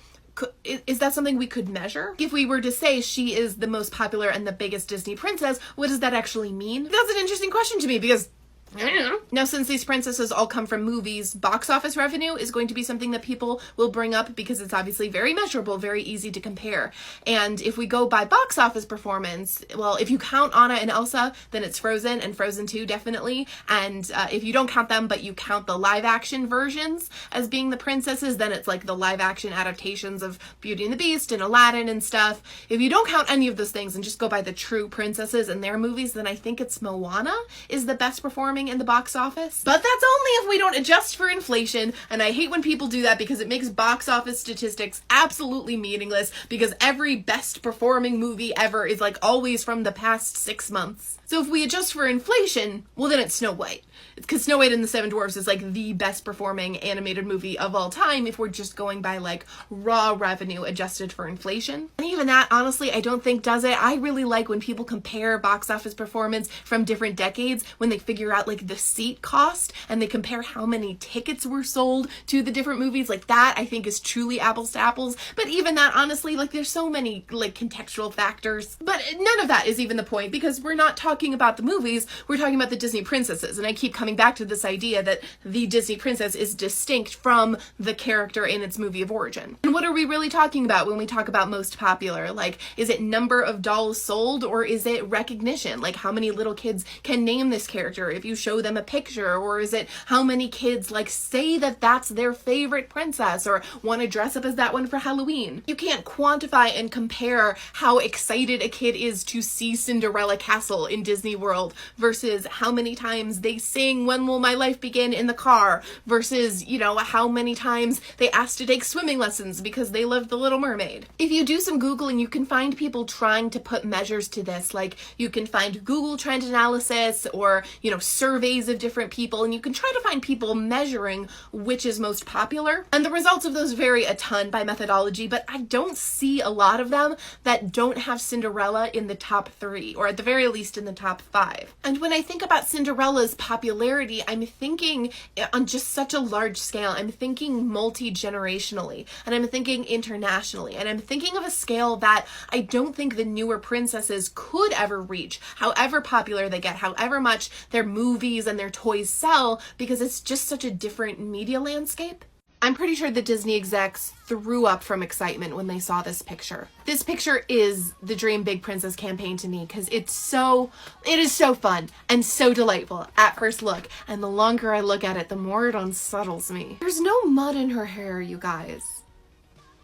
is that something we could measure? If we were to say she is the most popular and the biggest Disney princess, what does that actually mean? That's an interesting question to me, because I don't know. Now, since these princesses all come from movies, box office revenue is going to be something that people will bring up because it's obviously very measurable, very easy to compare. And if we go by box office performance, well, if you count Anna and Elsa, then it's Frozen and Frozen 2 definitely. And if you don't count them, but you count the live action versions as being the princesses, then it's like the live action adaptations of Beauty and the Beast and Aladdin and stuff. If you don't count any of those things and just go by the true princesses and their movies, then I think it's Moana is the best performing in the box office. But that's only if we don't adjust for inflation, and I hate when people do that because it makes box office statistics absolutely meaningless, because every best performing movie ever is like always from the past 6 months. So if we adjust for inflation, well, then it's Snow White. Because Snow White and the Seven Dwarfs is like the best performing animated movie of all time if we're just going by like raw revenue adjusted for inflation. And even that, honestly, I don't think does it. I really like when people compare box office performance from different decades, when they figure out like the seat cost and they compare how many tickets were sold to the different movies. Like that, I think, is truly apples to apples. But even that, honestly, like there's so many like contextual factors. But none of that is even the point, because we're not talking about the movies, we're talking about the Disney princesses. And I keep coming back to this idea that the Disney princess is distinct from the character in its movie of origin. And what are we really talking about when we talk about most popular? Like, is it number of dolls sold, or is it recognition? Like, how many little kids can name this character if you show them a picture? Or is it how many kids like say that that's their favorite princess or want to dress up as that one for Halloween? You can't quantify and compare how excited a kid is to see Cinderella Castle in Disney World versus how many times they sing "When Will My Life Begin" in the car, versus, you know, how many times they asked to take swimming lessons because they loved The Little Mermaid. If you do some Googling, you can find people trying to put measures to this. Like, you can find Google trend analysis, or, you know, search surveys of different people, and you can try to find people measuring which is most popular. And the results of those vary a ton by methodology, but I don't see a lot of them that don't have Cinderella in the top 3, or at the very least in the top 5. And when I think about Cinderella's popularity, I'm thinking on just such a large scale. I'm thinking multi-generationally, and I'm thinking internationally, and I'm thinking of a scale that I don't think the newer princesses could ever reach, however popular they get, however much their movies and their toys sell, because it's just such a different media landscape. I'm pretty sure the Disney execs threw up from excitement when they saw this picture. This picture is the Dream Big Princess campaign to me, because it is so fun and so delightful at first look, and the longer I look at it, the more it unsettles me. There's no mud in her hair, you guys.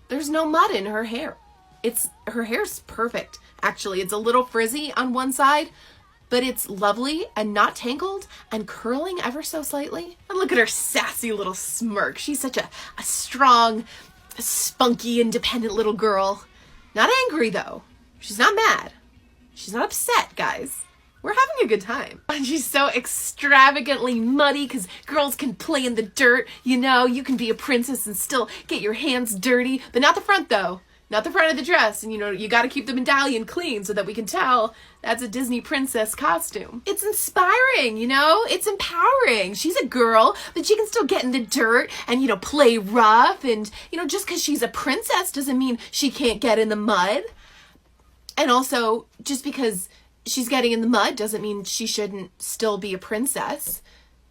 There's no mud in her hair. Her hair's perfect, actually. It's a little frizzy on one side, but it's lovely and not tangled and curling ever so slightly. And look at her sassy little smirk. She's such a strong, spunky, independent little girl. Not angry, though. She's not mad. She's not upset, guys. We're having a good time. And she's so extravagantly muddy because girls can play in the dirt. You know, you can be a princess and still get your hands dirty, but not the front, though. Not the front of the dress, and you gotta keep the medallion clean so that we can tell that's a Disney princess costume. It's inspiring, it's empowering. She's a girl, but she can still get in the dirt and, play rough, and, just because she's a princess doesn't mean she can't get in the mud. And also, just because she's getting in the mud doesn't mean she shouldn't still be a princess.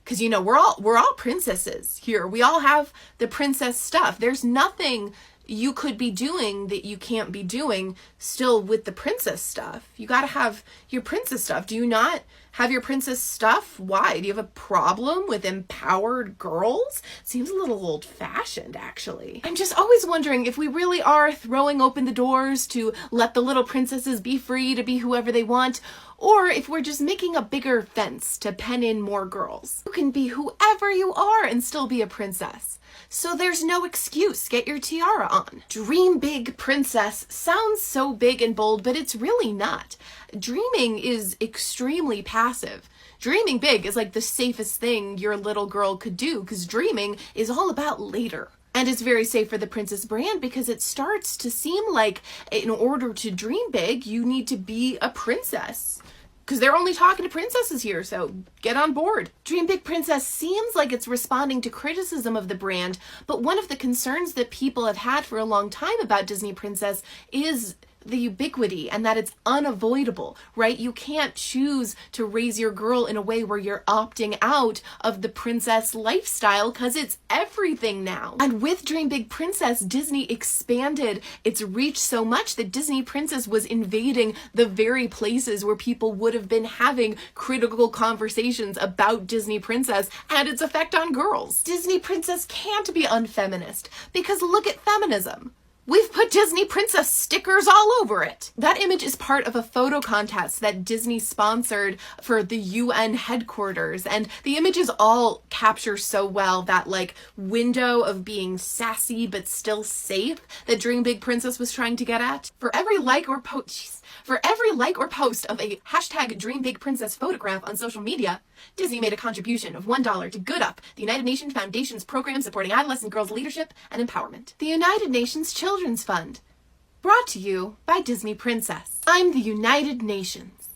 Because, we're all princesses here. We all have the princess stuff. There's nothing you could be doing that you can't be doing still with the princess stuff. You gotta have your princess stuff. Do you not have your princess stuff? Why? Do you have a problem with empowered girls? Seems a little old-fashioned, actually. I'm just always wondering if we really are throwing open the doors to let the little princesses be free to be whoever they want, or if we're just making a bigger fence to pen in more girls. You can be whoever you are and still be a princess. So there's no excuse. Get your tiara on. Dream big, princess sounds so big and bold, but it's really not. Dreaming is extremely passive. Dreaming big is like the safest thing your little girl could do, because dreaming is all about later. And it's very safe for the princess brand because it starts to seem like in order to dream big, you need to be a princess. Because they're only talking to princesses here, so get on board. Dream Big Princess seems like it's responding to criticism of the brand, but one of the concerns that people have had for a long time about Disney Princess is the ubiquity and that it's unavoidable, right? You can't choose to raise your girl in a way where you're opting out of the princess lifestyle because it's everything now. And with Dream Big Princess, Disney expanded its reach so much that Disney Princess was invading the very places where people would have been having critical conversations about Disney Princess and its effect on girls. Disney Princess can't be unfeminist because look at feminism. We've put Disney Princess stickers all over it. That image is part of a photo contest that Disney sponsored for the UN headquarters, and the images all capture so well that window of being sassy but still safe that Dream Big Princess was trying to get at. For every like or post of a hashtag Dream Big Princess photograph on social media, Disney made a contribution of $1 to Good Up, the United Nations Foundation's program supporting adolescent girls' leadership and empowerment. The United Nations Children's Fund, brought to you by Disney Princess. I'm the United Nations,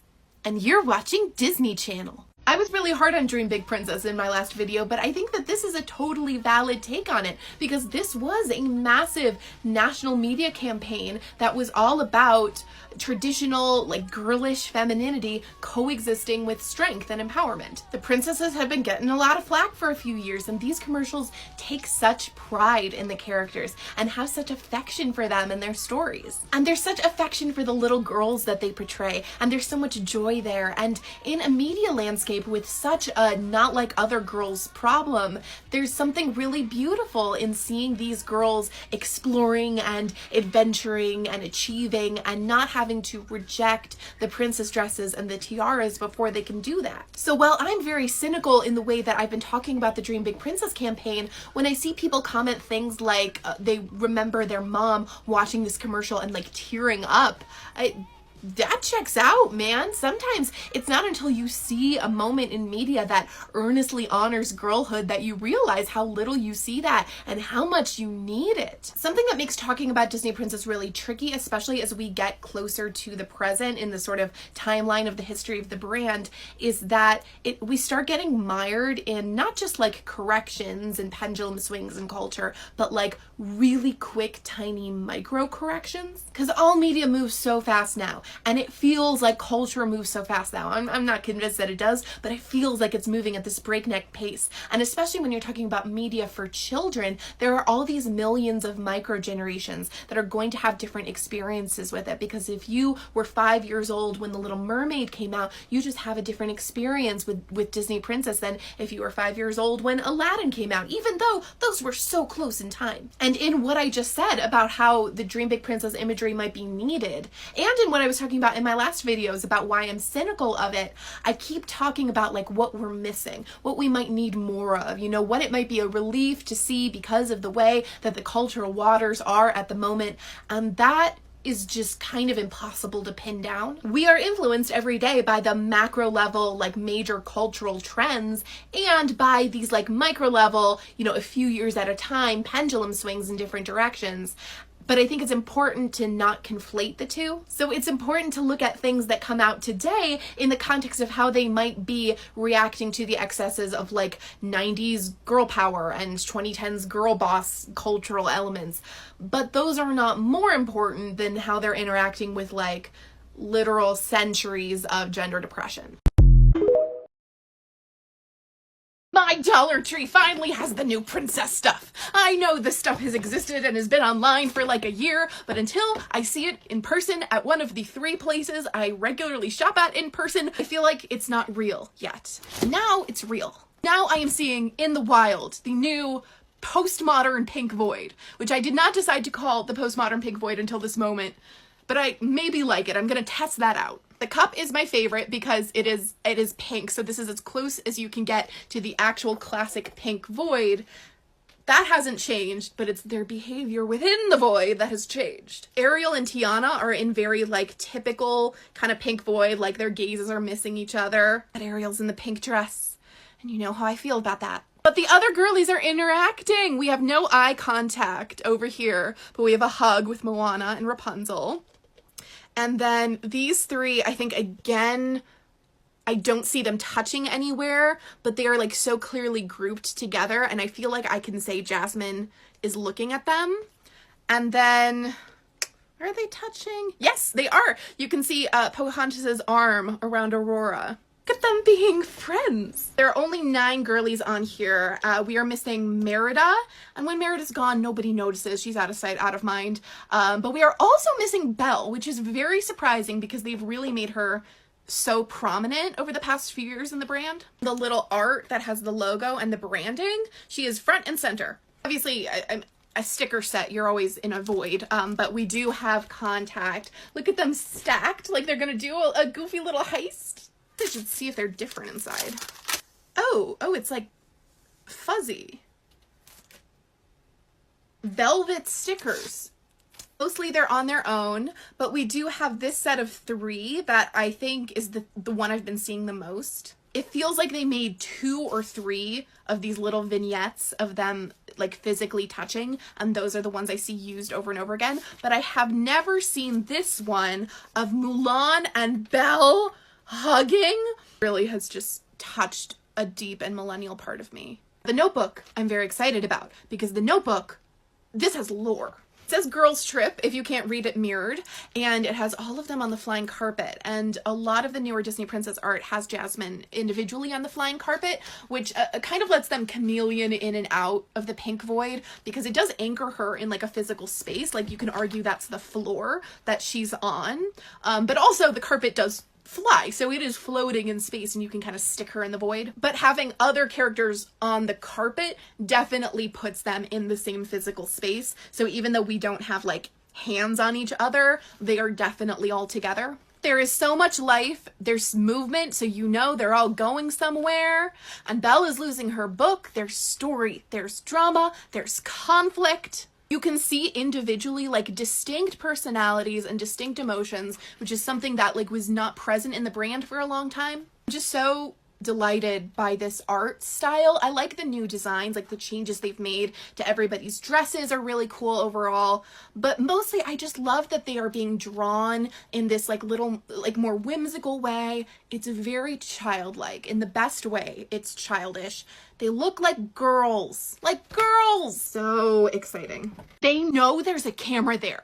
and you're watching Disney Channel. I was really hard on Dream Big Princess in my last video, but I think that this is a totally valid take on it because this was a massive national media campaign that was all about traditional, girlish femininity coexisting with strength and empowerment. The princesses have been getting a lot of flack for a few years, and these commercials take such pride in the characters and have such affection for them and their stories. And there's such affection for the little girls that they portray, and there's so much joy there. And in a media landscape with such a not like other girls problem, there's something really beautiful in seeing these girls exploring and adventuring and achieving and not having to reject the princess dresses and the tiaras before they can do that. So while I'm very cynical in the way that I've been talking about the Dream Big Princess campaign, when I see people comment things like they remember their mom watching this commercial and tearing up, That checks out, man. Sometimes it's not until you see a moment in media that earnestly honors girlhood that you realize how little you see that and how much you need it. Something that makes talking about Disney Princess really tricky, especially as we get closer to the present in the sort of timeline of the history of the brand, is that we start getting mired in not just like corrections and pendulum swings in culture, but like really quick, tiny micro corrections. Because all media moves so fast now. And it feels like culture moves so fast now. I'm not convinced that it does, but it feels like it's moving at this breakneck pace. And especially when you're talking about media for children, there are all these millions of micro generations that are going to have different experiences with it. Because if you were 5 years old when The Little Mermaid came out, you just have a different experience with Disney Princess than if you were 5 years old when Aladdin came out, even though those were so close in time. And in what I just said about how the Dream Big Princess imagery might be needed, and in what I was talking about in my last videos about why I'm cynical of it, I keep talking about like what we're missing, what we might need more of, you know, what it might be a relief to see because of the way that the cultural waters are at the moment, and that is just kind of impossible to pin down. We are influenced every day by the macro level, like major cultural trends, and by these like micro level, you know, a few years at a time, pendulum swings in different directions. But I think it's important to not conflate the two. So it's important to look at things that come out today in the context of how they might be reacting to the excesses of like 90s girl power and 2010s girl boss cultural elements. But those are not more important than how they're interacting with like literal centuries of gender depression. My Dollar Tree finally has the new princess stuff. I know this stuff has existed and has been online for like a year, but until I see it in person at one of the 3 places I regularly shop at in person, I feel like it's not real yet. Now it's real. Now I am seeing in the wild the new postmodern pink void, which I did not decide to call the postmodern pink void until this moment, but I maybe like it. I'm gonna test that out. The cup is my favorite because it is pink, so this is as close as you can get to the actual classic pink void. That hasn't changed, but it's their behavior within the void that has changed. Ariel and Tiana are in very like typical kind of pink void, like their gazes are missing each other. But Ariel's in the pink dress, and you know how I feel about that. But the other girlies are interacting. We have no eye contact over here, but we have a hug with Moana and Rapunzel. And then these 3, I think, again, I don't see them touching anywhere, but they are like so clearly grouped together, and I feel like I can say Jasmine is looking at them. And then, are they touching? Yes, they are. You can see Pocahontas's arm around Aurora. Look at them being friends. There are only 9 girlies on here. We are missing Merida, and when Merida's gone, nobody notices. She's out of sight, out of mind. But we are also missing Belle, which is very surprising because they've really made her so prominent over the past few years in the brand. The little art that has the logo and the branding, she is front and center. Obviously, a sticker set, you're always in a void, but we do have contact. Look at them stacked like they're gonna do a goofy little heist. I should see if they're different inside. Oh, it's like fuzzy. Velvet stickers. Mostly they're on their own, but we do have this set of 3 that I think is the one I've been seeing the most. It feels like they made 2 or 3 of these little vignettes of them like physically touching, and those are the ones I see used over and over again. But I have never seen this one of Mulan and Belle hugging. Really has just touched a deep and millennial part of me. The Notebook I'm very excited about because the Notebook, this has lore. It says girls trip if you can't read it mirrored, and it has all of them on the flying carpet, and a lot of the newer Disney Princess art has Jasmine individually on the flying carpet, which kind of lets them chameleon in and out of the pink void because it does anchor her in like a physical space. Like you can argue that's the floor that she's on, but also the carpet does fly, so it is floating in space and you can kind of stick her in the void. But having other characters on the carpet definitely puts them in the same physical space, so even though we don't have like hands on each other, they are definitely all together. There is so much life, there's movement, so you know they're all going somewhere, and Belle is losing her book. There's story, there's drama, there's conflict. You can see individually like distinct personalities and distinct emotions, which is something that like was not present in the brand for a long time. I'm just so delighted by this art style. I like the new designs, like the changes they've made to everybody's dresses are really cool overall, but mostly I just love that they are being drawn in this like little like more whimsical way. It's very childlike in the best way. It's childish. They look like girls. Like girls! So exciting. They know there's a camera there.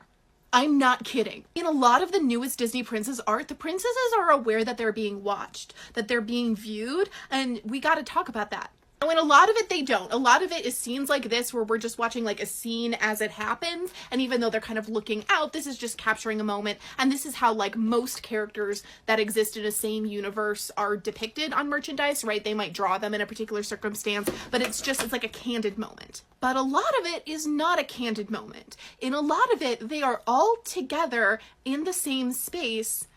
I'm not kidding. In a lot of the newest Disney princess art, the princesses are aware that they're being watched, that they're being viewed, and we gotta talk about that. Now, in a lot of it, they don't. A lot of it is scenes like this where we're just watching like a scene as it happens, and even though they're kind of looking out, this is just capturing a moment, and this is how like most characters that exist in a same universe are depicted on merchandise, right? They might draw them in a particular circumstance, but it's like a candid moment. But a lot of it is not a candid moment. In a lot of it, they are all together in the same space,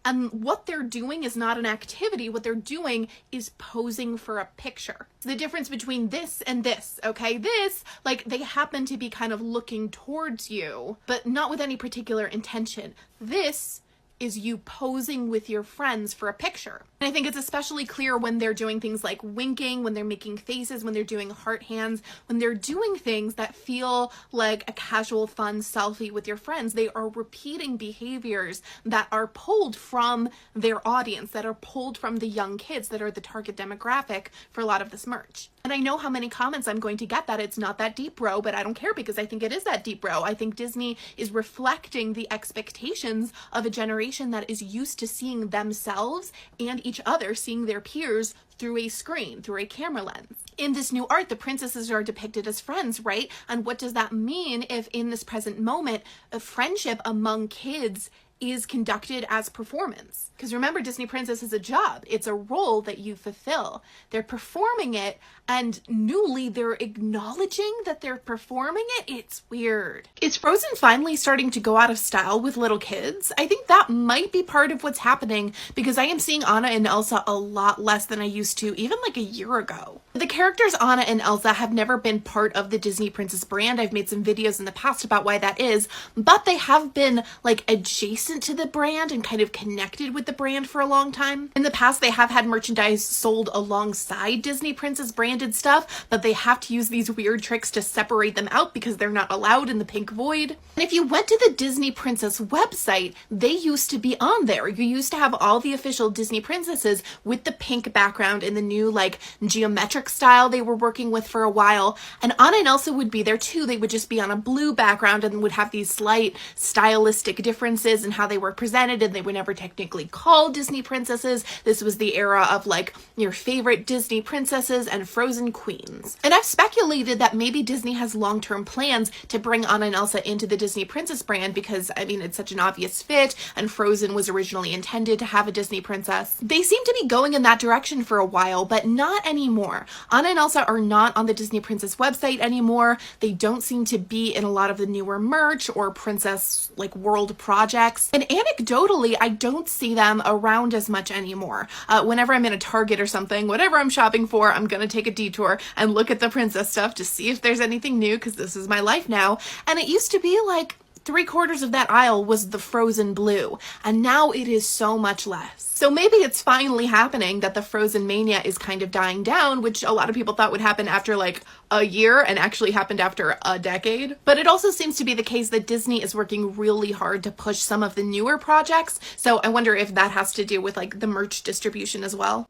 and what they're doing is not an activity. What they're doing is posing for a picture. The difference between this and this, okay? This, like, they happen to be kind of looking towards you, but not with any particular intention. This is you posing with your friends for a picture. And I think it's especially clear when they're doing things like winking, when they're making faces, when they're doing heart hands, when they're doing things that feel like a casual, fun selfie with your friends. They are repeating behaviors that are pulled from their audience, that are pulled from the young kids that are the target demographic for a lot of this merch. And I know how many comments I'm going to get that it's not that deep, bro, but I don't care because I think it is that deep, bro. I think Disney is reflecting the expectations of a generation that is used to seeing themselves and each other, seeing their peers through a screen, through a camera lens. In this new art, the princesses are depicted as friends, right? And what does that mean if in this present moment, a friendship among kids is conducted as performance? Because remember, Disney Princess is a job. It's a role that you fulfill. They're performing it, and newly they're acknowledging that they're performing it. It's weird. Is Frozen finally starting to go out of style with little kids? I think that might be part of what's happening because I am seeing Anna and Elsa a lot less than I used to, even like a year ago. The characters Anna and Elsa have never been part of the Disney Princess brand. I've made some videos in the past about why that is, but they have been like adjacent to the brand and kind of connected with the brand for a long time. In the past, they have had merchandise sold alongside Disney Princess branded stuff, but they have to use these weird tricks to separate them out because they're not allowed in the pink void. And if you went to the Disney Princess website, they used to be on there. You used to have all the official Disney princesses with the pink background and the new like geometric style they were working with for a while. And Anna and Elsa would be there too. They would just be on a blue background and would have these slight stylistic differences in how they were presented, and they were never technically called Disney princesses. This was the era of like your favorite Disney princesses and Frozen queens. And I've speculated that maybe Disney has long-term plans to bring Anna and Elsa into the Disney Princess brand because, I mean, it's such an obvious fit, and Frozen was originally intended to have a Disney princess. They seem to be going in that direction for a while, but not anymore. Anna and Elsa are not on the Disney Princess website anymore. They don't seem to be in a lot of the newer merch or princess like world projects. And anecdotally, I don't see them around as much anymore. Whenever I'm in a Target or something, whatever I'm shopping for, I'm gonna take a detour and look at the princess stuff to see if there's anything new, because this is my life now. And it used to be like 3/4 of that aisle was the Frozen blue, and now it is so much less. So maybe it's finally happening that the Frozen mania is kind of dying down, which a lot of people thought would happen after like a year and actually happened after a decade. But it also seems to be the case that Disney is working really hard to push some of the newer projects. So I wonder if that has to do with like the merch distribution as well.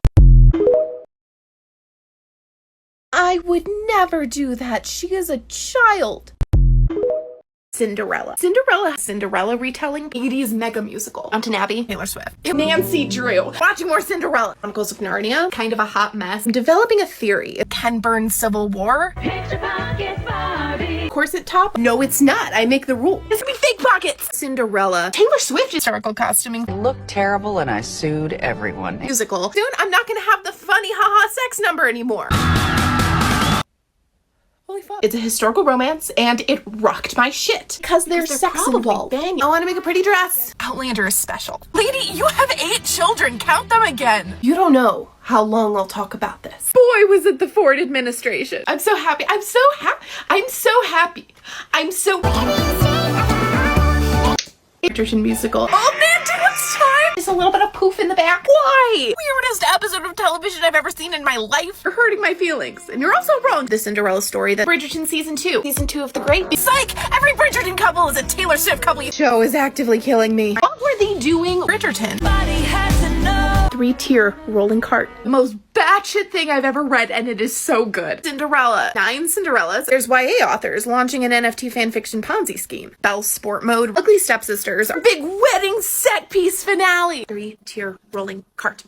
I would never do that. She is a child. Cinderella. Cinderella retelling. 80s mega musical. Downton Abbey. Taylor Swift. Nancy Drew. Watching more Cinderella. Chronicles of Narnia. Kind of a hot mess. I'm developing a theory. Ken Burns Civil War. Picture pocket Barbie. Corset top. No, it's not. I make the rule. It's gonna be fake pockets. Cinderella. Taylor Swift historical costuming. It looked terrible and I sued everyone. Musical. Soon I'm not gonna have the funny haha sex number anymore. Holy fuck. It's a historical romance, and it rocked my shit. Because there's sex involved. I want to make a pretty dress. Outlander is special. Lady, you have 8 children. Count them again. You don't know how long I'll talk about this. Boy, was it the Ford administration. I'm so happy. I'm so happy. I'm so happy. I'm so... Bridgerton musical. Oh man, dance time! Just a little bit of poof in the back. Why? Weirdest episode of television I've ever seen in my life. You're hurting my feelings, and you're also wrong. The Cinderella story, that Bridgerton season 2 of The Great. Psych! Every Bridgerton couple is a Taylor Swift couple. Show is actively killing me. What were they doing? Bridgerton. 3-tier rolling cart. The most batshit thing I've ever read, and it is so good. Cinderella. 9 Cinderellas. There's YA authors launching an NFT fanfiction Ponzi scheme. Belle Sport Mode. Ugly Stepsisters. Big wedding set piece finale. 3-tier rolling cart.